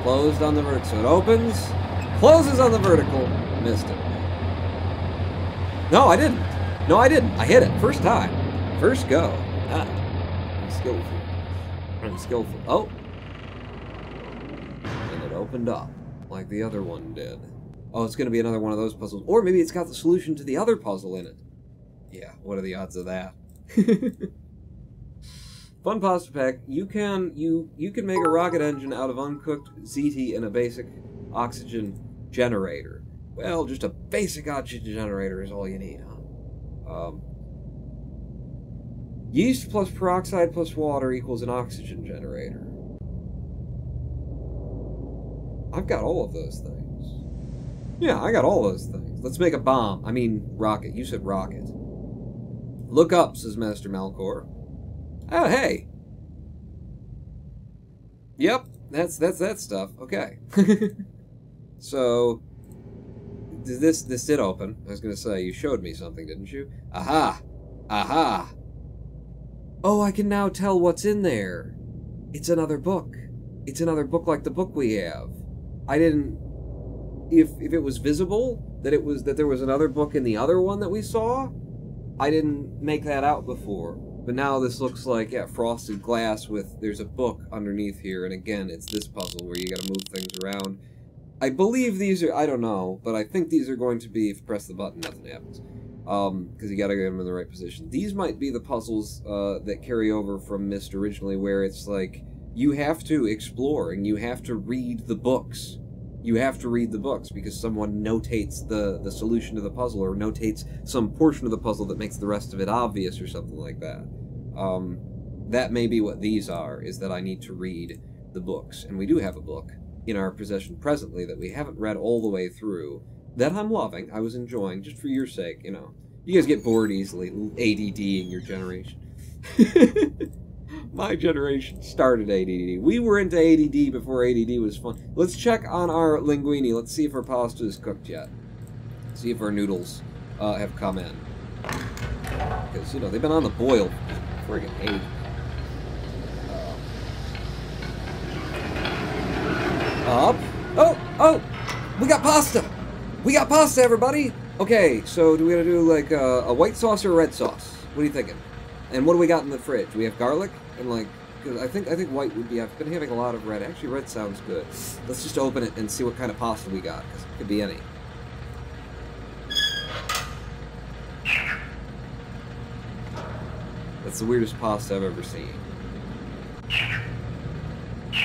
Closed on the vertical. So it opens, closes on the vertical. Missed it. No, I didn't. No, I didn't. I hit it. First time. First go. Ah. I'm skillful. I'm skillful. Oh. And it opened up like the other one did. Oh, it's going to be another one of those puzzles. Or maybe it's got the solution to the other puzzle in it. Yeah, what are the odds of that? Fun pasta pack. You can make a rocket engine out of uncooked ZT and a basic oxygen generator. Well, just a basic oxygen generator is all you need, huh? Yeast plus peroxide plus water equals an oxygen generator. I've got all of those things. Yeah, I got all those things. Let's make a bomb. I mean, rocket. You said rocket. Look up, says Master Malcor. Oh, hey. Yep, that's that stuff. Okay. So... This did open. I was going to say, you showed me something, didn't you? Aha! Aha! Oh, I can now tell what's in there. It's another book. It's another book like the book we have. I didn't... If it was visible that there was another book in the other one that we saw, I didn't make that out before. But now this looks like, yeah, frosted glass with... There's a book underneath here, and again, it's this puzzle where you gotta move things around. I believe these are, I don't know, but I think these are going to be, if you press the button, nothing happens. Because you gotta get them in the right position. These might be the puzzles that carry over from Myst originally, where it's like, you have to explore, and you have to read the books. you have to read the books because someone notates the solution to the puzzle or notates some portion of the puzzle that makes the rest of it obvious or something like that. That may be what these are, is that I need to read the books. And we do have a book in our possession presently that we haven't read all the way through, that I'm loving, I was enjoying, just for your sake, you know. You guys get bored easily, ADD-ing your generation. My generation started ADD. We were into ADD before ADD was fun. Let's check on our linguine. Let's see if our pasta is cooked yet. See if our noodles have come in. Because, you know, they've been on the boil for friggin' ages. Up. Oh! We got pasta! We got pasta, everybody! Okay, so do we gotta do, like, a white sauce or a red sauce? What are you thinking? And what do we got in the fridge? We have garlic? And, like, cause I think white would be... I've been having a lot of red. Actually, red sounds good. Let's just open it and see what kind of pasta we got, because it could be any. That's the weirdest pasta I've ever seen.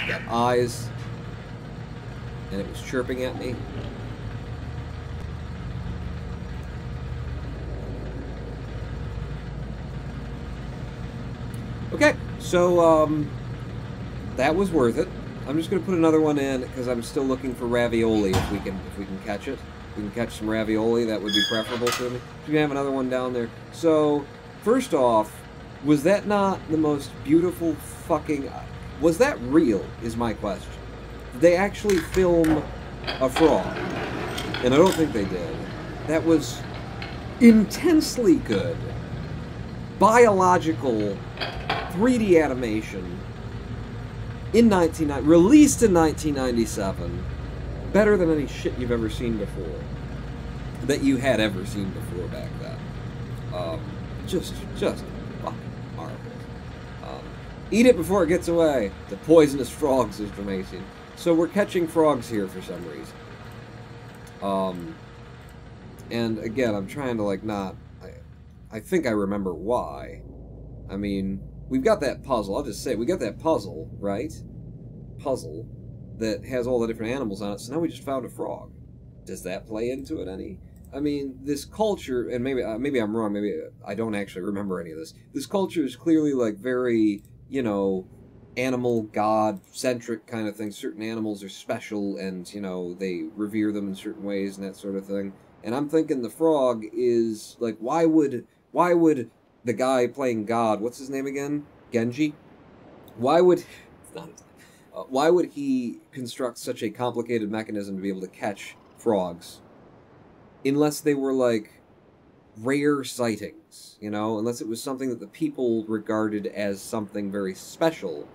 Got eyes. And it was chirping at me. Okay, so, that was worth it. I'm just gonna put another one in, because I'm still looking for ravioli, if we can catch it. If we can catch some ravioli, that would be preferable to me. We can have another one down there. So, first off, was that not the most beautiful fucking... Was that real, is my question. Did they actually film a frog? And I don't think they did. That was intensely good. Biological 3D animation released in 1997. Better than any shit you've ever seen before. That you had ever seen before back then. Just fucking marvelous. Eat it before it gets away. The poisonous frogs, is Jamaican. So we're catching frogs here for some reason. And again, I'm trying to, like, not... I think I remember why. I mean, we've got that puzzle. I'll just say, we got that puzzle, right? Puzzle that has all the different animals on it, so now we just found a frog. Does that play into it any? I mean, this culture, and maybe I'm wrong, maybe I don't actually remember any of this. This culture is clearly, like, very, you know, animal, god-centric kind of thing. Certain animals are special, and, you know, they revere them in certain ways and that sort of thing. And I'm thinking the frog is, like, why would the guy playing God, what's his name again? Genji? Why would... It's not why would he construct such a complicated mechanism to be able to catch frogs? Unless they were, like, rare sightings, you know? Unless it was something that the people regarded as something very special.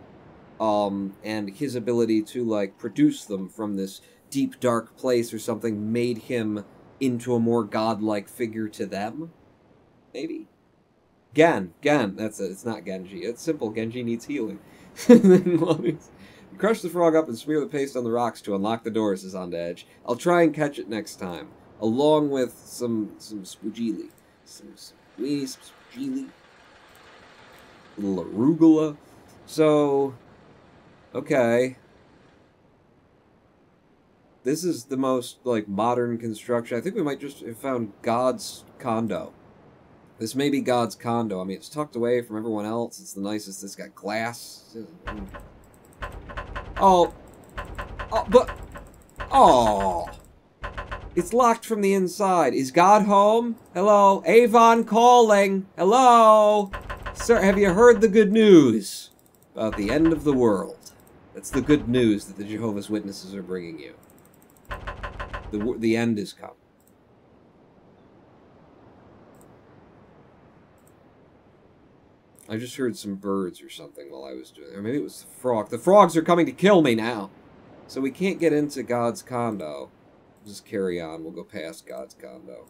And his ability to, like, produce them from this deep, dark place or something made him into a more godlike figure to them? Maybe? Gen, that's it. It's not Genji. It's simple. Genji needs healing. Crush the frog up and smear the paste on the rocks to unlock the doors, says On to Edge. I'll try and catch it next time. Along with some spoogili. Some spoogili. Little arugula. So, okay. This is the most, like, modern construction. I think we might just have found God's condo. This may be God's condo. I mean, it's tucked away from everyone else. It's the nicest. It's got glass. Oh, but... Oh. It's locked from the inside. Is God home? Hello? Avon calling. Hello? Sir, have you heard the good news about the end of the world? That's the good news that the Jehovah's Witnesses are bringing you. The end is come. I just heard some birds or something while I was doing it. Or maybe it was the frog. The frogs are coming to kill me now. So we can't get into God's condo. We'll just carry on. We'll go past God's condo.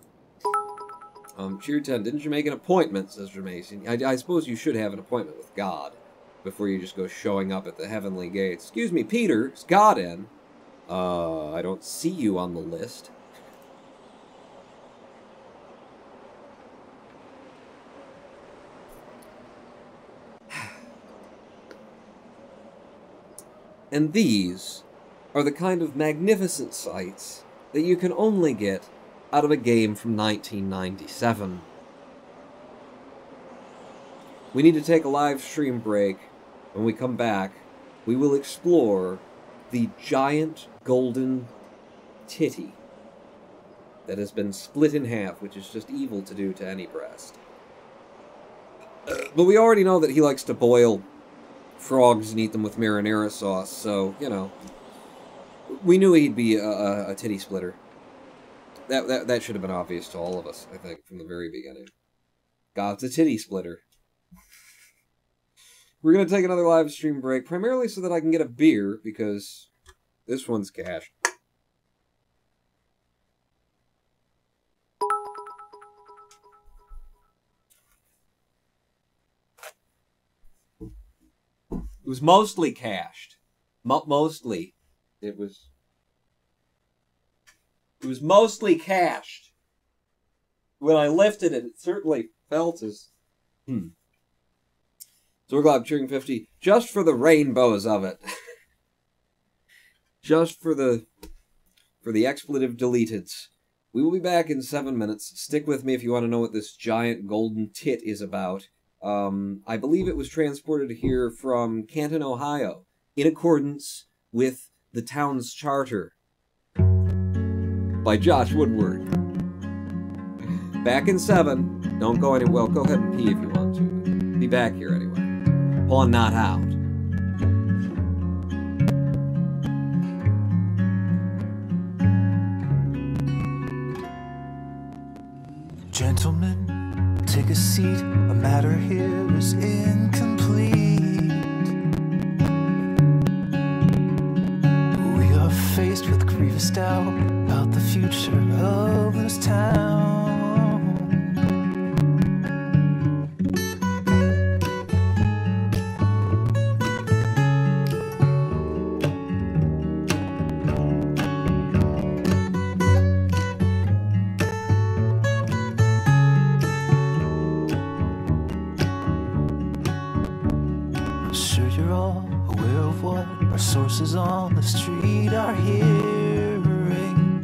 Cheer 10, didn't you make an appointment, says Jermaine. I suppose you should have an appointment with God before you just go showing up at the heavenly gates. Excuse me, Peter, is God in? I don't see you on the list. And these are the kind of magnificent sights that you can only get out of a game from 1997. We need to take a live stream break. When we come back, we will explore the giant golden titty that has been split in half, which is just evil to do to any breast. But we already know that he likes to boil frogs and eat them with marinara sauce, so, you know, we knew he'd be a titty splitter. That should have been obvious to all of us, I think, from the very beginning. God's a titty splitter. We're going to take another live stream break, primarily so that I can get a beer, because this one's cash. It was mostly cached. Mostly. It was mostly cached. When I lifted it, it certainly felt as... So we're glad cheering 50 just for the rainbows of it. Just for the expletive deleteds. We will be back in 7 minutes. Stick with me if you want to know what this giant golden tit is about. I believe it was transported here from Canton, Ohio, in accordance with the town's charter by Josh Woodward. Back in 7. Don't go anywhere. Well, go ahead and pee if you want to. Be back here anyway. On Not Out. Gentlemen, take a seat. A matter here is incomplete. We are faced with grievous doubt about the future of this town. Sources on the street are hearing.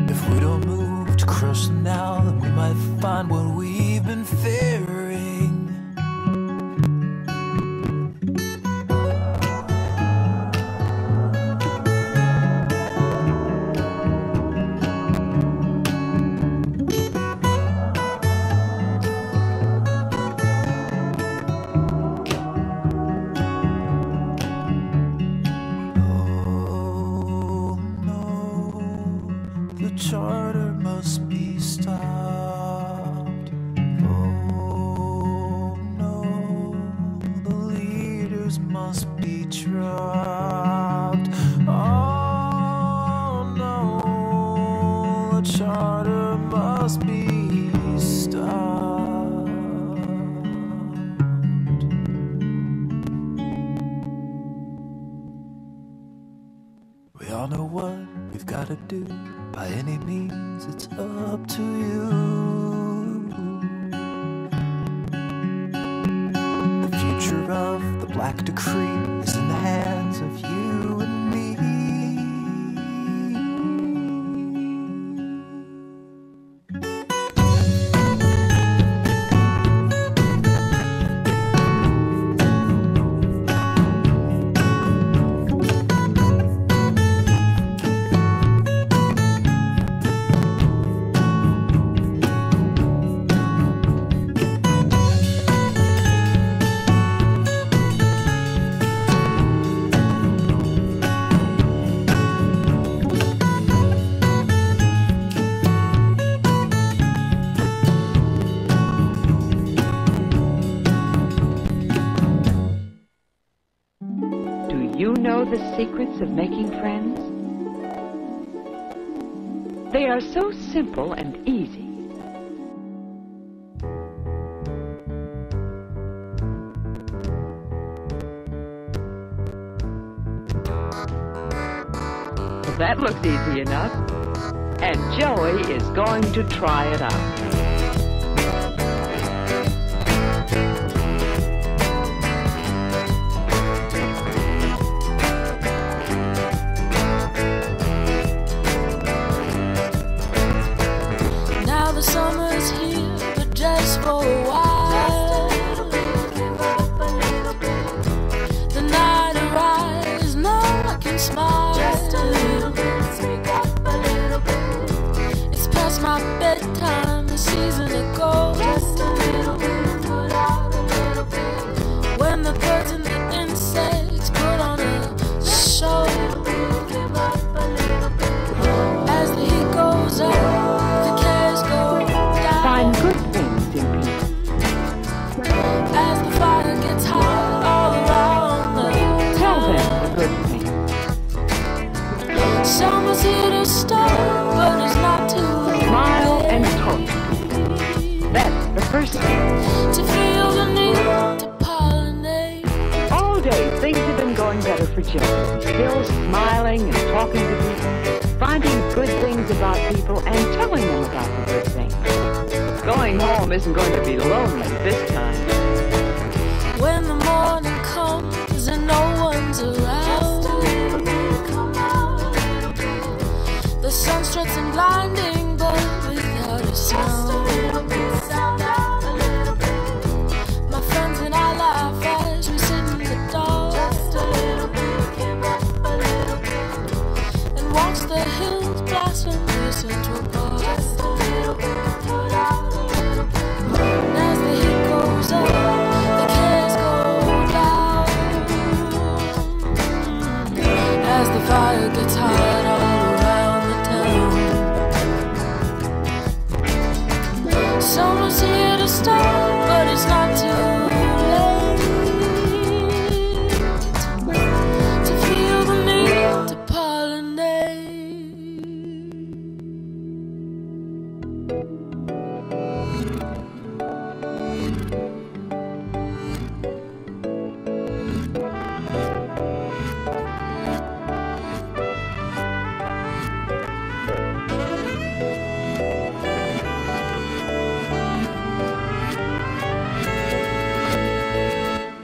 If we don't move to crush them now, then we might find what we've been fearing. Do by any means, it's up to you. The future of the Black Decree is in the hands of you and me. The secrets of making friends? They are so simple and easy. Well, that looks easy enough. And Joey is going to try it out. just for a while. The night arrives, now I can smile. Just a little bit, speak up a little bit. It's past my bedtime, the season to go. Just a little bit, put out a little bit. When the birds and the insects put on a show. Give up a little bit. As the heat goes up, the cares go down. Find good things in people. As the fire gets hot all around the Tell town. them the good things. Summer's here to stay, but it's not too Smile late and talk. That's the first thing. to feel the need to pollinate. All day, things have been going better for Joe. Still smiling and talking to people, finding good things about people and telling them about the good things. Going home isn't going to be lonely this time. When the morning comes and no one's around, the sun struts in blinding, but without a sound. My friends and I laugh as we sit in the dark and watch the hills blossom near Central Park. And as the heat goes up, the cares go down. As the fire gets hot all around the town. Summer's here to stay, but it's not too late to feel the need to pollinate.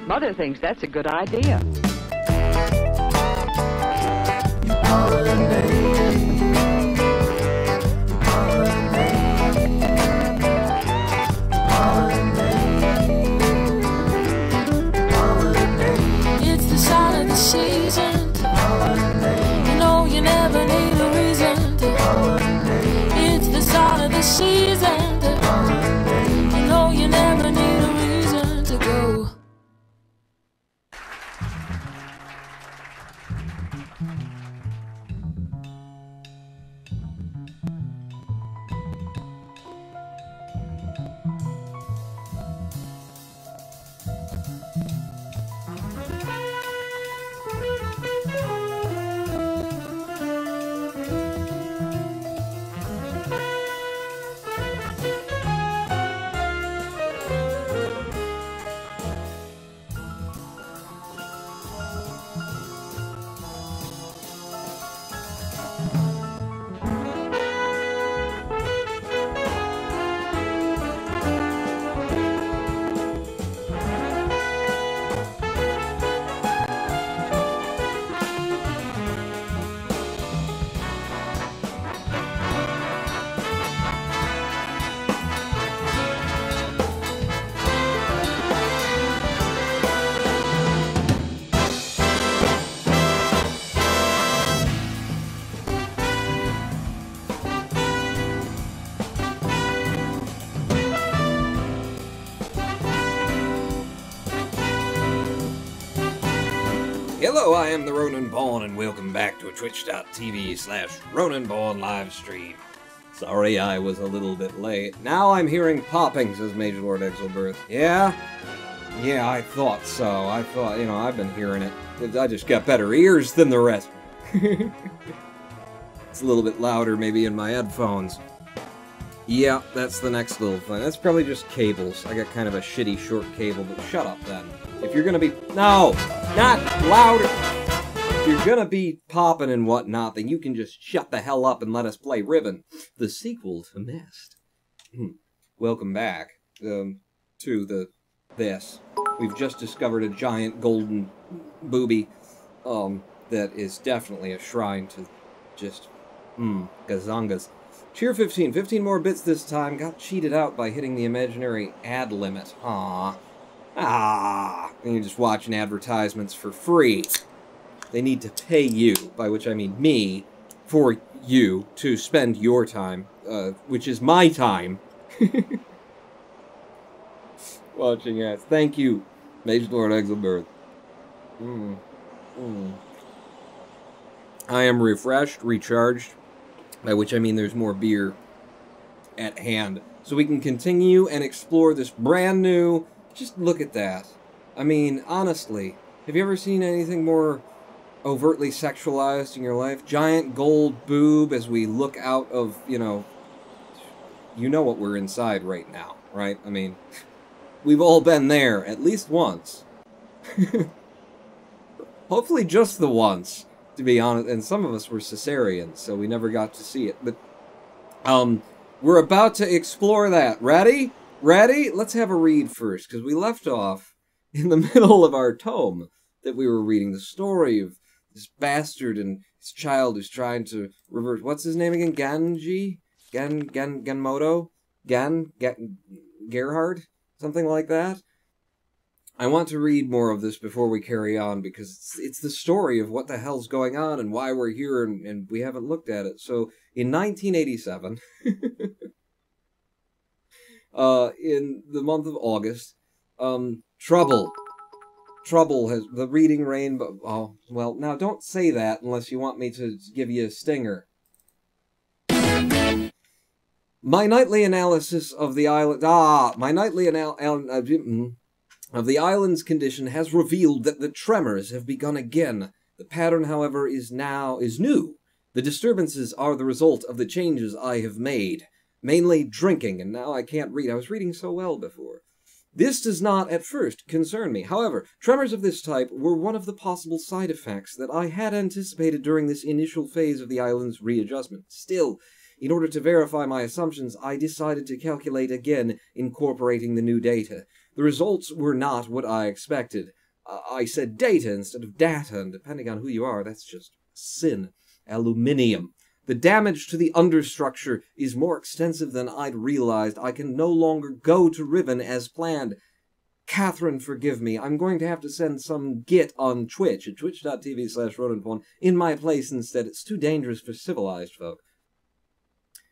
Mother thinks that's a good idea. It's the sign of the season. You know you never need a reason to. It's the sign of the season. You know you never need a reason to go. Hello, I am the Ronan Bawn, and welcome back to a twitch.tv/Ronan Bawn live stream. Sorry I was a little bit late. Now I'm hearing popping, says Major Lord Exelberth. Yeah? Yeah, I thought so. I thought, I've been hearing it. I just got better ears than the rest. It's a little bit louder maybe in my headphones. Yeah, that's the next little thing. That's probably just cables. I got kind of a shitty short cable, but shut up then. If you're gonna be... No! Not louder! If you're gonna be popping and whatnot, then you can just shut the hell up and let us play Riven, the sequel to Myst. Welcome back to this. We've just discovered a giant golden booby that is definitely a shrine to just gazongas. Cheer 15. 15 more bits this time. Got cheated out by hitting the imaginary ad limit. Aww. Ah. And you're just watching advertisements for free. They need to pay you, by which I mean me, for you to spend your time, which is my time, watching ads. Thank you, Mage Lord Exelbirth. I am refreshed, recharged, by which I mean there's more beer at hand. So we can continue and explore this brand new... Just look at that. I mean, honestly, have you ever seen anything more overtly sexualized in your life? Giant gold boob as we look out of, you know what we're inside right now, right? I mean, we've all been there at least once. Hopefully just the once, to be honest, and some of us were cesareans, so we never got to see it, but, we're about to explore that. Ready? Ready? Let's have a read first, because we left off in the middle of our tome that we were reading, the story of this bastard and his child who's trying to reverse... What's his name again? Genji? Genmoto? Gerhard? Something like that? I want to read more of this before we carry on, because it's the story of what the hell's going on and why we're here, and we haven't looked at it. So, in 1987, in the month of August, Trouble has the reading rainbow. Oh, well, now don't say that unless you want me to give you a stinger. My nightly analysis of the island. My nightly of the island's condition has revealed that the tremors have begun again. The pattern, however, is new. The disturbances are the result of the changes I have made, mainly drinking, and now I can't read. I was reading so well before. This does not, at first, concern me. However, tremors of this type were one of the possible side effects that I had anticipated during this initial phase of the island's readjustment. Still, in order to verify my assumptions, I decided to calculate again, incorporating the new data. The results were not what I expected. I said data instead of data, and depending on who you are, that's just sin. Aluminium. The damage to the understructure is more extensive than I'd realized. I can no longer go to Riven as planned. Catherine, forgive me. I'm going to have to send some git on Twitch, at twitch.tv/RonanPawn, in my place instead. It's too dangerous for civilized folk.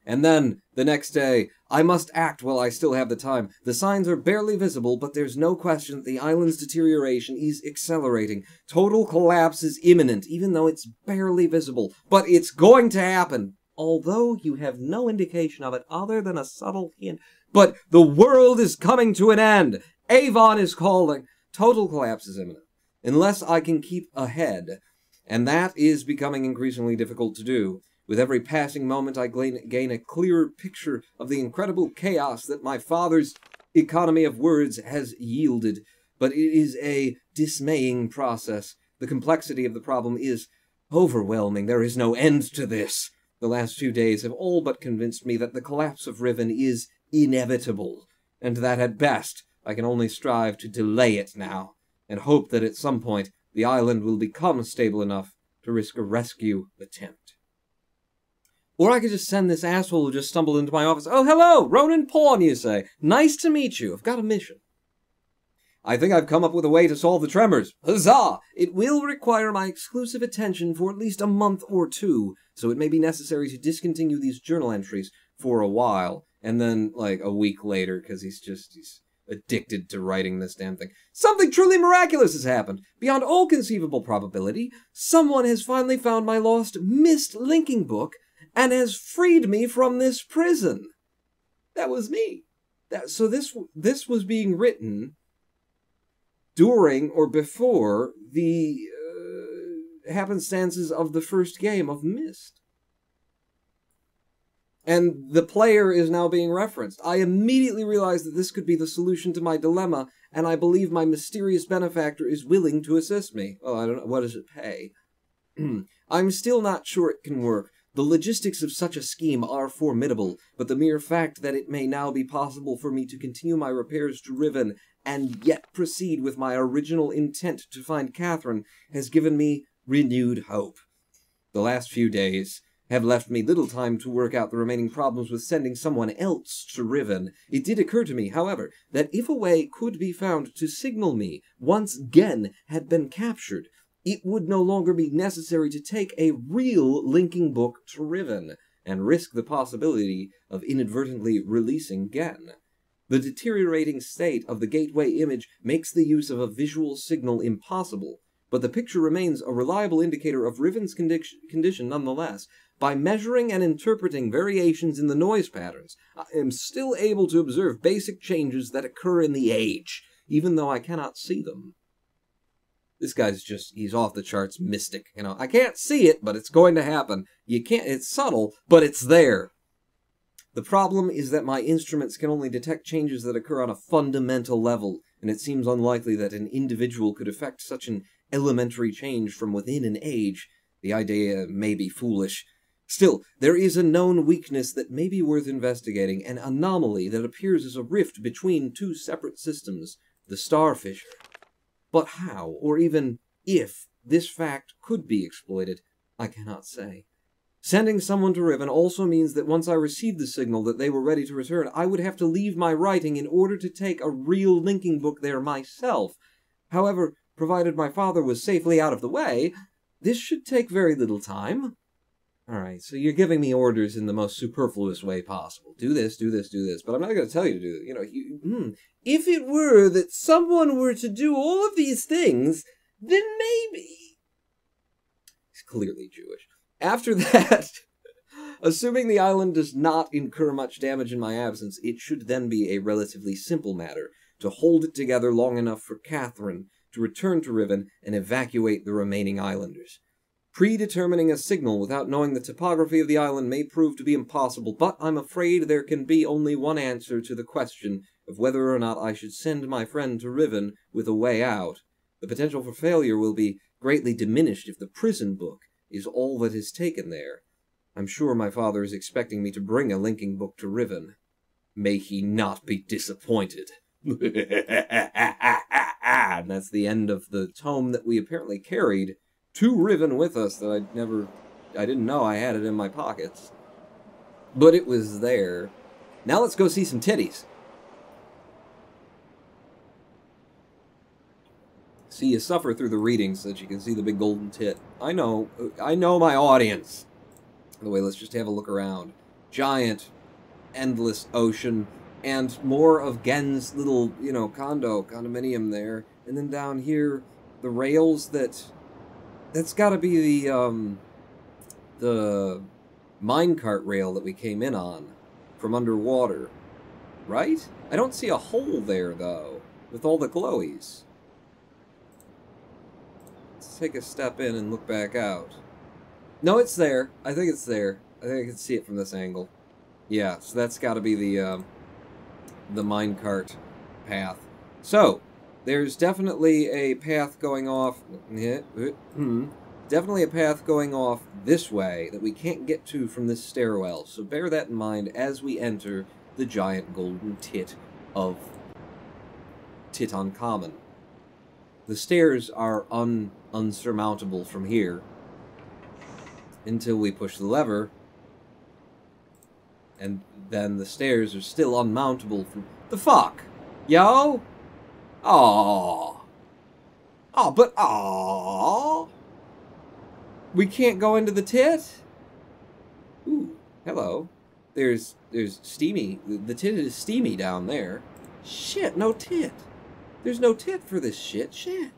And then, the next day, I must act while I still have the time. The signs are barely visible, but there's no question that the island's deterioration is accelerating. Total collapse is imminent, even though it's barely visible. But it's going to happen, although you have no indication of it other than a subtle hint. But the world is coming to an end! Avon is calling! Total collapse is imminent, unless I can keep ahead. And that is becoming increasingly difficult to do. With every passing moment, I gain a clearer picture of the incredible chaos that my father's economy of words has yielded. But it is a dismaying process. The complexity of the problem is overwhelming. There is no end to this. The last few days have all but convinced me that the collapse of Riven is inevitable, and that at best I can only strive to delay it now, and hope that at some point the island will become stable enough to risk a rescue attempt. Or I could just send this asshole who just stumbled into my office. Oh, hello, Ronan Pawn, you say. Nice to meet you. I've got a mission. I think I've come up with a way to solve the tremors. Huzzah! It will require my exclusive attention for at least a month or two, so it may be necessary to discontinue these journal entries for a while, and then, like, a week later, because he's addicted to writing this damn thing. Something truly miraculous has happened. Beyond all conceivable probability, someone has finally found my lost Myst linking book, and has freed me from this prison. That was me. So this was being written during or before the happenstances of the first game of Myst. And the player is now being referenced. I immediately realized that this could be the solution to my dilemma, and I believe my mysterious benefactor is willing to assist me. Oh, I don't know. What does it pay? I'm still not sure it can work. The logistics of such a scheme are formidable, but the mere fact that it may now be possible for me to continue my repairs to Riven and yet proceed with my original intent to find Catherine has given me renewed hope. The last few days have left me little time to work out the remaining problems with sending someone else to Riven. It did occur to me, however, that if a way could be found to signal me once Gen had been captured, it would no longer be necessary to take a real linking book to Riven, and risk the possibility of inadvertently releasing Gen. The deteriorating state of the gateway image makes the use of a visual signal impossible, but the picture remains a reliable indicator of Riven's condition nonetheless. By measuring and interpreting variations in the noise patterns, I am still able to observe basic changes that occur in the age, even though I cannot see them. This guy's he's off the charts mystic, you know. I can't see it, but it's going to happen. It's subtle, but it's there. The problem is that my instruments can only detect changes that occur on a fundamental level, and it seems unlikely that an individual could effect such an elementary change from within an age. The idea may be foolish. Still, there is a known weakness that may be worth investigating, an anomaly that appears as a rift between two separate systems, the star fissure. But how, or even if, this fact could be exploited, I cannot say. Sending someone to Riven also means that once I received the signal that they were ready to return, I would have to leave my writing in order to take a real linking book there myself. However, provided my father was safely out of the way, this should take very little time. Alright, so you're giving me orders in the most superfluous way possible. Do this, do this, do this. But I'm not going to tell you to do it. You know, if it were that someone were to do all of these things, then maybe... He's clearly Jewish. After that, assuming the island does not incur much damage in my absence, it should then be a relatively simple matter to hold it together long enough for Catherine to return to Riven and evacuate the remaining islanders. Predetermining a signal without knowing the topography of the island may prove to be impossible, but I'm afraid there can be only one answer to the question of whether or not I should send my friend to Riven with a way out. The potential for failure will be greatly diminished if the prison book is all that is taken there. I'm sure my father is expecting me to bring a linking book to Riven. May he not be disappointed. And that's the end of the tome that we apparently carried to Riven with us that I didn't know I had it in my pockets. But it was there. Now let's go see some titties. See, you suffer through the reading so that you can see the big golden tit. I know my audience. Anyway, let's just have a look around. Giant, endless ocean, and more of Gen's little, condominium there. And then down here, the rails that's gotta be the minecart rail that we came in on from underwater. Right? I don't see a hole there, though, with all the glowies. Let's take a step in and look back out. No, it's there. I think it's there. I think I can see it from this angle. Yeah, so that's gotta be the minecart path. So, there's definitely a path going off... Definitely a path going off this way that we can't get to from this stairwell. So bear that in mind as we enter the giant golden tit of Tutankhamun. The stairs are unsurmountable from here until we push the lever, and then the stairs are still unmountable from... The fuck? Yo? Aww. Aw, but aww. We can't go into the tit? Ooh, hello. There's steamy. The tit is steamy down there. Shit, no tit. There's no tit for this shit. Shit.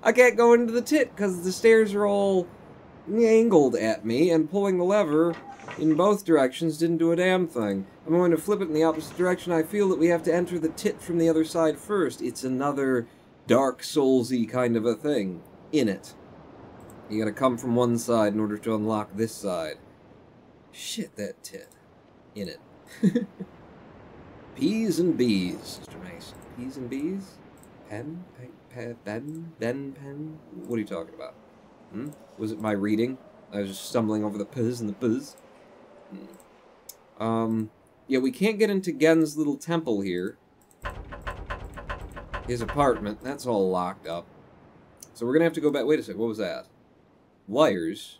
I can't go into the tit because the stairs are all angled at me, and pulling the lever in both directions didn't do a damn thing. I'm going to flip it in the opposite direction. I feel that we have to enter the tit from the other side first. It's another Dark Souls-y kind of a thing in it. You gotta come from one side in order to unlock this side. Shit, that tit. In it. Peas and bees, Mr. Mason. Peas and bees? Pen? Pen? What are you talking about? Was it my reading? I was just stumbling over the p's and the b's. Yeah, we can't get into Gen's little temple here. His apartment, that's all locked up. So we're gonna have to go back. Wait a second, what was that? Wires.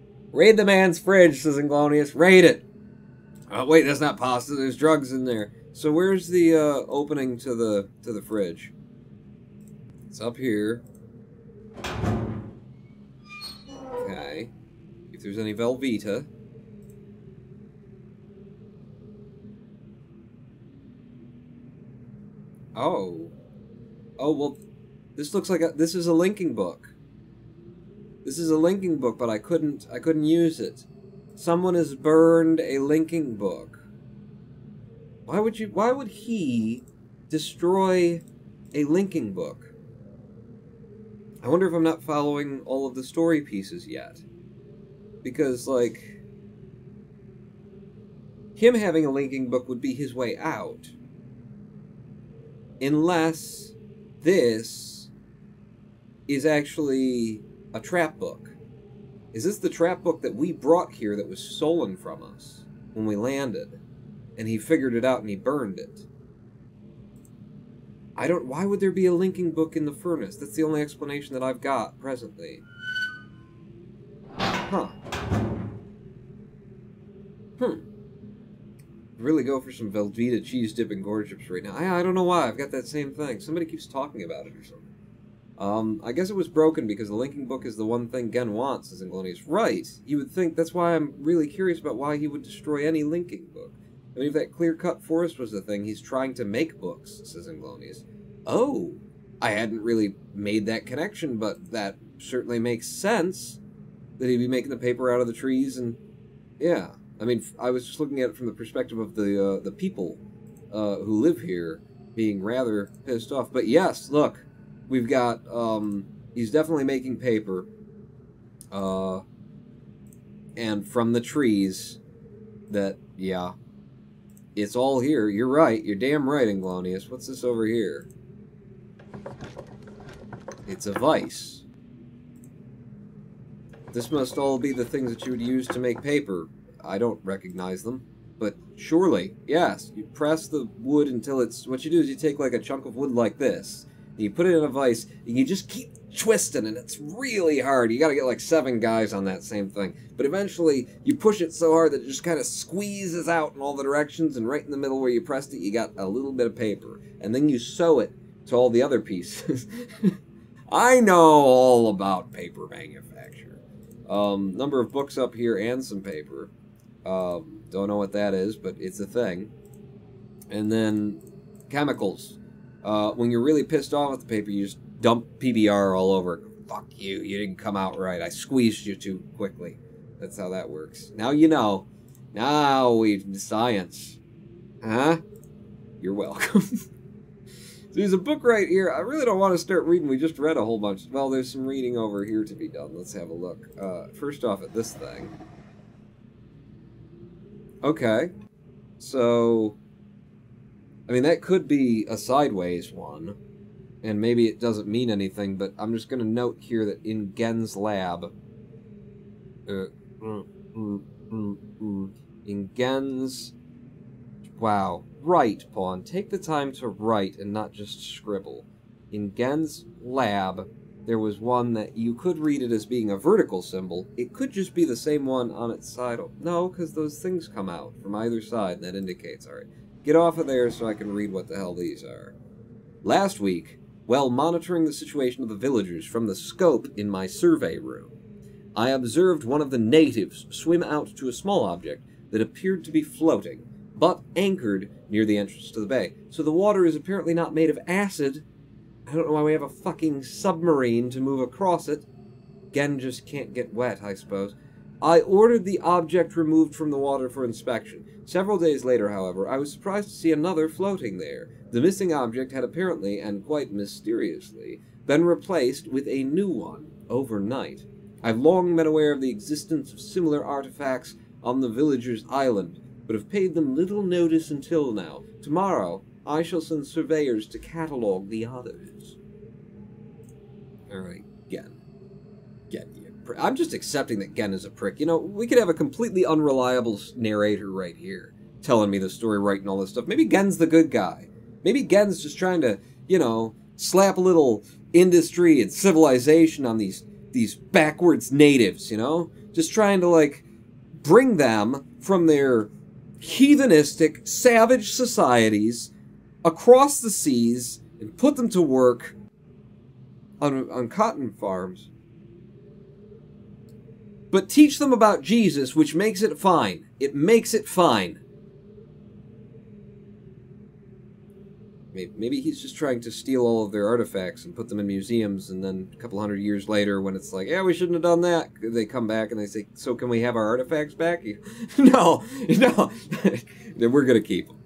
Raid the man's fridge, says Inglonius. Raid it. Oh, wait, that's not pasta. There's drugs in there. So where's the opening to the fridge? It's up here. Okay. If there's any Velveeta. Oh. Oh, well, this looks like this is a linking book. This is a linking book, but I couldn't use it. Someone has burned a linking book. Why would he destroy a linking book? I wonder if I'm not following all of the story pieces yet. Because, like, him having a linking book would be his way out. Unless this is actually a trap book. Is this the trap book that we brought here that was stolen from us when we landed? And he figured it out and he burned it. Why would there be a linking book in the furnace? That's the only explanation that I've got presently. Huh. Really go for some Velveeta cheese dip and gore chips right now. I don't know why. I've got that same thing. Somebody keeps talking about it or something. I guess it was broken because the linking book is the one thing Gen wants, says Inglonius. Right. You would think that's why I'm really curious about why he would destroy any linking book. I mean, if that clear-cut forest was the thing, he's trying to make books, says Inglonius. Oh, I hadn't really made that connection, but that certainly makes sense that he'd be making the paper out of the trees, and yeah. I mean, I was just looking at it from the perspective of the people who live here being rather pissed off. But yes, look, we've got, he's definitely making paper, and from the trees that, yeah. It's all here. You're right. You're damn right, Inglonius. What's this over here? It's a vice. This must all be the things that you would use to make paper. I don't recognize them. But surely, yes. You press the wood until it's... What you do is you take like a chunk of wood like this, and you put it in a vice, and you just keep twisting, and it's really hard. You gotta get like 7 guys on that same thing. But eventually, you push it so hard that it just kind of squeezes out in all the directions, and right in the middle where you pressed it, you got a little bit of paper. And then you sew it to all the other pieces. I know all about paper manufacture. Number of books up here and some paper. Don't know what that is, but it's a thing. And then chemicals. When you're really pissed off with the paper, you just dump PBR all over it. Fuck you, you didn't come out right. I squeezed you too quickly. That's how that works. Now you know. Now science. Huh? You're welcome. So there's a book right here. I really don't want to start reading. We just read a whole bunch. Well, there's some reading over here to be done. Let's have a look. First off at this thing. Okay. So, I mean, that could be a sideways one. And maybe it doesn't mean anything, but I'm just going to note here that in Gen's lab... in Gen's... Wow. Write, Pawn. Take the time to write and not just scribble. In Gen's lab, there was one that you could read it as being a vertical symbol. It could just be the same one on its side. No, because those things come out from either side, and that indicates, alright. Get off of there so I can read what the hell these are. Last week, while monitoring the situation of the villagers from the scope in my survey room, I observed one of the natives swim out to a small object that appeared to be floating, but anchored near the entrance to the bay. So the water is apparently not made of acid. I don't know why we have a fucking submarine to move across it. Gen just can't get wet, I suppose. I ordered the object removed from the water for inspection. Several days later, however, I was surprised to see another floating there. The missing object had apparently, and quite mysteriously, been replaced with a new one overnight. I've long been aware of the existence of similar artifacts on the villagers' island, but have paid them little notice until now. Tomorrow, I shall send surveyors to catalogue the others. Alright, Gen. I'm just accepting that Gen is a prick. You know, we could have a completely unreliable narrator right here, telling me the story right and all this stuff. Maybe Gen's the good guy. Maybe Gen's just trying to, you know, slap a little industry and civilization on these backwards natives, you know? Just trying to, like, bring them from their heathenistic, savage societies across the seas and put them to work on cotton farms. But teach them about Jesus, which makes it fine. It makes it fine. Maybe he's just trying to steal all of their artifacts and put them in museums, and then a couple hundred years later, when it's like, yeah, we shouldn't have done that, they come back and they say, so can we have our artifacts back? No, then we're going to keep them.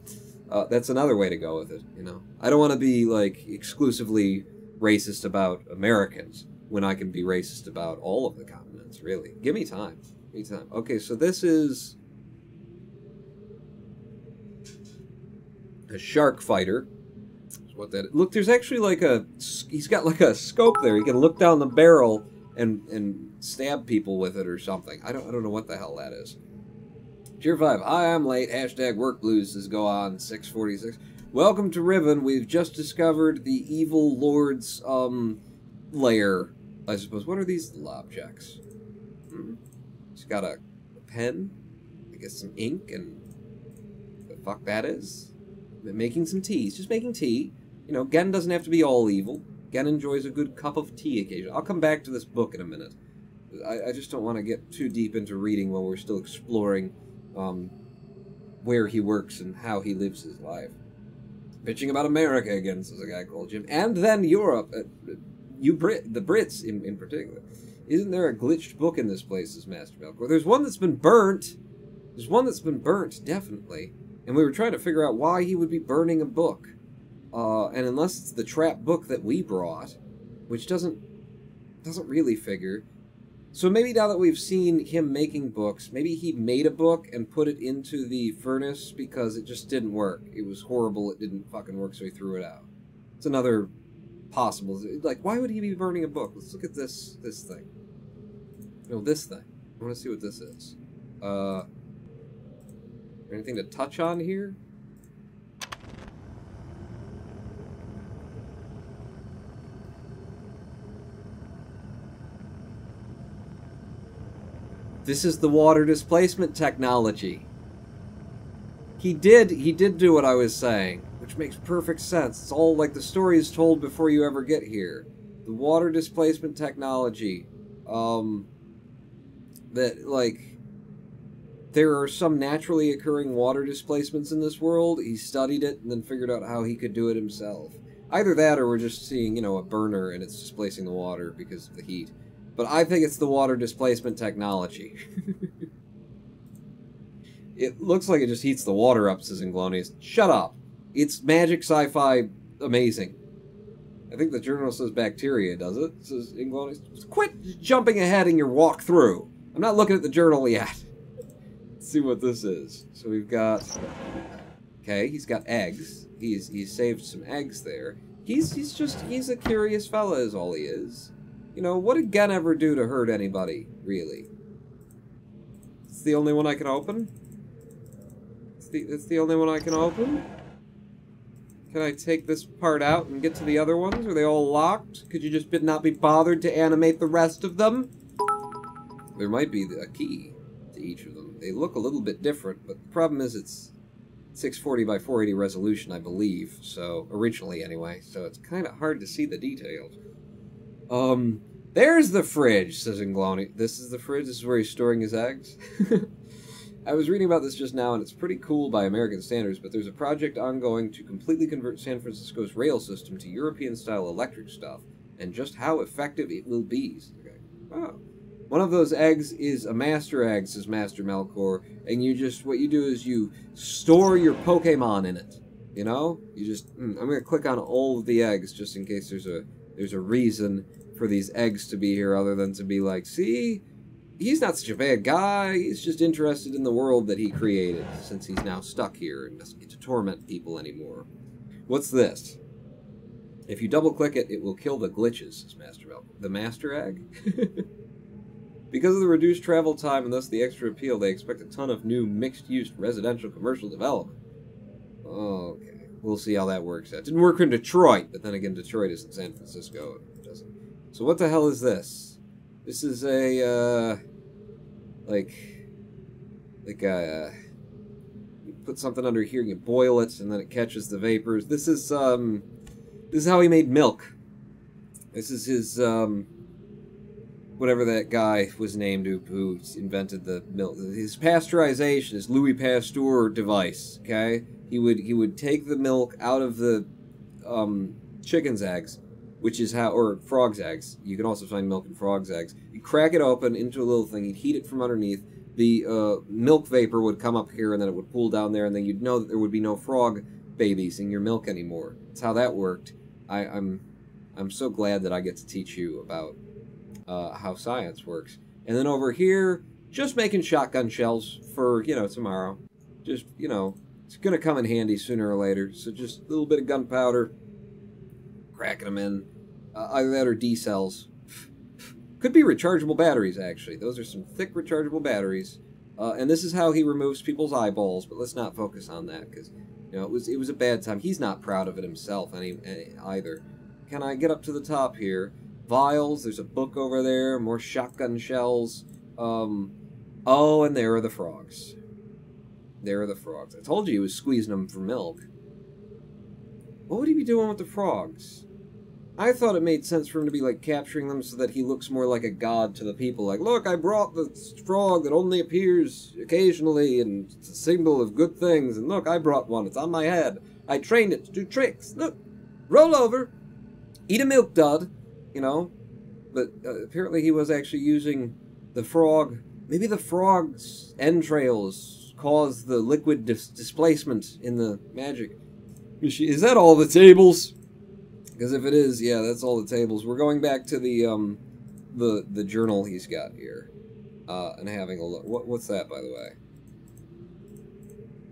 That's another way to go with it, you know. I don't want to be, like, exclusively racist about Americans when I can be racist about all of the continents, really. Give me time. Give me time. Okay, so this is a shark fighter. What that look, there's actually like he's got like a scope there. He can look down the barrel and stab people with it or something. I don't know what the hell that is. Tier 5. Hi, I'm late. Hashtag work blues says go on 646. Welcome to Riven. We've just discovered the evil lord's lair, I suppose. What are these little objects? He's got a pen, I guess some ink, and the fuck that is. Making some tea. He's just making tea. You know, Gen doesn't have to be all evil. Gen enjoys a good cup of tea occasionally. I'll come back to this book in a minute. I just don't want to get too deep into reading while we're still exploring where he works and how he lives his life. Bitching about America again, says a guy called Jim. And then Europe. The Brits in particular. Isn't there a glitched book in this place, says Master Melkor? There's one that's been burnt. There's one that's been burnt, definitely. And we were trying to figure out why he would be burning a book. And unless it's the trap book that we brought, which doesn't really figure. So maybe now that we've seen him making books, maybe he made a book and put it into the furnace because it just didn't work. It was horrible, it didn't fucking work, so he threw it out. It's another possible. Like, why would he be burning a book? Let's look at this thing. No, this thing. I want to see what this is. Anything to touch on here? This is the water displacement technology. He did do what I was saying, which makes perfect sense. It's all like the story is told before you ever get here. The water displacement technology. That, like, there are some naturally occurring water displacements in this world. He studied it and then figured out how he could do it himself. Either that or we're just seeing, you know, a burner and it's displacing the water because of the heat. But I think it's the water displacement technology. It looks like it just heats the water up, says Inglonius. Shut up. It's magic sci-fi amazing. I think the journal says bacteria, does it? Says Inglonius. Quit jumping ahead in your walkthrough. I'm not looking at the journal yet. Let's see what this is. So we've got... Okay, he's got eggs. He's saved some eggs there. He's a curious fella is all he is. You know, what did Gen ever do to hurt anybody, really? It's the only one I can open? It's the only one I can open? Can I take this part out and get to the other ones? Are they all locked? Could you just not be bothered to animate the rest of them? There might be a key to each of them. They look a little bit different, but the problem is it's 640 by 480 resolution, I believe. So, originally anyway. So it's kind of hard to see the details. There's the fridge, says Ingloni. This is the fridge? This is where he's storing his eggs? I was reading about this just now, and it's pretty cool by American standards, but there's a project ongoing to completely convert San Francisco's rail system to European-style electric stuff, and just how effective it will be. Okay. Oh. One of those eggs is a master egg, says Master Melkor, and what you do is you store your Pokemon in it. You know? You just, I'm going to click on all of the eggs, just in case there's a reason for these eggs to be here other than to be like, see, he's not such a bad guy, he's just interested in the world that he created, since he's now stuck here and doesn't get to torment people anymore. What's this? If you double-click it, it will kill the glitches, says Master Melkor. The Master Egg? Because of the reduced travel time and thus the extra appeal, they expect a ton of new mixed-use residential commercial development. Okay, we'll see how that works out. Didn't work in Detroit, but then again, Detroit isn't San Francisco. It doesn't. So what the hell is this? This is a, you put something under here, you boil it, and then it catches the vapors. This is how he made milk. This is his, whatever that guy was named who invented the milk. His pasteurization, his Louis Pasteur device, okay? He would take the milk out of the chicken's eggs, which is how, or frog's eggs. You can also find milk in frog's eggs. You crack it open into a little thing, you'd heat it from underneath. The milk vapor would come up here, and then it would cool down there, and then you'd know that there would be no frog babies in your milk anymore. That's how that worked. I'm so glad that I get to teach you about how science works. And then over here, just making shotgun shells for, tomorrow. Just, it's going to come in handy sooner or later. So just a little bit of gunpowder, cracking them in. Either that or D-cells. Could be rechargeable batteries, actually. Those are some thick rechargeable batteries. And this is how he removes people's eyeballs, but let's not focus on that, because, it was a bad time. He's not proud of it himself either. Can I get up to the top here? Vials, there's a book over there, more shotgun shells. Oh, and there are the frogs. There are the frogs. I told you he was squeezing them for milk. What would he be doing with the frogs? I thought it made sense for him to be, capturing them so that he looks more like a god to the people. Like, look, I brought the frog that only appears occasionally, and it's a symbol of good things. And look, I brought one. It's on my head. I trained it to do tricks. Look, roll over. Eat a milk dud, But apparently he was actually using the frog. Maybe the frog's entrails caused the liquid displacement in the magic machine. Is that all the tables? Because if it is, yeah, that's all the tables. We're going back to the journal he's got here, and having a look. What's that, by the way?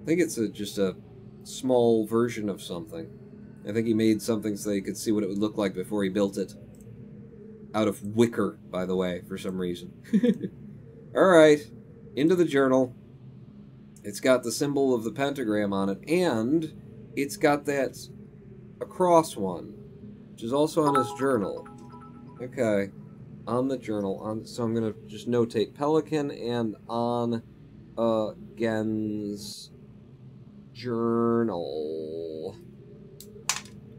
I think it's just a small version of something. I think he made something so that he could see what it would look like before he built it. Out of wicker, by the way, for some reason. Alright, into the journal. It's got the symbol of the pentagram on it, and it's got that across one, which is also on his journal. Okay, on the journal. So I'm going to just notate Pelican and on Gen's journal.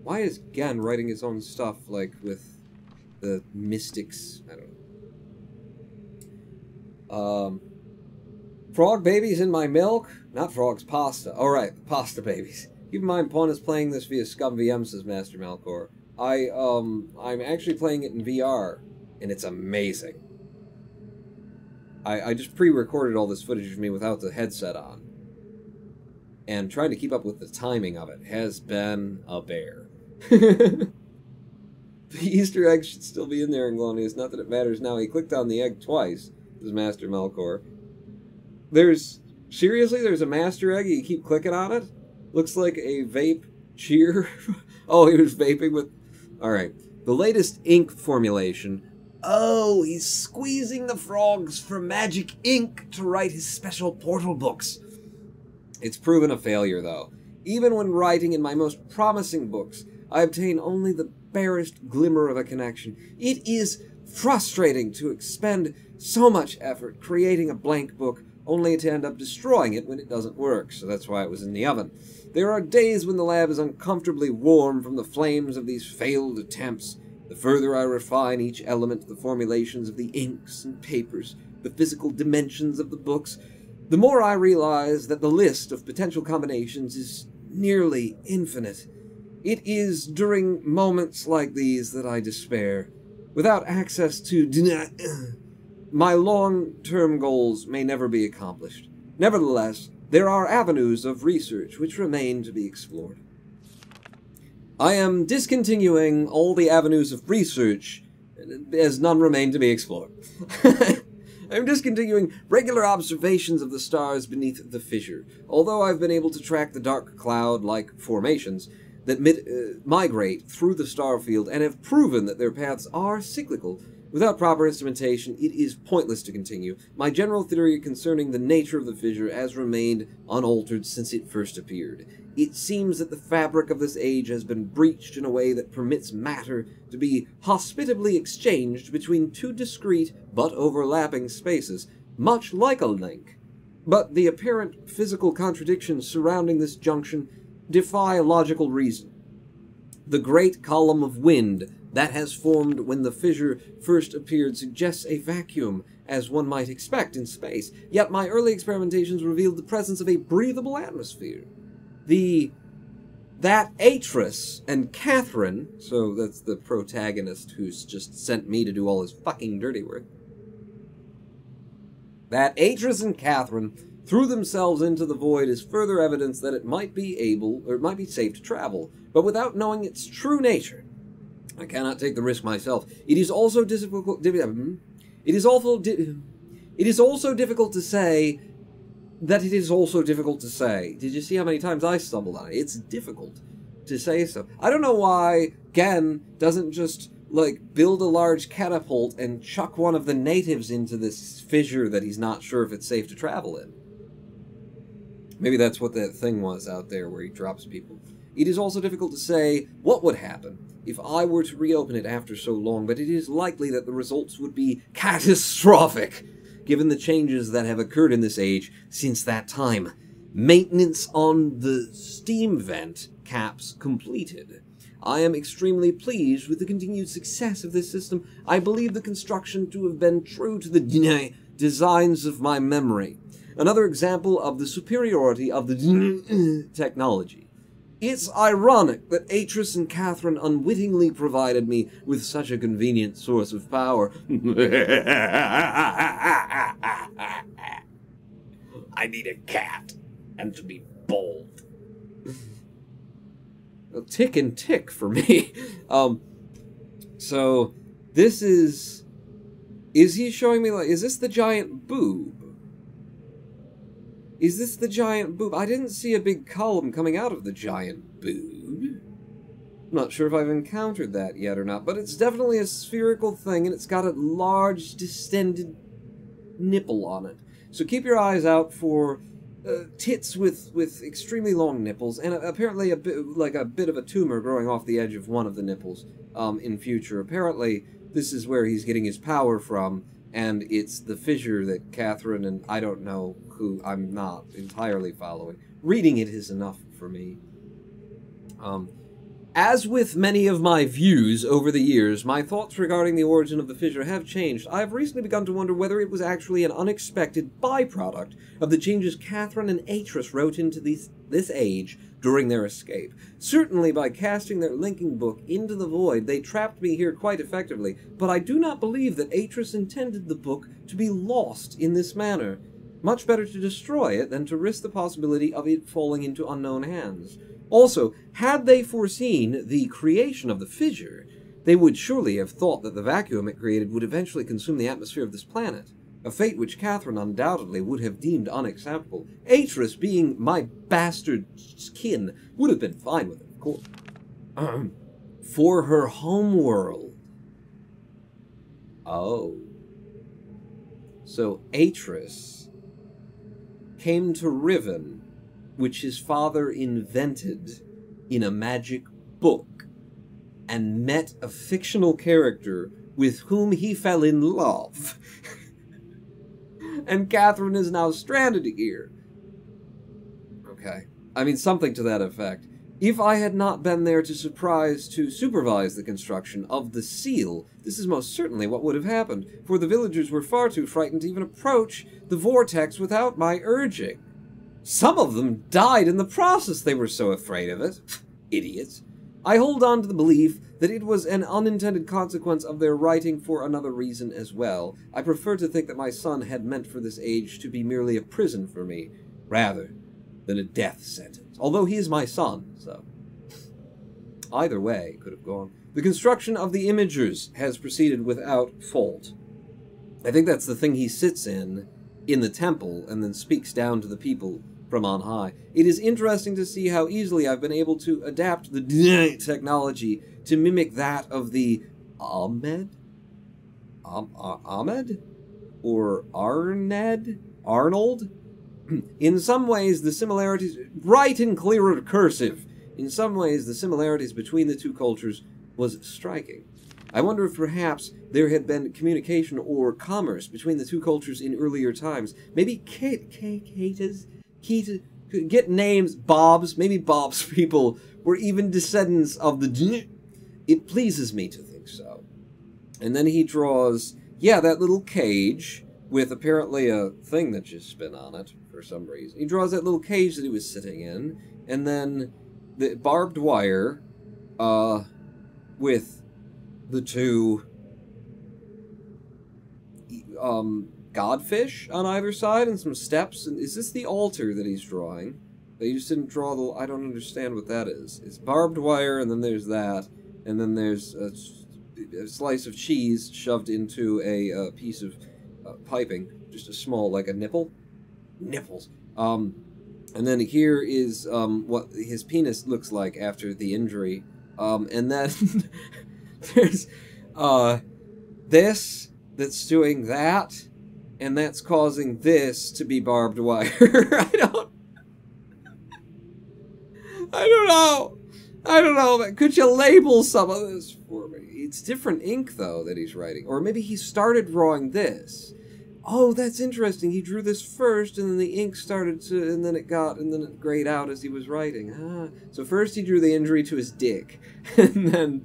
Why is Gen writing his own stuff, with the mystics? I don't know. Frog babies in my milk? Not frogs, pasta. Alright, pasta babies. Keep in mind, Pawn is playing this via Scum VM, says Master Malcor. I'm actually playing it in VR, and it's amazing. I just pre-recorded all this footage of me without the headset on. And trying to keep up with the timing of it has been a bear. The Easter egg should still be in there in Glonius, not that it matters now. He clicked on the egg twice, says Master Melkor. Seriously, there's a Master Egg, you keep clicking on it? Looks like a vape cheer. Oh, he was vaping with... Alright, the latest ink formulation. Oh, he's squeezing the frogs for magic ink to write his special portal books. It's proven a failure, though. Even when writing in my most promising books, I obtain only the barest glimmer of a connection. It is frustrating to expend so much effort creating a blank book, only to end up destroying it when it doesn't work, so that's why it was in the oven. There are days when the lab is uncomfortably warm from the flames of these failed attempts. The further I refine each element, the formulations of the inks and papers, the physical dimensions of the books, the more I realize that the list of potential combinations is nearly infinite. It is during moments like these that I despair. Without access to my long-term goals may never be accomplished. Nevertheless, there are avenues of research which remain to be explored. I am discontinuing all the avenues of research, as none remain to be explored. I'm discontinuing regular observations of the stars beneath the fissure, although I've been able to track the dark cloud-like formations that migrate through the star field and have proven that their paths are cyclical. Without proper instrumentation, it is pointless to continue. My general theory concerning the nature of the fissure has remained unaltered since it first appeared. It seems that the fabric of this age has been breached in a way that permits matter to be hospitably exchanged between two discrete but overlapping spaces, much like a link, but the apparent physical contradictions surrounding this junction defy logical reason. The great column of wind that has formed when the fissure first appeared suggests a vacuum, as one might expect in space, yet my early experimentations revealed the presence of a breathable atmosphere. That Atris and Catherine, so that's the protagonist who's just sent me to do all his fucking dirty work, that Atris and Catherine threw themselves into the void is further evidence that it might be safe to travel, but without knowing its true nature. I cannot take the risk myself. It is also difficult to say that it is also difficult to say. Did you see how many times I stumbled on it? It's difficult to say so. I don't know why Gen doesn't just, build a large catapult and chuck one of the natives into this fissure that he's not sure if it's safe to travel in. Maybe that's what that thing was out there where he drops people. It is also difficult to say what would happen if I were to reopen it after so long, but it is likely that the results would be catastrophic, given the changes that have occurred in this age since that time. Maintenance on the steam vent caps completed. I am extremely pleased with the continued success of this system. I believe the construction to have been true to the designs of my memory. Another example of the superiority of the technology. It's ironic that Atris and Catherine unwittingly provided me with such a convenient source of power. I need a cat, and to be bold. Tick and tick for me. So, this is he showing me, is this the giant boob? Is this the giant boob? I didn't see a big column coming out of the giant boob. I'm not sure if I've encountered that yet or not, but it's definitely a spherical thing, and it's got a large, distended nipple on it. So keep your eyes out for tits with extremely long nipples, and apparently a bit of a tumor growing off the edge of one of the nipples in future. Apparently, this is where he's getting his power from, and it's the fissure that Catherine and I don't know who, I'm not entirely following. Reading it is enough for me. As with many of my views over the years, my thoughts regarding the origin of the fissure have changed. I have recently begun to wonder whether it was actually an unexpected byproduct of the changes Catherine and Atris wrote into this age during their escape. Certainly by casting their linking book into the void, they trapped me here quite effectively, but I do not believe that Atris intended the book to be lost in this manner. Much better to destroy it than to risk the possibility of it falling into unknown hands. Also, had they foreseen the creation of the fissure, they would surely have thought that the vacuum it created would eventually consume the atmosphere of this planet, a fate which Catherine undoubtedly would have deemed unacceptable. Atris, being my bastard kin, would have been fine with it, of course. For her homeworld. Oh. So Atris came to Riven, which his father invented in a magic book, and met a fictional character with whom he fell in love. And Catherine is now stranded here. Okay. I mean, something to that effect. If I had not been there to supervise the construction of the seal, this is most certainly what would have happened, for the villagers were far too frightened to even approach the vortex without my urging. Some of them died in the process, they were so afraid of it. Idiots. I hold on to the belief that it was an unintended consequence of their writing for another reason as well. I prefer to think that my son had meant for this age to be merely a prison for me, rather than a death sentence. Although he is my son, so... Either way, could have gone. The construction of the imagers has proceeded without fault. I think that's the thing he sits in the temple, and then speaks down to the people from on high. It is interesting to see how easily I've been able to adapt the technology to mimic that of the Ahmed? Ahmed? Or Arned? Arnold? In some ways, the similarities... Write in clearer cursive! In some ways, the similarities between the two cultures was striking. I wonder if perhaps there had been communication or commerce between the two cultures in earlier times. Maybe Ketas, get names, Bob's, maybe Bob's people were even descendants of the... It pleases me to think so. And then he draws, yeah, that little cage with apparently a thing that just spin on it for some reason. He draws that little cage that he was sitting in, and then the barbed wire with the two godfish on either side and some steps. And is this the altar that he's drawing? They just didn't draw the... I don't understand what that is. It's barbed wire, and then there's that, and then there's a slice of cheese shoved into a piece of piping, just a small, like a nipple. Nipples. And then here is what his penis looks like after the injury. And then there's this that's doing that, and that's causing this to be barbed wire. I don't know. Could you label some of this for me? It's different ink, though, that he's writing. Or maybe he started drawing this. Oh, that's interesting. He drew this first, and then the ink started to, and then it grayed out as he was writing. Ah. So first he drew the injury to his dick, and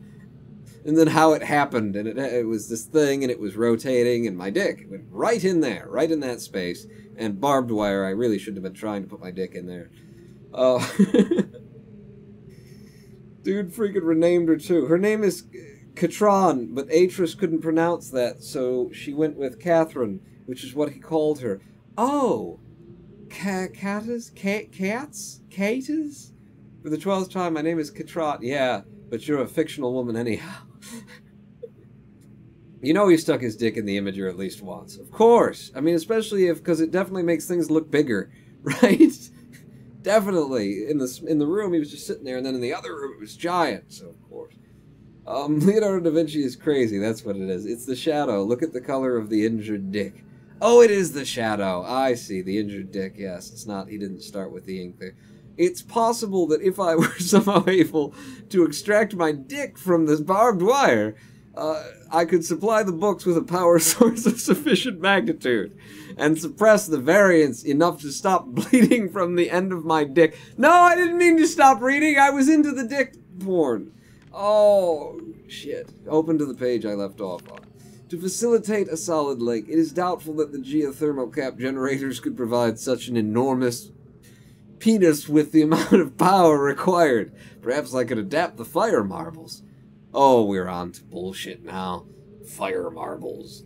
then how it happened, and it was this thing, and it was rotating, and my dick went right in there, right in that space, and barbed wire. I really shouldn't have been trying to put my dick in there. Dude freaking renamed her too. Her name is Katron, but Atris couldn't pronounce that, so she went with Catherine, which is what he called her. Oh! Catas? Cats? Catas? For the 12th time, my name is Katron. Yeah, but you're a fictional woman anyhow. You know he stuck his dick in the imager at least once. Of course! I mean, especially because it definitely makes things look bigger, right? Definitely. In the room, he was just sitting there, and then in the other room, it was giant, so of course. Leonardo da Vinci is crazy, that's what it is. It's the shadow. Look at the color of the injured dick. Oh, it is the shadow. I see, the injured dick, yes. It's not, he didn't start with the ink there. It's possible that if I were somehow able to extract my dick from this barbed wire, I could supply the books with a power source of sufficient magnitude and suppress the variance enough to stop bleeding from the end of my dick. No, I didn't mean to stop reading. I was into the dick porn. Oh, shit. Open to the page I left off on. To facilitate a solid link, it is doubtful that the geothermal cap generators could provide such an enormous penis with the amount of power required. Perhaps I could adapt the fire marbles. Oh, we're on to bullshit now. Fire marbles.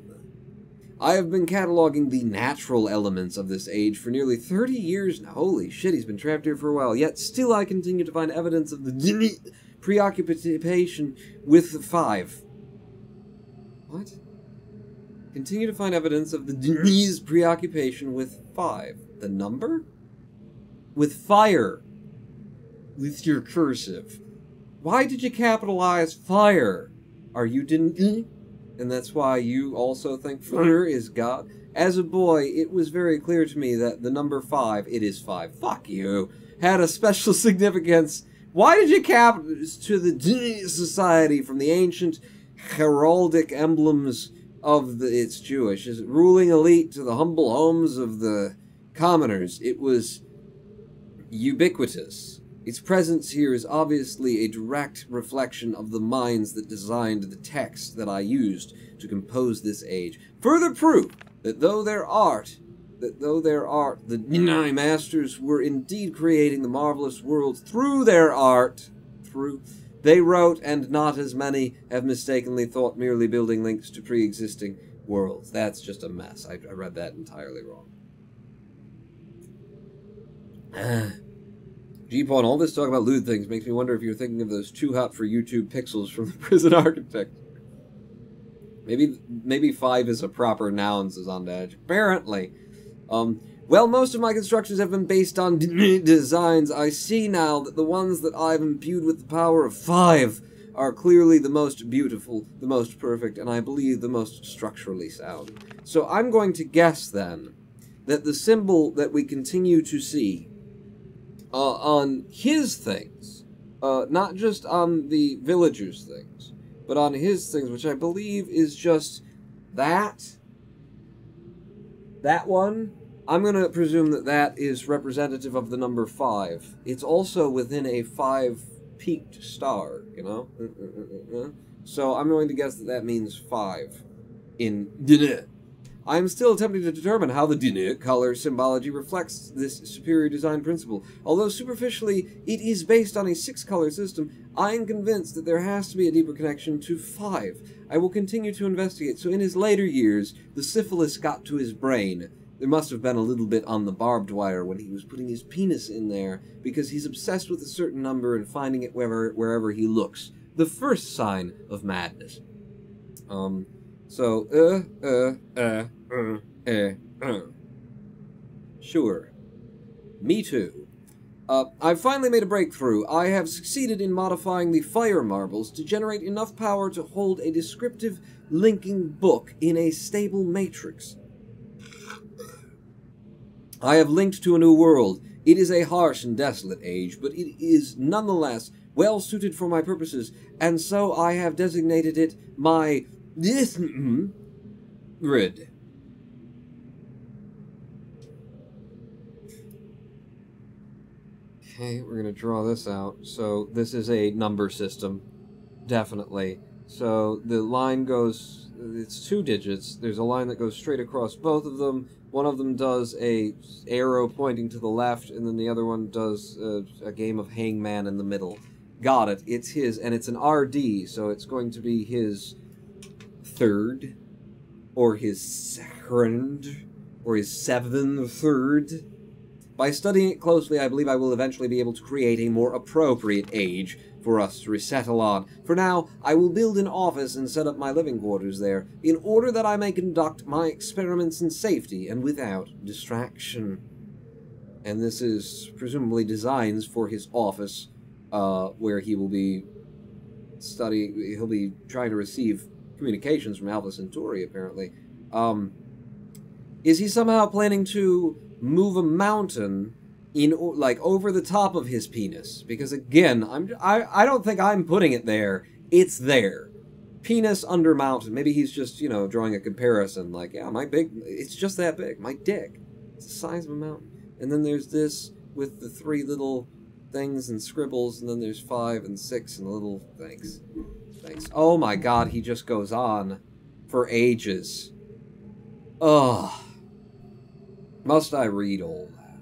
I have been cataloging the natural elements of this age for nearly 30 years now. Holy shit, he's been trapped here for a while. Yet still I continue to find evidence of the preoccupation with the 5. What? Continue to find evidence of the preoccupation with 5. The number? With fire. With your cursive. Why did you capitalize fire? Are you didn't? And that's why you also think fire is God? As a boy, it was very clear to me that the number 5, it is 5, fuck you, had a special significance. Why did you capitalize to the society from the ancient heraldic emblems of its Jewish, as ruling elite to the humble homes of the commoners? It was ubiquitous. Its presence here is obviously a direct reflection of the minds that designed the text that I used to compose this age. Further proof that though their art, the masters were indeed creating the marvelous worlds through their art, they wrote, and not as many have mistakenly thought merely building links to pre-existing worlds. That's just a mess. I read that entirely wrong. G-Pawn, all this talk about lewd things makes me wonder if you're thinking of those too hot for YouTube pixels from the Prison Architect. Maybe 5 is a proper noun, says Ondage. Apparently. Well, most of my constructions have been based on designs. I see now that the ones that I've imbued with the power of 5 are clearly the most beautiful, the most perfect, and I believe the most structurally sound. So I'm going to guess, then, that the symbol that we continue to see on his things, not just on the villagers' things, But on his things, which I believe is just that one, I'm going to presume that that is representative of the number 5. It's also within a 5-peaked star, you know? So I'm going to guess that that means 5 in Dine. I am still attempting to determine how the Dine color symbology reflects this superior design principle. Although superficially it is based on a 6-color system, I am convinced that there has to be a deeper connection to 5. I will continue to investigate. So in his later years, the syphilis got to his brain. There must have been a little bit on the barbed wire when he was putting his penis in there, because he's obsessed with a certain number and finding it wherever he looks. The first sign of madness. Sure. Me too. I've finally made a breakthrough. I have succeeded in modifying the fire marbles to generate enough power to hold a descriptive linking book in a stable matrix. I have linked to a new world. It is a harsh and desolate age, but it is nonetheless well suited for my purposes, and so I have designated it my grid. Okay, we're going to draw this out. So this is a number system, definitely. So the line goes, it's 2 digits. There's a line that goes straight across both of them. One of them does a arrow pointing to the left, and then the other one does a game of hangman in the middle. Got it. It's his, and it's an RD, so it's going to be his 3rd, or his 2nd, or his 7th. By studying it closely, I believe I will eventually be able to create a more appropriate age for us to resettle on. For now, I will build an office and set up my living quarters there, in order that I may conduct my experiments in safety and without distraction. And this is presumably designs for his office, where he will be he'll be trying to receive communications from Alpha Centauri, apparently. Is he somehow planning to move a mountain over the top of his penis? Because again, I don't think I'm putting it there. It's there. Penis under mountain. Maybe he's just, you know, drawing a comparison. Like, yeah, it's just that big. My dick. It's the size of a mountain. And then there's this with the 3 little things and scribbles, and then there's 5 and 6 and little things. Thanks. Oh my god, he just goes on for ages. Ugh. Must I read all that?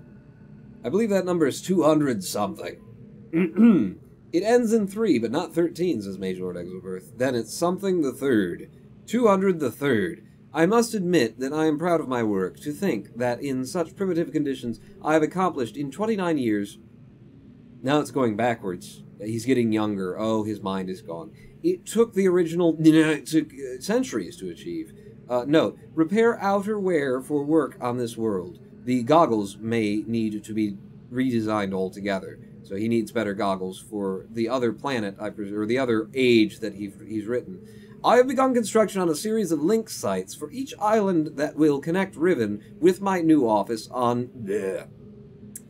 I believe that number is 200-something. It ends in 3, but not 13, says Mage Lord Exilbirth. Then it's something the 3rd. 200 the 3rd. I must admit that I am proud of my work. To think that in such primitive conditions I have accomplished in 29 years... Now it's going backwards. He's getting younger. Oh, his mind is gone. It took the original centuries to achieve. Note, repair outer wear for work on this world. The goggles may need to be redesigned altogether. So he needs better goggles for the other planet, or the other age that he's written. I have begun construction on a series of link sites for each island that will connect Riven with my new office on...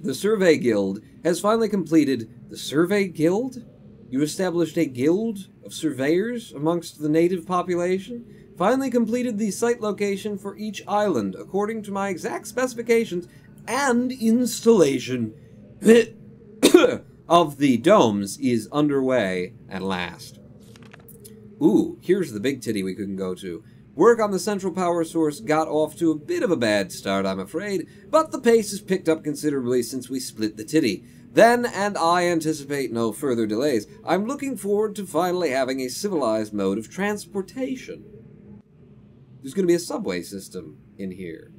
The Survey Guild has finally completed... The Survey Guild? You established a guild of surveyors amongst the native population? Finally completed the site location for each island, according to my exact specifications, and installation of the domes is underway at last. Ooh, here's the big titty we couldn't go to. Work on the central power source got off to a bit of a bad start, I'm afraid, but the pace has picked up considerably since we split the titty. Then, and I anticipate no further delays, I'm looking forward to finally having a civilized mode of transportation. There's going to be a subway system in here.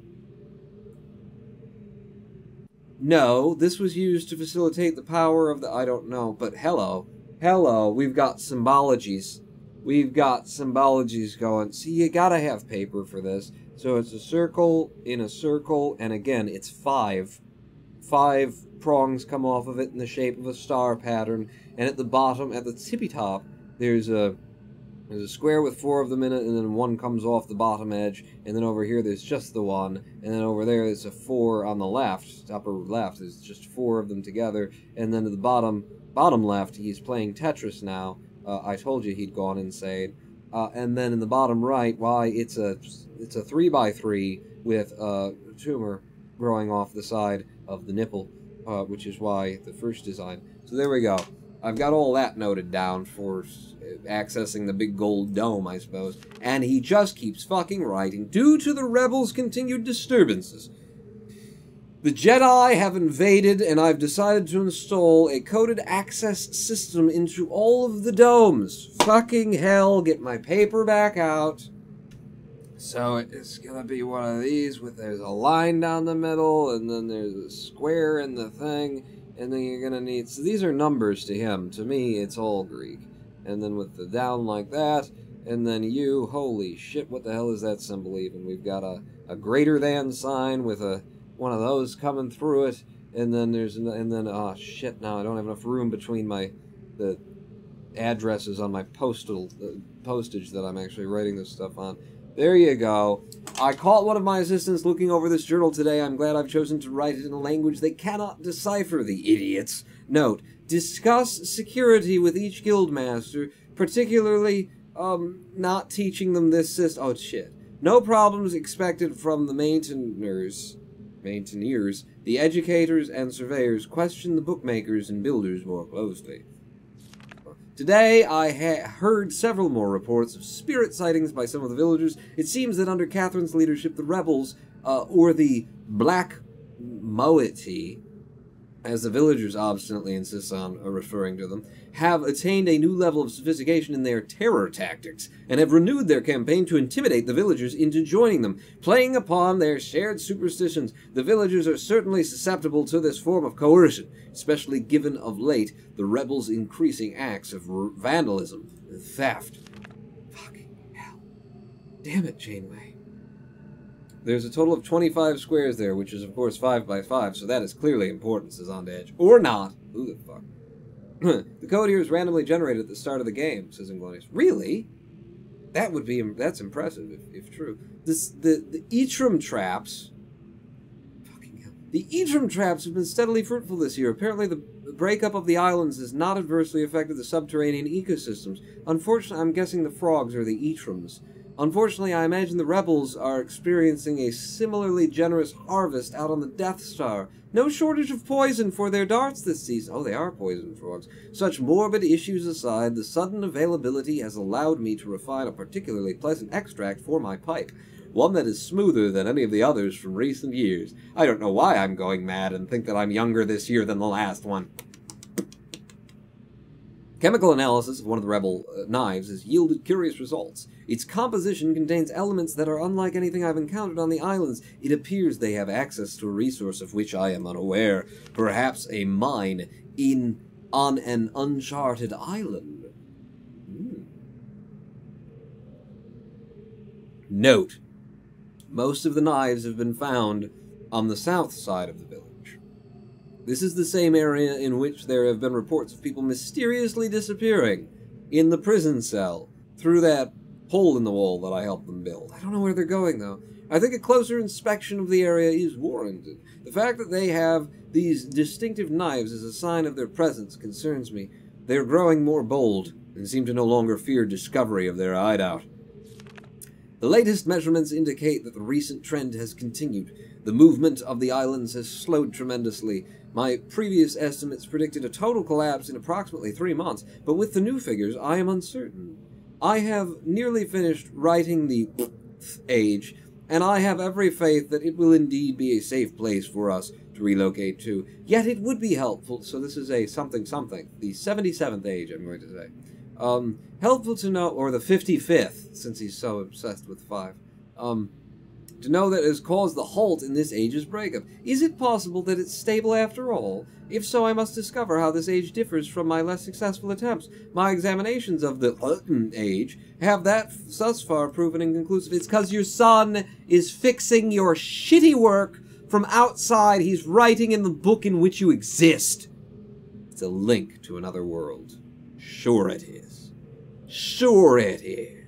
No, this was used to facilitate the power of the... I don't know, but hello. Hello, we've got symbologies. We've got symbologies going. See, you gotta have paper for this. So it's a circle in a circle, and again, it's 5. 5 prongs come off of it in the shape of a star pattern, and at the bottom, at the tippy top, there's a square with 4 of them in it, and then 1 comes off the bottom edge, and then over here there's just the 1, and then over there there's a 4 on the left, upper left, there's just 4 of them together, and then at the bottom left, he's playing Tetris now, I told you he'd gone insane. And then in the bottom right, why, it's a 3x3 with a tumor growing off the side of the nipple, which is why the first design. So there we go. I've got all that noted down for accessing the big gold dome, I suppose. And he just keeps fucking writing. Due to the rebels' continued disturbances, the Jedi have invaded, and I've decided to install a coded access system into all of the domes. Fucking hell, get my paper back out. So it's gonna be one of these with there's a line down the middle, and then there's a square in the thing, and then you're gonna need, so these are numbers to him. To me, it's all Greek. And then with the down like that, and then you, holy shit, what the hell is that symbol even? We've got a greater than sign with one of those coming through it, and then oh shit, now I don't have enough room between the addresses on my postage that I'm actually writing this stuff on. There you go. I caught one of my assistants looking over this journal today. I'm glad I've chosen to write it in a language they cannot decipher, the idiots. Note, discuss security with each guildmaster, particularly, not teaching them this system. Oh, shit. No problems expected from the maintainers, the educators and surveyors. Question the bookmakers and builders more closely. Today, I heard several more reports of spirit sightings by some of the villagers. It seems that under Catherine's leadership, the rebels, or the Black Moiety, as the villagers obstinately insist on referring to them, have attained a new level of sophistication in their terror tactics, and have renewed their campaign to intimidate the villagers into joining them. Playing upon their shared superstitions, the villagers are certainly susceptible to this form of coercion, especially given of late the rebels' increasing acts of vandalism and theft. Fucking hell. Damn it, Janeway. There's a total of 25 squares there, which is, of course, 5 by 5, so that is clearly important, says On Edge. Or not. Who the fuck? The code here is randomly generated at the start of the game, says Inglorious. Really? That's impressive, if true. The Eitram traps... Fucking hell. The Eitram traps have been steadily fruitful this year. Apparently the breakup of the islands has not adversely affected the subterranean ecosystems. Unfortunately, I'm guessing the frogs are the Eitrams. Unfortunately, I imagine the rebels are experiencing a similarly generous harvest out on the Death Star. No shortage of poison for their darts this season. Oh, they are poison frogs. Such morbid issues aside, the sudden availability has allowed me to refine a particularly pleasant extract for my pipe. One that is smoother than any of the others from recent years. I don't know why I'm going mad and think that I'm younger this year than the last one. Chemical analysis of one of the rebel knives has yielded curious results. Its composition contains elements that are unlike anything I've encountered on the islands. It appears they have access to a resource of which I am unaware. Perhaps a mine on an uncharted island. Note: most of the knives have been found on the south side of the village. This is the same area in which there have been reports of people mysteriously disappearing in the prison cell through that hole in the wall that I helped them build. I don't know where they're going, though. I think a closer inspection of the area is warranted. The fact that they have these distinctive knives as a sign of their presence concerns me. They are growing more bold and seem to no longer fear discovery of their hideout. The latest measurements indicate that the recent trend has continued. The movement of the islands has slowed tremendously. My previous estimates predicted a total collapse in approximately 3 months, but with the new figures, I am uncertain. I have nearly finished writing the age, and I have every faith that it will indeed be a safe place for us to relocate to. Yet it would be helpful, so this is a something, the 77th age, I'm going to say. Helpful to know, or the 55th, since he's so obsessed with 5. To know that it has caused the halt in this age's breakup. Is it possible that it's stable after all? If so, I must discover how this age differs from my less successful attempts. My examinations of the age have that thus far proven inconclusive. It's because your son is fixing your shitty work from outside. He's writing in the book in which you exist. It's a link to another world. Sure it is. Sure it is.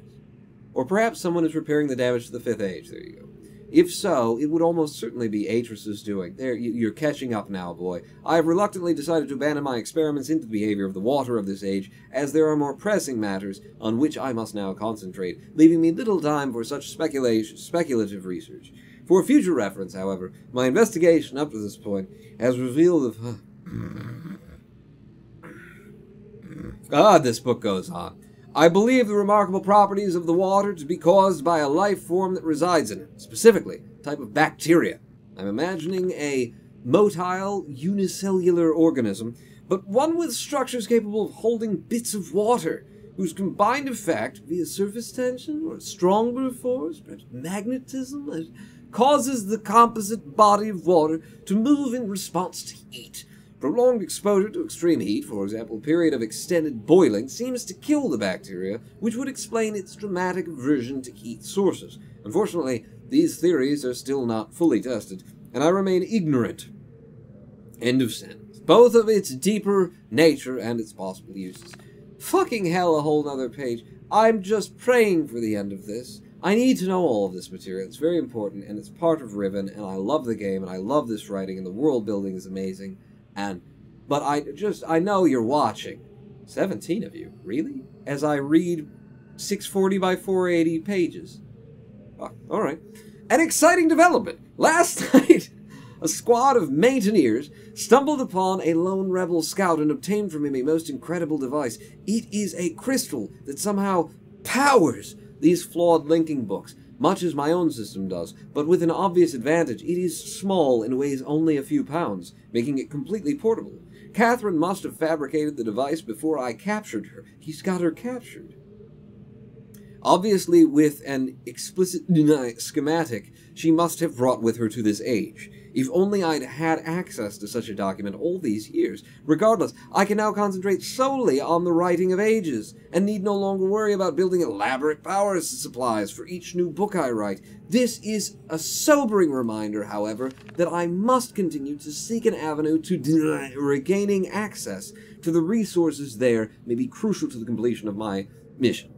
Or perhaps someone is repairing the damage to the 5th age. There you go. If so, it would almost certainly be Atris's doing. There, you're catching up now, boy. I have reluctantly decided to abandon my experiments into the behavior of the water of this age, as there are more pressing matters on which I must now concentrate, leaving me little time for such speculative research. For future reference, however, my investigation up to this point has revealed this book goes on. I believe the remarkable properties of the water to be caused by a life form that resides in it, specifically a type of bacteria. I'm imagining a motile, unicellular organism, but one with structures capable of holding bits of water, whose combined effect, via surface tension or stronger force, perhaps magnetism, causes the composite body of water to move in response to heat. Prolonged exposure to extreme heat, for example, a period of extended boiling, seems to kill the bacteria, which would explain its dramatic aversion to heat sources. Unfortunately, these theories are still not fully tested, and I remain ignorant. End of sentence. Both of its deeper nature and its possible uses. Fucking hell, a whole nother page. I'm just praying for the end of this. I need to know all of this material. It's very important, and it's part of Riven, and I love the game, and I love this writing, and the world building is amazing. But I know you're watching. 17 of you, really? As I read 640 by 480 pages. Oh, alright. An exciting development! Last night, a squad of mountaineers stumbled upon a lone rebel scout and obtained from him a most incredible device. It is a crystal that somehow powers these flawed linking books, much as my own system does, but with an obvious advantage. It is small and weighs only a few pounds, making it completely portable. Catherine must have fabricated the device before I captured her. He's got her captured. Obviously, with an explicit schematic she must have brought with her to this age. If only I'd had access to such a document all these years. Regardless, I can now concentrate solely on the writing of ages, and need no longer worry about building elaborate power supplies for each new book I write. This is a sobering reminder, however, that I must continue to seek an avenue to regaining access to the resources there may be crucial to the completion of my mission.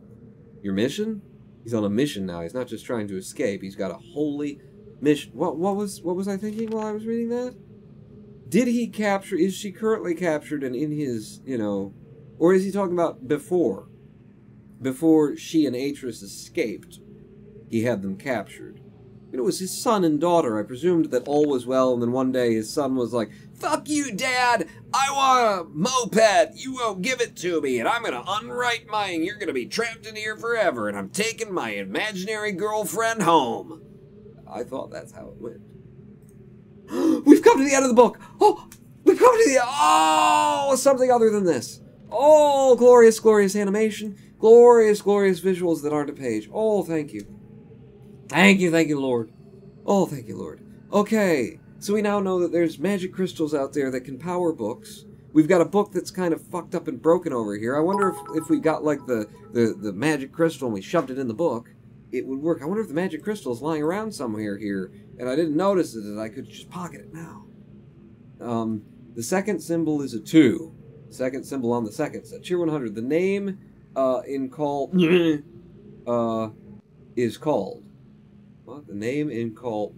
Your mission? He's on a mission now. He's not just trying to escape. He's got a holy mission. What was I thinking while I was reading that? Did he capture? Is she currently captured and in his, or is he talking about before? Before she and Atris escaped, he had them captured. It was his son and daughter. I presumed that all was well, and then one day his son was like, "Fuck you, Dad! I want a moped! You won't give it to me, and I'm gonna unwrite mine. You're gonna be trapped in here forever, and I'm taking my imaginary girlfriend home." I thought that's how it went. We've come to the end of the book! Oh! We've come to the something other than this. Oh, glorious, glorious animation. Glorious, glorious visuals that aren't a page. Oh, thank you. Thank you, Lord. Oh, thank you, Lord. Okay, so we now know that there's magic crystals out there that can power books. We've got a book that's kind of fucked up and broken over here. I wonder if we got, like, the magic crystal and we shoved it in the book, it would work. I wonder if the magic crystal is lying around somewhere here, and I didn't notice it, and I could just pocket it now. The second symbol is a 2. Second symbol on the second set. Tier 100. The name in call is called. What? The name in call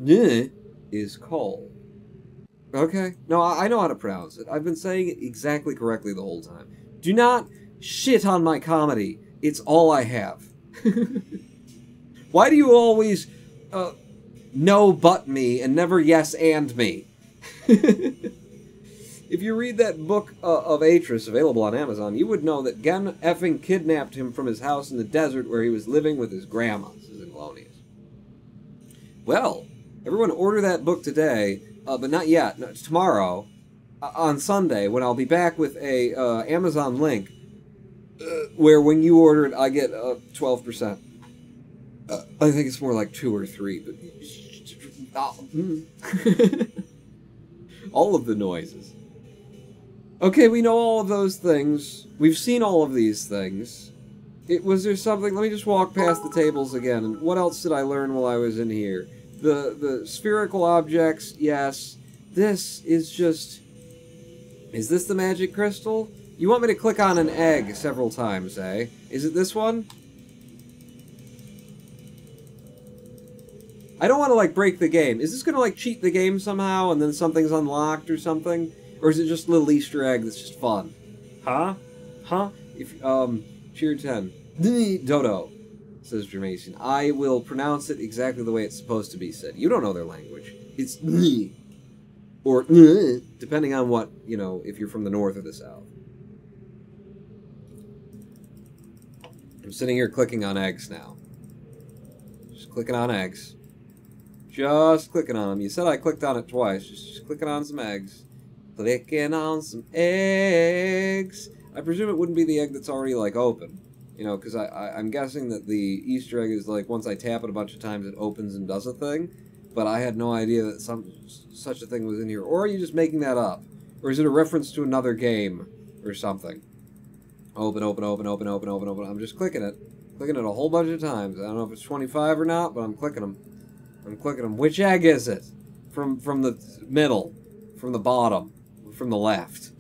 is called. Okay. No, I know how to pronounce it. I've been saying it exactly correctly the whole time. Do not shit on my comedy. It's all I have. Why do you always no but me and never yes and me? If you read that book of Atris, available on Amazon, you would know that Gen effing kidnapped him from his house in the desert where he was living with his grandma, says Inglonius. Well, everyone order that book today, but not yet. No, it's tomorrow, on Sunday, when I'll be back with a Amazon link, where when you order it, I get 12%. I think it's more like 2 or 3, but... all of the noises. Okay, we know all of those things. We've seen all of these things. Was there something... Let me just walk past the tables again. And what else did I learn while I was in here? The spherical objects, yes. This is just... Is this the magic crystal? You want me to click on an egg several times, eh? Is it this one? I don't want to, like, break the game. Is this going to, like, cheat the game somehow and then something's unlocked or something? Or is it just a little Easter egg that's just fun? Huh? Huh? If, cheer 10. Dodo, says Jermason. I will pronounce it exactly the way it's supposed to be said. You don't know their language. It's or depending on what, you know, if you're from the north or the south. I'm sitting here clicking on eggs now. Just clicking on eggs. Just clicking on them. You said I clicked on it twice. Just clicking on some eggs. Clicking on some eggs. I presume it wouldn't be the egg that's already, like, open. You know, because I'm guessing that the Easter egg is, like, once I tap it a bunch of times, it opens and does a thing. But I had no idea that such a thing was in here. Or are you just making that up? Or is it a reference to another game or something? Open, open, open, open, open, open, open. I'm just clicking it. Clicking it a whole bunch of times. I don't know if it's 25 or not, but I'm clicking them. I'm clicking them. Which egg is it? From the middle. From the bottom. From the left.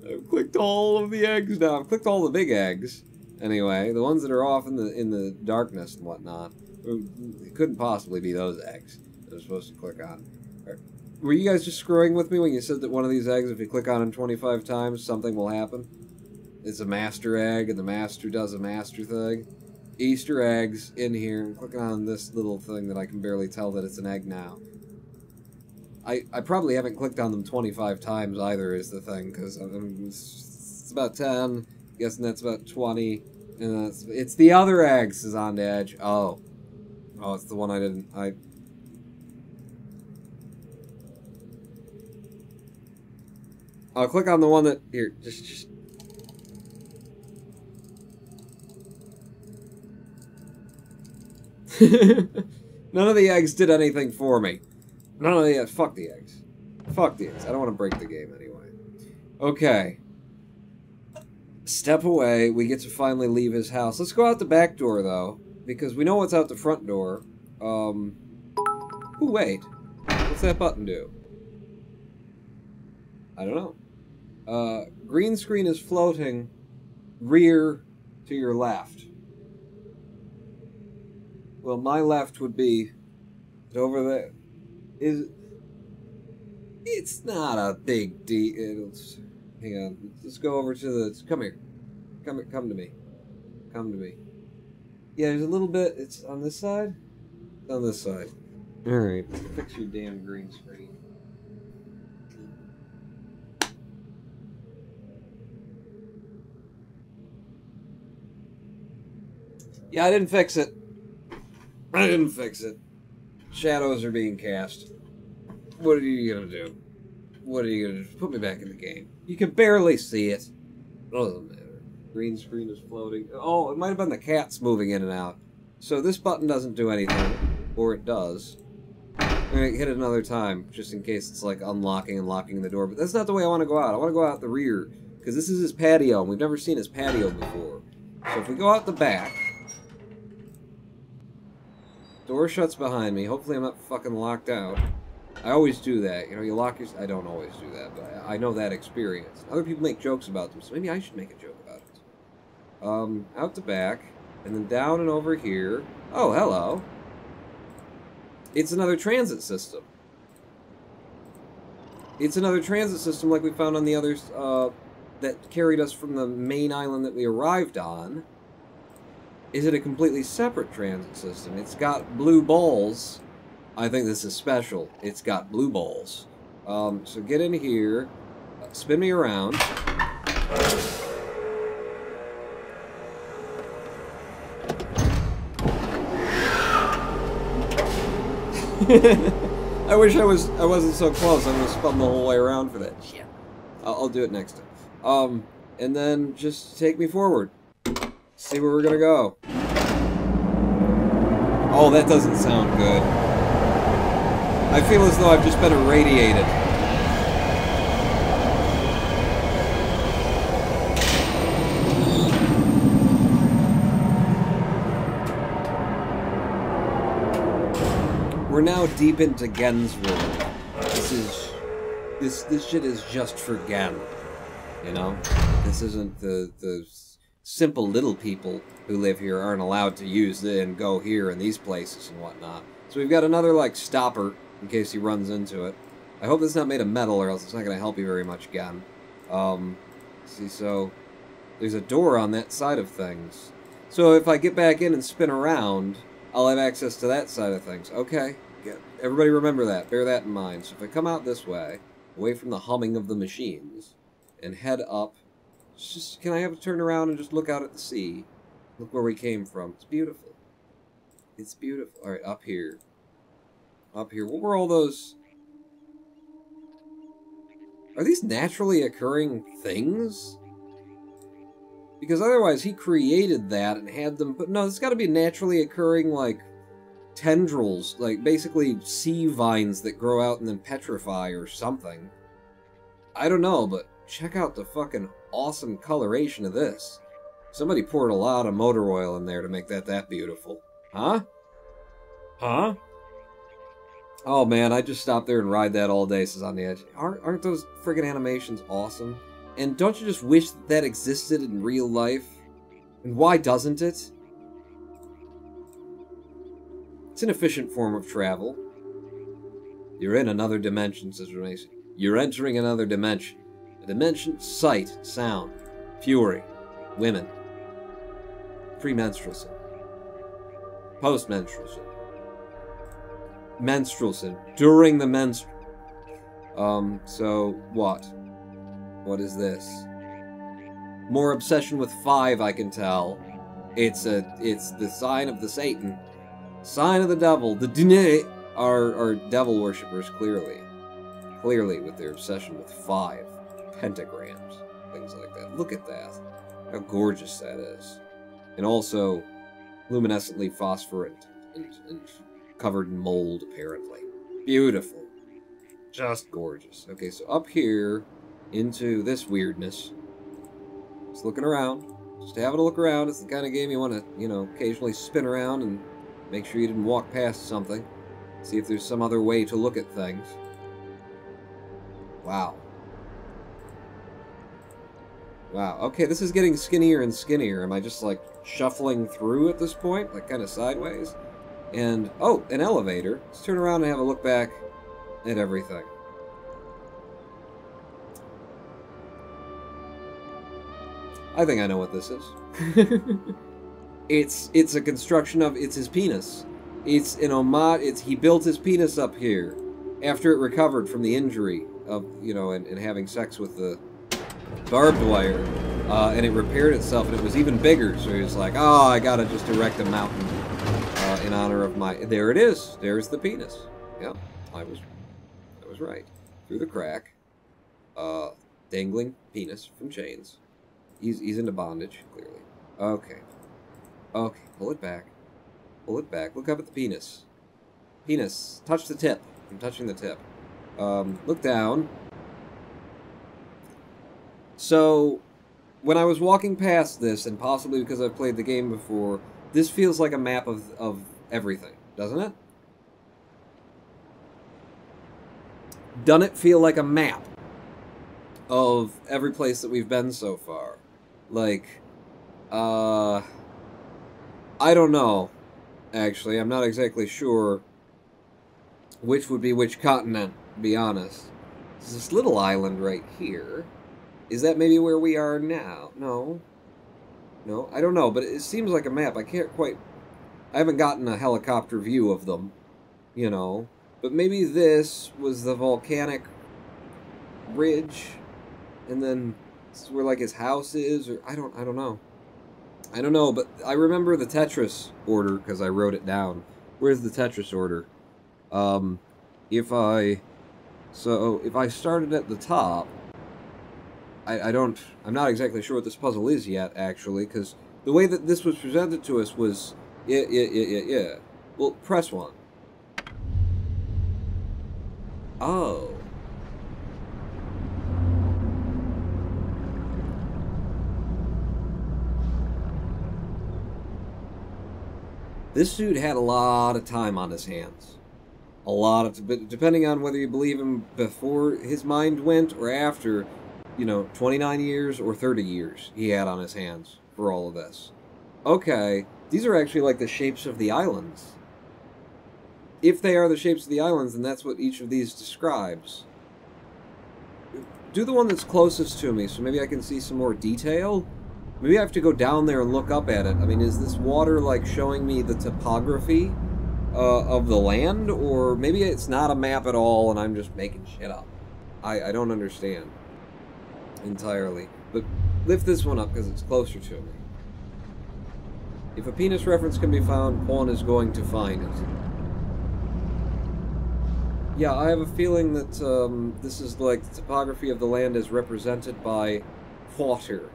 I've clicked all of the eggs now. I've clicked all the big eggs. Anyway, the ones that are off in the darkness and whatnot. It couldn't possibly be those eggs that I'm supposed to click on. Were you guys just screwing with me when you said that one of these eggs, if you click on them 25 times, something will happen? It's a master egg, and the master does a master thing. Easter eggs in here. I'm clicking on this little thing that I can barely tell that it's an egg now. I probably haven't clicked on them 25 times either, is the thing, because it's about 10. Guessing that's about 20. And it's the other eggs is on the edge. Oh. Oh, it's the one I didn't... I'll click on the one that... Here, just... None of the eggs did anything for me. None of the eggs. Fuck the eggs. Fuck the eggs. I don't want to break the game anyway. Okay. Step away. We get to finally leave his house. Let's go out the back door, though. Because we know what's out the front door. Ooh, wait. What's that button do? I don't know. Green screen is floating. Rear to your left. Well, my left would be over there. It's not a big deal. Hang on. Let's go over to the... Come here. Come to me. Come to me. Yeah, there's a little bit... It's on this side? It's on this side. Alright. Fix your damn green screen. Yeah, I didn't fix it. I didn't fix it. Shadows are being cast. What are you gonna do? What are you gonna do? Put me back in the game. You can barely see it. Doesn't matter. Green screen is floating. Oh, it might have been the cats moving in and out. So this button doesn't do anything. Or it does. I'm gonna hit it another time, just in case it's like unlocking and locking the door. But that's not the way I want to go out. I want to go out the rear. Because this is his patio, and we've never seen his patio before. So if we go out the back... Door shuts behind me. Hopefully I'm not fucking locked out. I always do that. You know, you lock your... I don't always do that, but I know that experience. Other people make jokes about them, so maybe I should make a joke about it. Out the back, and then down and over here. Oh, hello. It's another transit system. It's another transit system like we found on the others, that carried us from the main island that we arrived on. Is it a completely separate transit system? It's got blue balls. I think this is special. It's got blue balls. So get in here. Spin me around. I wish I wasn't so close. I'm gonna spun the whole way around for that. Shit. I'll do it next time. And then just take me forward. See where we're gonna go. Oh, that doesn't sound good. I feel as though I've just been irradiated. We're now deep into Gen's world. This shit is just for Gen. You know? This isn't the simple little people who live here aren't allowed to use it and go here and these places and whatnot. So we've got another, like, stopper in case he runs into it. I hope it's not made of metal or else it's not going to help you very much again. See, so there's a door on that side of things. So if I get back in and spin around, I'll have access to that side of things. Okay, everybody remember that. Bear that in mind. So if I come out this way, away from the humming of the machines, and head up, just can I have a turn around and just look out at the sea? Look where we came from. It's beautiful. It's beautiful. All right, up here. Up here. What were all those? Are these naturally occurring things? Because otherwise he created that and had them... But no, it's got to be naturally occurring, like, tendrils. Like, basically sea vines that grow out and then petrify or something. I don't know, but check out the fucking awesome coloration of this. Somebody poured a lot of motor oil in there to make that beautiful. Huh? Huh? Oh man, I just stop there and ride that all day, says On the Edge. Aren't those friggin' animations awesome? And don't you just wish that existed in real life? And why doesn't it? It's an efficient form of travel. You're in another dimension, says Mason. You're entering another dimension. A dimension, sight, sound, fury, women. Premenstrual sin. Postmenstrual sin. Menstrual sin. During the menstrual. So, what? What is this? More obsession with 5, I can tell. It's the sign of the Satan. Sign of the devil. The Dine are devil worshippers, clearly. Clearly, with their obsession with 5. Pentagrams. Things like that. Look at that. How gorgeous that is. And also, luminescently phosphorescent and covered in mold, apparently. Beautiful. Just gorgeous. Okay, so up here, into this weirdness. Just looking around. Just having a look around. It's the kind of game you want to, you know, occasionally spin around and make sure you didn't walk past something. See if there's some other way to look at things. Wow. Wow. Okay, this is getting skinnier and skinnier. Am I just, like, shuffling through at this point? Like, kind of sideways? And, oh, an elevator. Let's turn around and have a look back at everything. I think I know what this is. It's a construction of... It's his penis. It's an homage... He built his penis up here after it recovered from the injury of, you know, and having sex with the barbed wire. And it repaired itself, and it was even bigger. So he was like, oh, I gotta just erect a mountain in honor of my... There it is. There's the penis. Yeah, I was right. Through the crack. Dangling penis from chains. He's into bondage, clearly. Okay. Okay, pull it back. Pull it back. Look up at the penis. Penis. Touch the tip. I'm touching the tip. Look down. So, when I was walking past this, and possibly because I've played the game before, this feels like a map of everything, doesn't it? Doesn't it feel like a map of every place that we've been so far? Like, I don't know, actually. I'm not exactly sure which would be which continent, to be honest. There's this little island right here. Is that maybe where we are now? No. No, I don't know, but it seems like a map. I can't quite... I haven't gotten a helicopter view of them, you know. But maybe this was the volcanic ridge, and then this is where, like, his house is, or I don't know. I don't know, but I remember the Tetris order, because I wrote it down. Where's the Tetris order? If I started at the top, I'm not exactly sure what this puzzle is yet, actually, because the way that this was presented to us was, yeah. Well, press 1. Oh. This dude had a lot of time on his hands. A lot of... Depending on whether you believe him before his mind went or after, you know, 29 years or 30 years he had on his hands for all of this. Okay, these are actually like the shapes of the islands. If they are the shapes of the islands, then that's what each of these describes. Do the one that's closest to me, so maybe I can see some more detail. Maybe I have to go down there and look up at it. I mean, is this water, like, showing me the topography of the land? Or maybe it's not a map at all and I'm just making shit up. I don't understand entirely. But lift this one up because it's closer to me. If a penis reference can be found, Pawn is going to find it. Yeah, I have a feeling that this is like the topography of the land is represented by water.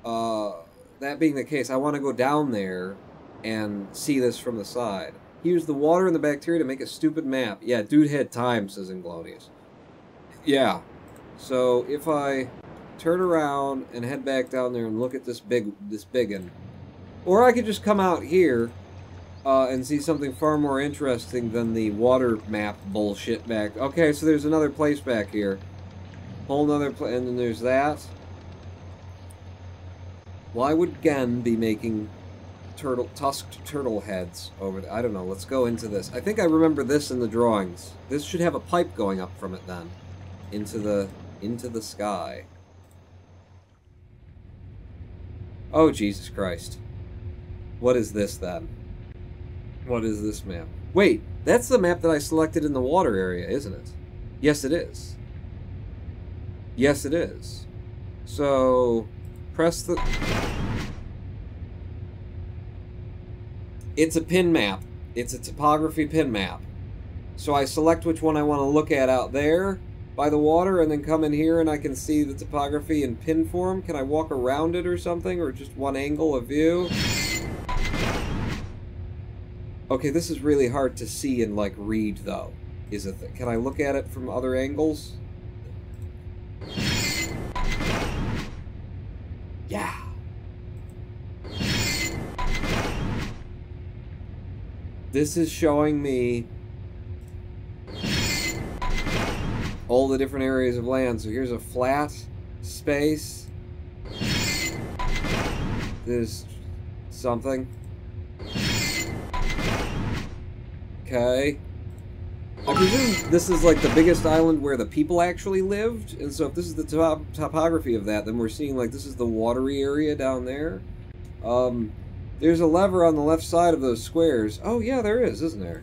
That being the case, I want to go down there and see this from the side. He used the water and the bacteria to make a stupid map. Yeah, dude had time, says Inglonius. Yeah. So if I turn around and head back down there and look at this biggin, or I could just come out here and see something far more interesting than the water map bullshit back. Okay, so there's another place back here. Whole nother place, and then there's that. Why would Gen be making tusked turtle heads over there? I don't know. Let's go into this. I think I remember this in the drawings. This should have a pipe going up from it then, into the sky. Oh, Jesus Christ. What is this then? What is this map? Wait, that's the map that I selected in the water area, isn't it? Yes, it is. Yes, it is. So, press the... It's a pin map. It's a topography pin map. So I select which one I want to look at out there by the water, and then come in here and I can see the topography in pin form. Can I walk around it or something, or just one angle of view? Okay, this is really hard to see and, like, read, though. Can I look at it from other angles? Yeah. This is showing me all the different areas of land. So here's a flat space. There's something. Okay. I presume this is like the biggest island where the people actually lived, and so if this is the topography of that, then we're seeing like this is the watery area down there. There's a lever on the left side of those squares. Oh yeah, there is, isn't there?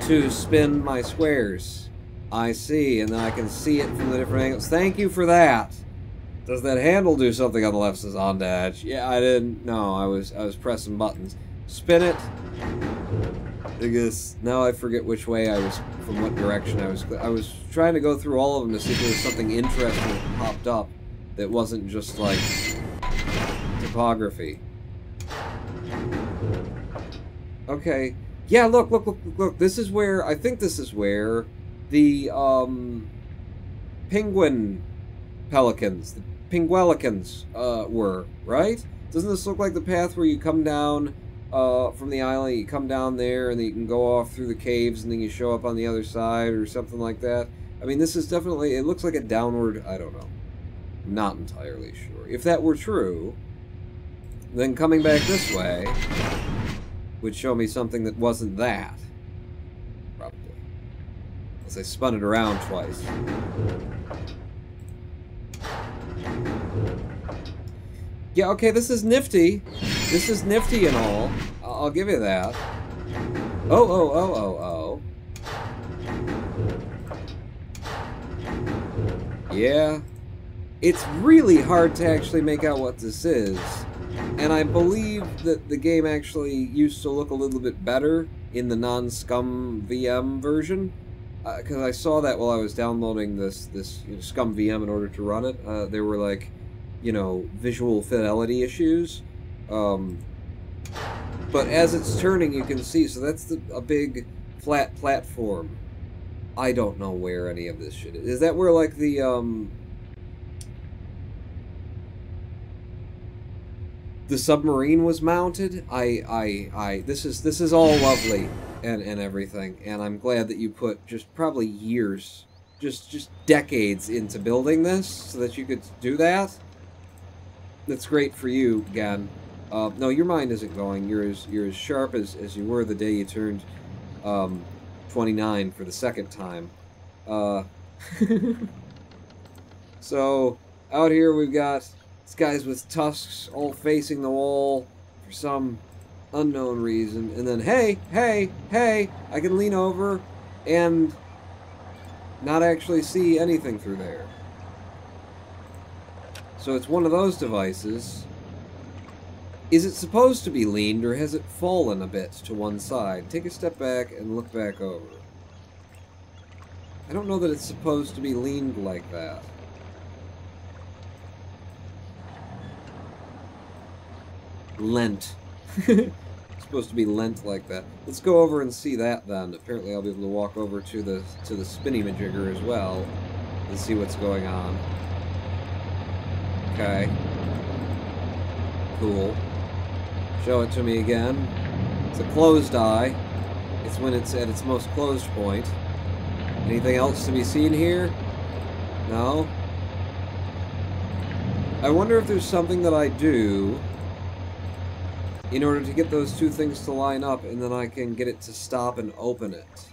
To spin my squares. I see, and then I can see it from the different angles. Thank you for that. Does that handle do something on the left? Says on dash. Yeah, I didn't. No, I was pressing buttons. Spin it. I guess now I forget which way I was, from what direction I was trying to go through all of them to see if there was something interesting that popped up that wasn't just like topography. Okay. Yeah, look. This is where, I think this is where the penguin pelicans, the penguelicans were, right? Doesn't this look like the path where you come down from the island, you come down there, and then you can go off through the caves, and then you show up on the other side, or something like that? I mean, this is definitely, it looks like a downward, I don't know. I'm not entirely sure. If that were true, then coming back this way would show me something that wasn't that. Probably. Unless I spun it around twice. Yeah, okay, this is nifty. This is nifty and all. I'll give you that. Oh. Yeah. It's really hard to actually make out what this is. And I believe that the game actually used to look a little bit better in the non-Scum VM version. Because I saw that while I was downloading this Scum VM in order to run it. There were, like, you know, visual fidelity issues. But as it's turning, you can see, so that's a big flat platform. I don't know where any of this shit is. Is that where, like, the submarine was mounted? This is all lovely and everything, and I'm glad that you put just probably years, just decades into building this so that you could do that. That's great for you, Gan. No, your mind isn't going. You're as sharp as you were the day you turned 29 for the second time. So, out here we've got these guys with tusks all facing the wall for some unknown reason. And then, hey, I can lean over and not actually see anything through there. So it's one of those devices. Is it supposed to be leaned, or has it fallen a bit to one side? Take a step back and look back over. I don't know that it's supposed to be leaned like that. Lent. It's supposed to be lent like that. Let's go over and see that then. Apparently I'll be able to walk over to the spinny-majigger as well and see what's going on. Okay. Cool. Show it to me again. It's a closed eye. It's when it's at its most closed point. Anything else to be seen here? No? I wonder if there's something that I do in order to get those two things to line up, and then I can get it to stop and open it.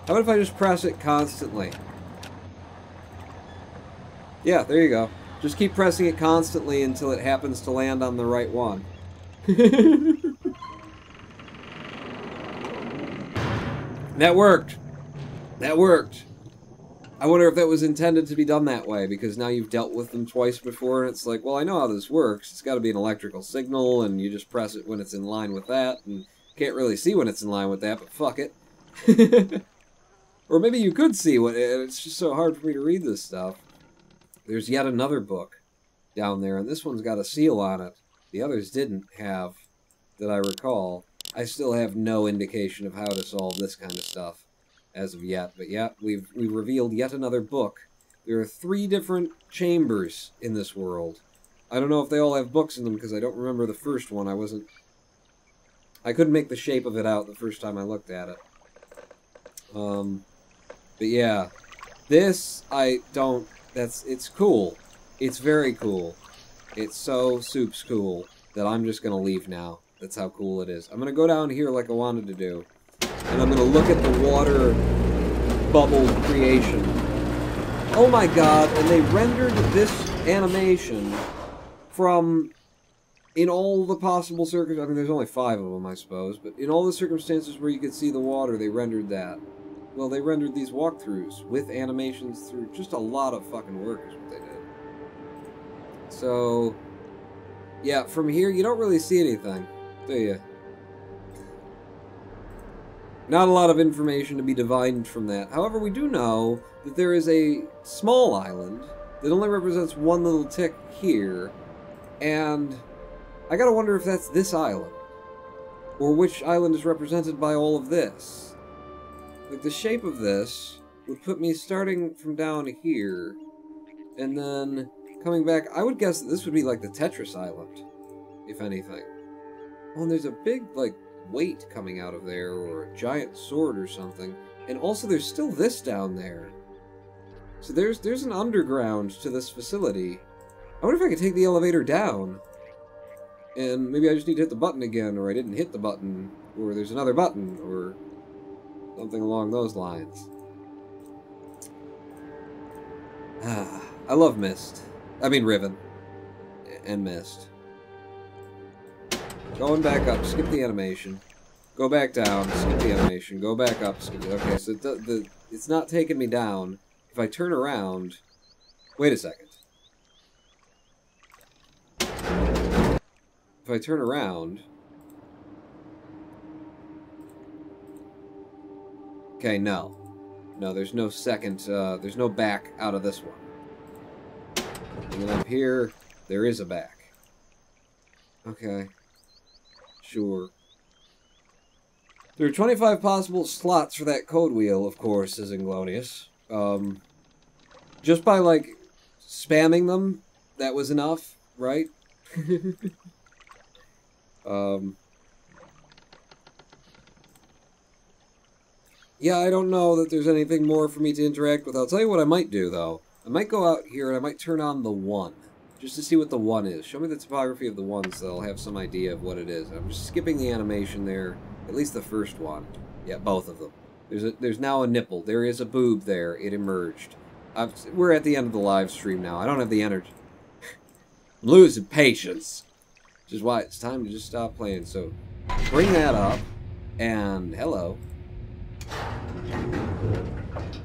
How about if I just press it constantly? Yeah, there you go. Just keep pressing it constantly until it happens to land on the right one. That worked. That worked. I wonder if that was intended to be done that way, because now you've dealt with them twice before, and it's like, well, I know how this works. It's got to be an electrical signal, and you just press it when it's in line with that, and can't really see when it's in line with that, but fuck it. Or maybe you could see what... It's just so hard for me to read this stuff. There's yet another book down there, and this one's got a seal on it. The others didn't have, that I recall. I still have no indication of how to solve this kind of stuff as of yet. But yeah, we've revealed yet another book. There are 3 different chambers in this world. I don't know if they all have books in them, because I don't remember the first one. I couldn't make the shape of it out the first time I looked at it. But yeah, this, it's cool. It's very cool. It's so soups cool that I'm just gonna leave now. That's how cool it is. I'm gonna go down here like I wanted to do, and I'm gonna look at the water bubble creation. Oh my god, and they rendered this animation from, in all the possible circumstances, I mean there's only 5 of them I suppose, but in all the circumstances where you could see the water, they rendered that. Well, they rendered these walkthroughs with animations through just a lot of fucking work is what they did. So, yeah, from here you don't really see anything, do you? Not a lot of information to be divined from that. However, we do know that there is a small island that only represents one little tick here, and I gotta wonder if that's this island, or which island is represented by all of this. Like, the shape of this would put me starting from down here, and then coming back. I would guess that this would be like the Tetris Island, if anything. Oh, and there's a big, like, weight coming out of there, or a giant sword or something. And also there's still this down there. So there's an underground to this facility. I wonder if I could take the elevator down. And maybe I just need to hit the button again, or I didn't hit the button, or there's another button, or something along those lines. I love Myst. I mean Riven. And Myst. Going back up, skip the animation. Go back down, skip the animation. Go back up, skip it. Okay, so it's not taking me down. If I turn around... Wait a second. If I turn around... Okay, no. No, there's no second, there's no back out of this one. And then up here, there is a back. Okay. Sure. There are 25 possible slots for that code wheel, of course, says Inglonious. Just by, like, spamming them, that was enough, right? Yeah, I don't know that there's anything more for me to interact with. I'll tell you what I might do, though. I might go out here and I might turn on the 1. Just to see what the 1 is. Show me the topography of the 1 so I'll have some idea of what it is. I'm just skipping the animation there. At least the first one. Yeah, both of them. There's now a nipple. There is a boob there. It emerged. We're at the end of the live stream now. I don't have the energy. I'm losing patience. Which is why it's time to just stop playing. So, bring that up. And, hello.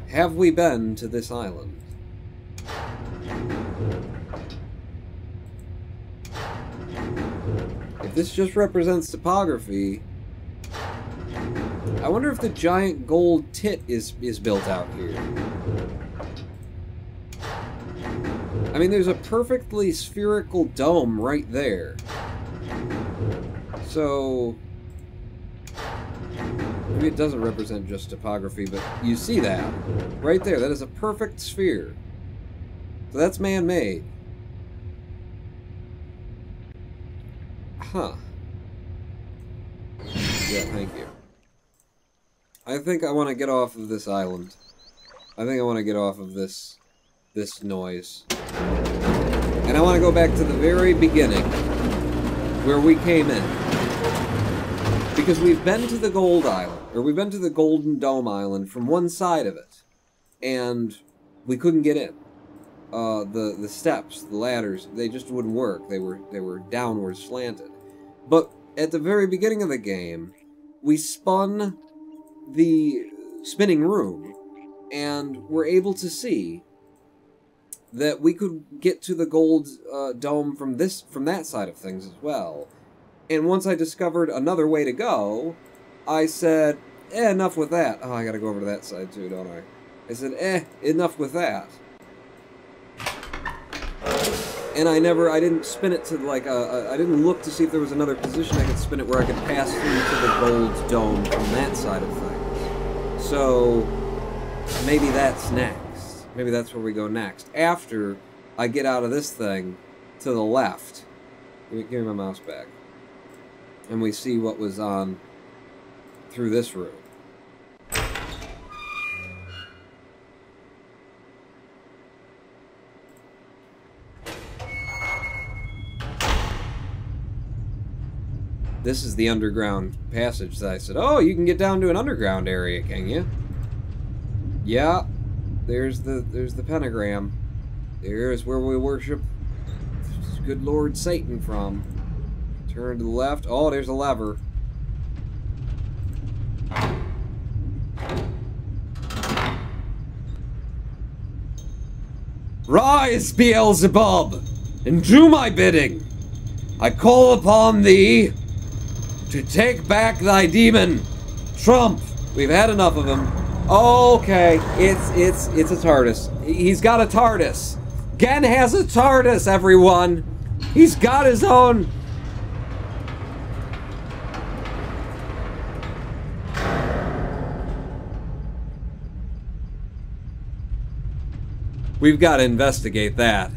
Have we been to this island? If this just represents topography, I wonder if the giant gold tit is built out here. I mean, there's a perfectly spherical dome right there. So, maybe it doesn't represent just topography, but you see that right there. That is a perfect sphere. So that's man-made. Huh. Yeah, thank you. I think I want to get off of this island. I think I want to get off of this noise. And I want to go back to the very beginning, where we came in. Because we've been to the Gold Island, or we've been to the Golden Dome Island from one side of it, and we couldn't get in. The steps, the ladders, they just wouldn't work. They were downward slanted. But at the very beginning of the game, we spun the spinning room, and were able to see that we could get to the gold dome from that side of things as well. And once I discovered another way to go, I said, enough with that. Oh, I gotta go over to that side too, don't I? I said, enough with that. And I didn't spin it to like I didn't look to see if there was another position I could spin it where I could pass through to the gold dome from that side of things. So, maybe that's next. Maybe that's where we go next. After I get out of this thing to the left. Give me my mouse back. And we see what was on through this room. This is the underground passage that I said, oh, you can get down to an underground area, can you? Yeah. There's the pentagram. There's where we worship good Lord Satan from. Turn to the left. Oh, there's a lever. Rise, Beelzebub, and do my bidding. I call upon thee to take back thy demon, Trump. We've had enough of him. Okay, it's a TARDIS. He's got a TARDIS. Gen has a TARDIS, everyone. He's got his own. We've got to investigate that.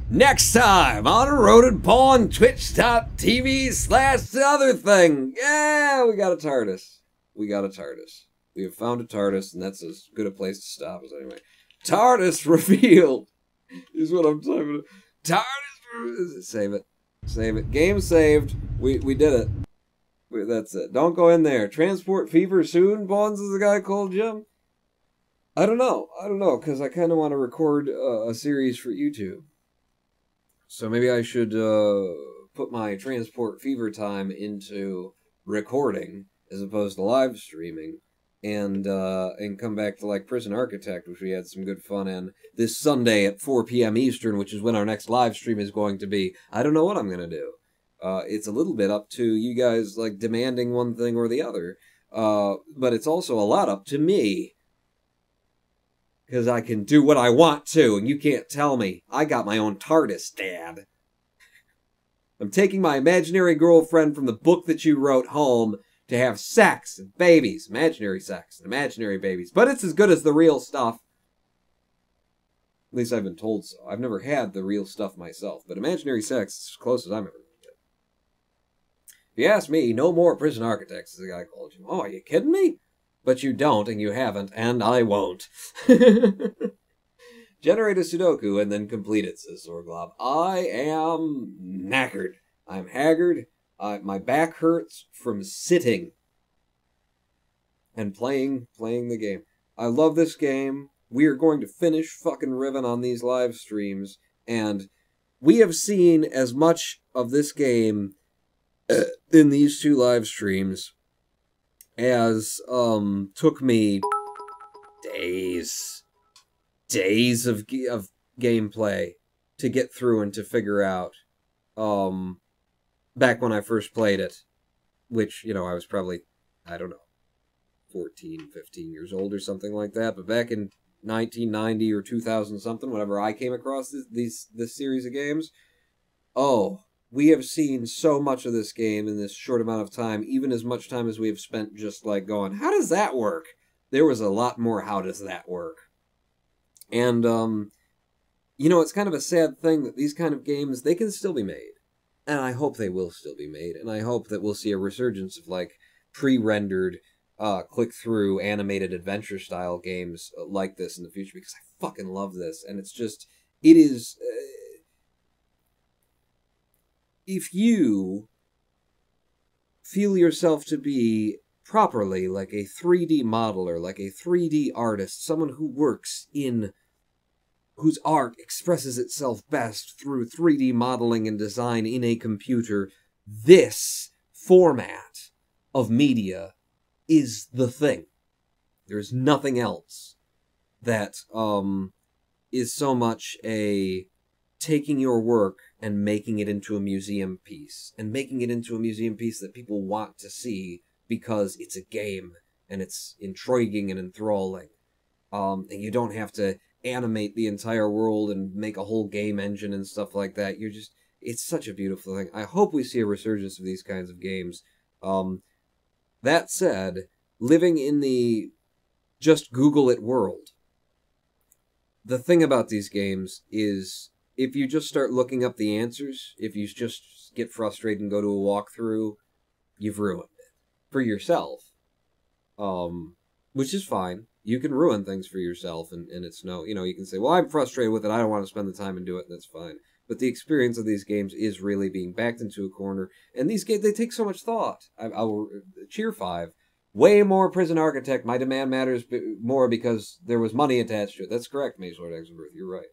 Next time on Eroded Pawn, twitch.tv/other thing. Yeah, we got a TARDIS. We got a TARDIS. We have found a TARDIS, and that's as good a place to stop as anyway. TARDIS revealed is what I'm talking about. TARDIS. Save it. Save it. Game saved. We did it. That's it. Don't go in there. Transport fever soon, Bonds, is the guy called Jim? I don't know, because I kind of want to record a series for YouTube. So maybe I should put my transport fever time into recording as opposed to live streaming, and come back to like Prison Architect, which we had some good fun in this Sunday at 4 p.m. Eastern, which is when our next live stream is going to be. I don't know what I'm gonna do. It's a little bit up to you guys, like demanding one thing or the other, but it's also a lot up to me. Because I can do what I want to, and you can't tell me. I got my own TARDIS, Dad. I'm taking my imaginary girlfriend from the book that you wrote home to have sex and babies. Imaginary sex and imaginary babies. But it's as good as the real stuff. At least I've been told so. I've never had the real stuff myself, but imaginary sex is as close as I'm ever going to get. If you ask me, no more Prison Architects, as the guy called you. Oh, are you kidding me? But you don't, and you haven't, and I won't. Generate a Sudoku and then complete it, says Sorglob. I am knackered. I'm haggard. My back hurts from sitting and playing the game. I love this game. We are going to finish fucking Riven on these live streams, and we have seen as much of this game in these 2 live streams as took me days of gameplay to get through and to figure out back when I first played it, which, you know, I was probably, I don't know, 14, 15 years old or something like that, but back in 1990 or 2000 something, whenever I came across this series of games, we have seen so much of this game in this short amount of time, even as much time as we have spent just like going, how does that work? There was a lot more how does that work. And, you know, it's kind of a sad thing that these kind of games, they can still be made. And I hope they will still be made. And I hope that we'll see a resurgence of, like, pre-rendered, click-through, animated adventure-style games like this in the future, because I fucking love this. And it's just, it is... if you feel yourself to be properly like a 3D modeler, like a 3D artist, someone who works in... whose art expresses itself best through 3D modeling and design in a computer, this format of media is the thing. There's nothing else that is so much a taking your work and making it into a museum piece, and making it into a museum piece that people want to see because it's a game, and it's intriguing and enthralling. And you don't have to animate the entire world and make a whole game engine and stuff like that. It's such a beautiful thing. I hope we see a resurgence of these kinds of games. That said, living in the just Google it world, the thing about these games is if you just start looking up the answers, if you just get frustrated and go to a walkthrough, you've ruined it for yourself. Which is fine. You can ruin things for yourself, and it's no, you know, you can say, well, I'm frustrated with it, I don't want to spend the time and do it, and that's fine. But the experience of these games is really being backed into a corner, and these games, they take so much thought. I will cheer 5. Way more Prison Architect, my demand matters more because there was money attached to it. That's correct, Maze Lord Exenbirth, you're right.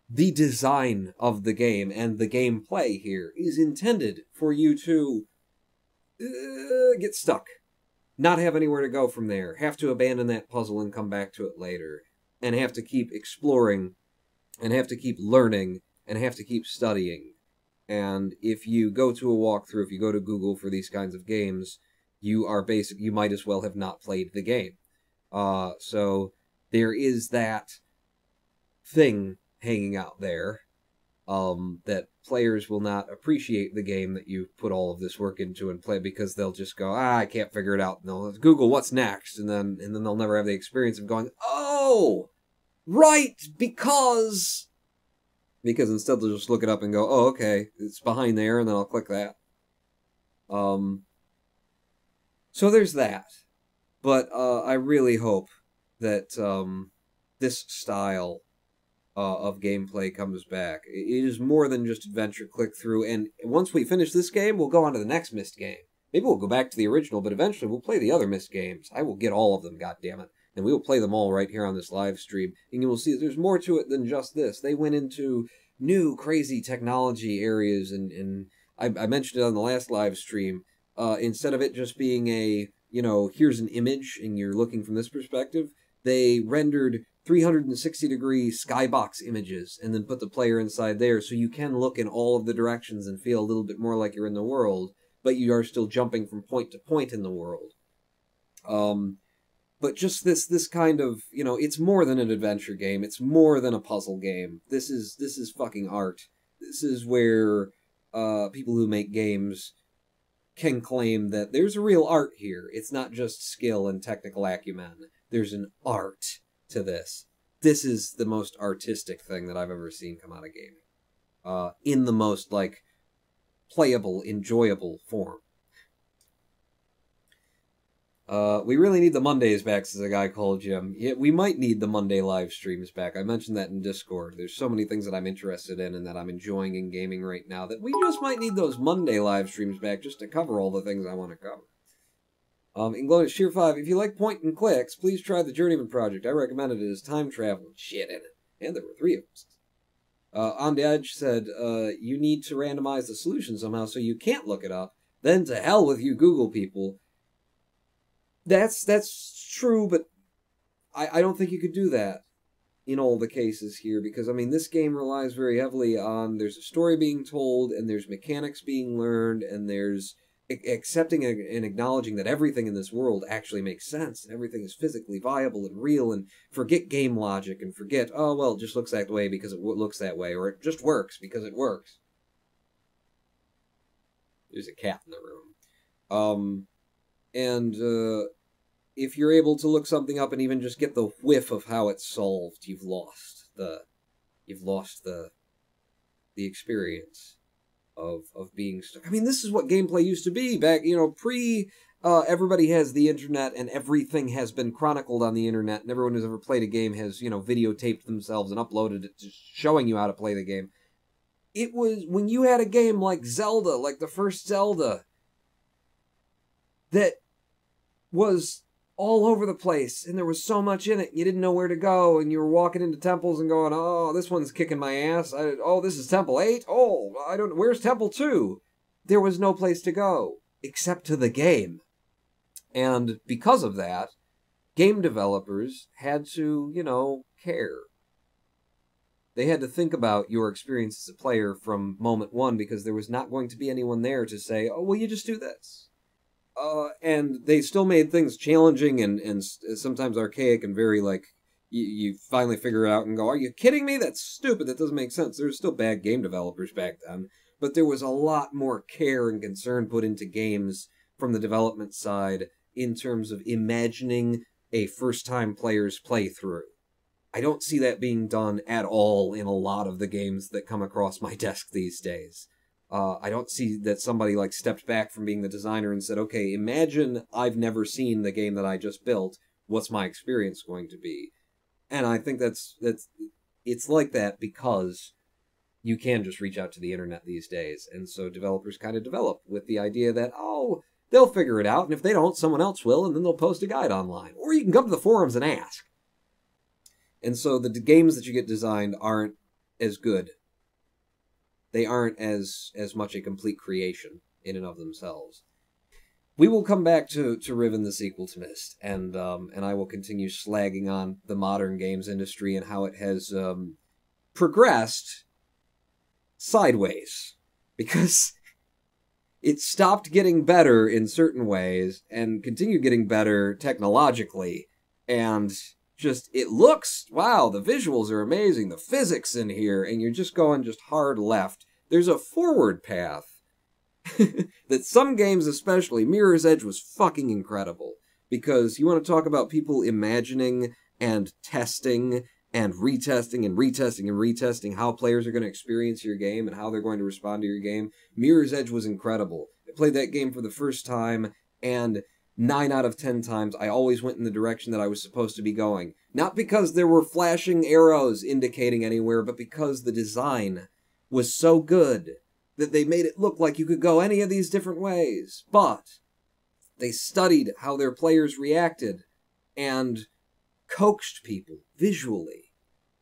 The design of the game and the gameplay here is intended for you to get stuck. Not have anywhere to go from there, have to abandon that puzzle and come back to it later, and have to keep exploring, and have to keep learning, and have to keep studying. And if you go to a walkthrough, if you go to Google for these kinds of games, you might as well have not played the game. So there is that thing hanging out there, that players will not appreciate the game that you put all of this work into and play, because they'll just go, I can't figure it out. And they'll Google what's next, and then they'll never have the experience of going, oh, right, because instead they'll just look it up and go, oh, okay, it's behind there, and then I'll click that. So there's that. But I really hope that this style of gameplay comes back. It is more than just adventure click-through, and once we finish this game, we'll go on to the next Myst game. Maybe we'll go back to the original, but eventually we'll play the other Myst games. I will get all of them, goddammit. And we will play them all right here on this live stream, and you will see that there's more to it than just this. They went into new, crazy technology areas, and I mentioned it on the last live stream. Instead of it just being a, here's an image, and you're looking from this perspective, they rendered 360-degree skybox images and then put the player inside there, so you can look in all of the directions and feel a little bit more like you're in the world, but you are still jumping from point to point in the world. But just this kind of, it's more than an adventure game. It's more than a puzzle game. This is fucking art. This is where people who make games can claim that there's a real art here. It's not just skill and technical acumen. There's an art to this. This is the most artistic thing that I've ever seen come out of gaming. In the most, playable, enjoyable form. We really need the Mondays back, says a guy called Jim. Yeah, we might need the Monday live streams back. I mentioned that in Discord. There's so many things that I'm interested in and that I'm enjoying in gaming right now that we just might need those Monday live streams back just to cover all the things I want to cover. In Glowing Sheer 5, if you like point and clicks, please try the Journeyman Project. I recommended it as time travel and shit in it. And there were 3 of them. On the Edge said, you need to randomize the solution somehow so you can't look it up. Then to hell with you Google people. That's true, but I don't think you could do that in all the cases here, because, I mean, this game relies very heavily on there's a story being told, and there's mechanics being learned, and there's accepting and acknowledging that everything in this world actually makes sense, and everything is physically viable and real, and forget game logic, and forget, oh, well, it just looks that way because it looks that way, or it just works because it works. There's a cat in the room. If you're able to look something up and even just get the whiff of how it's solved, you've lost the experience of being stuck. I mean, this is what gameplay used to be back, pre everybody has the internet and everything has been chronicled on the internet, and everyone who's ever played a game has, videotaped themselves and uploaded it, just showing you how to play the game. It was when you had a game like Zelda, like the first Zelda, that was all over the place, and there was so much in it, you didn't know where to go, and you were walking into temples and going, oh, this one's kicking my ass, oh, this is Temple 8, oh, where's Temple 2? There was no place to go, except to the game. And because of that, game developers had to, care. They had to think about your experience as a player from moment one, because there was not going to be anyone there to say, oh, well, you just do this. And they still made things challenging and sometimes archaic and very, you finally figure it out and go, are you kidding me? That's stupid. That doesn't make sense. There were still bad game developers back then, but there was a lot more care and concern put into games from the development side in terms of imagining a first-time player's playthrough. I don't see that being done at all in a lot of the games that come across my desk these days. I don't see that somebody stepped back from being the designer and said, okay, imagine I've never seen the game that I just built. What's my experience going to be? And I think it's like that because you can just reach out to the internet these days. And so developers kind of develop with the idea that, oh, they'll figure it out. And if they don't, someone else will, and then they'll post a guide online. Or you can come to the forums and ask. And so the games that you get designed aren't as good. They aren't as much a complete creation in and of themselves. We will come back to Riven, the sequel to Myst, and I will continue slagging on the modern games industry and how it has progressed sideways, because it stopped getting better in certain ways and continued getting better technologically, and just, it looks, wow, the visuals are amazing, the physics in here, and you're just going just hard left. There's a forward path that some games, especially, Mirror's Edge was fucking incredible, because you want to talk about people imagining and testing and retesting and retesting and retesting how players are going to experience your game and how they're going to respond to your game. Mirror's Edge was incredible. I played that game for the first time, and 9 out of 10 times, I always went in the direction that I was supposed to be going. Not because there were flashing arrows indicating anywhere, but because the design was so good that they made it look like you could go any of these different ways. But they studied how their players reacted and coaxed people visually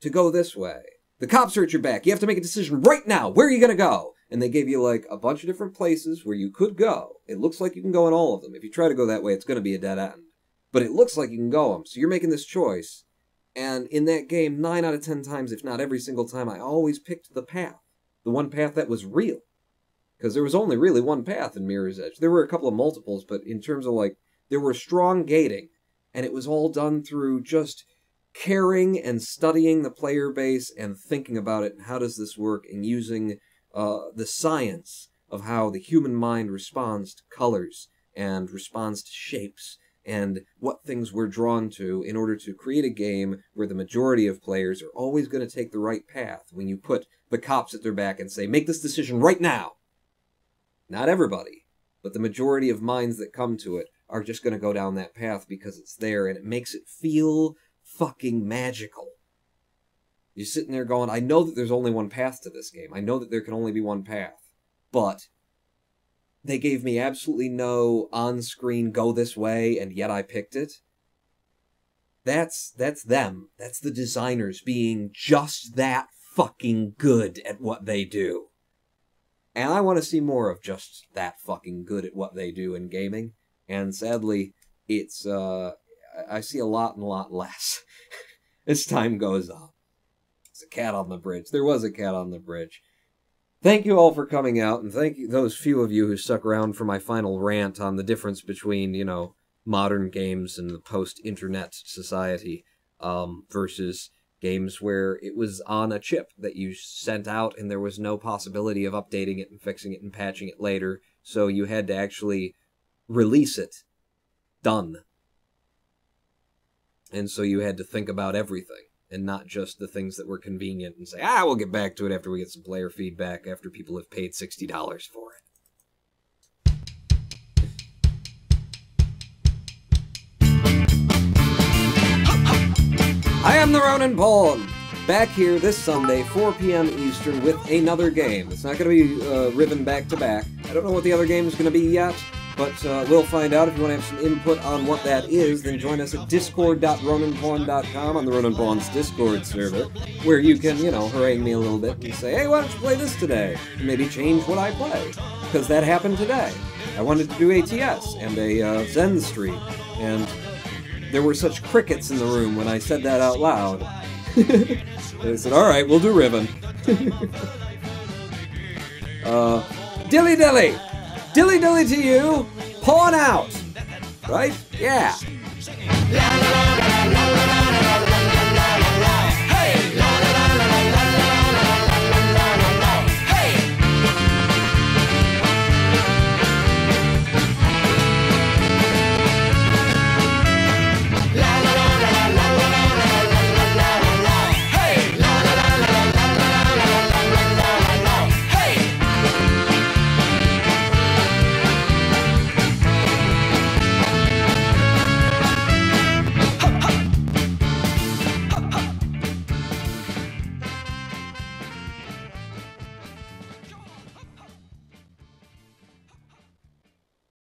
to go this way. The cops are at your back. You have to make a decision right now. Where are you going to go? And they gave you a bunch of different places where you could go. It looks like you can go in all of them. If you try to go that way, it's going to be a dead end. But it looks like you can go them. So you're making this choice. And in that game, 9 out of 10 times, if not every single time, I always picked the path. The one path that was real. Because there was only really one path in Mirror's Edge. There were a couple of multiples, but in terms of there were strong gating. And it was all done through just caring and studying the player base and thinking about it. And how does this work? And using the science of how the human mind responds to colors and responds to shapes and what things we're drawn to in order to create a game where the majority of players are always going to take the right path when you put the cops at their back and say, make this decision right now. Not everybody, but the majority of minds that come to it are just going to go down that path because it's there, and it makes it feel fucking magical. You're sitting there going, I know that there's only one path to this game. I know that there can only be one path. But they gave me absolutely no on-screen go this way, and yet I picked it. That's them. That's the designers being just that fucking good at what they do. And I want to see more of just that fucking good at what they do in gaming. And sadly, it's, I see a lot and a lot less as time goes on. There's a cat on the bridge. There was a cat on the bridge. Thank you all for coming out, and thank you, those few of you who stuck around for my final rant on the difference between, you know, modern games and the post-internet society, versus games where it was on a chip that you sent out and there was no possibility of updating it and fixing it and patching it later, so you had to actually release it. Done. And so you had to think about everything, and not just the things that were convenient and say, we'll get back to it after we get some player feedback, after people have paid $60 for it. I am the Ronin Pawn, back here this Sunday, 4 p.m. Eastern, with another game. It's not going to be Riven back-to-back. I don't know what the other game is going to be yet, but we'll find out. If you want to have some input on what that is, then join us at discord.roninpawn.com on the Ronin Pawn's Discord server, where you can, you know, harangue me a little bit and say, hey, why don't you play this today? And maybe change what I play, because that happened today. I wanted to do ATS and a Zen stream, and there were such crickets in the room when I said that out loud. They said, alright, we'll do Riven. Dilly dilly! Dilly dilly to you! Pawn out! Right? Yeah.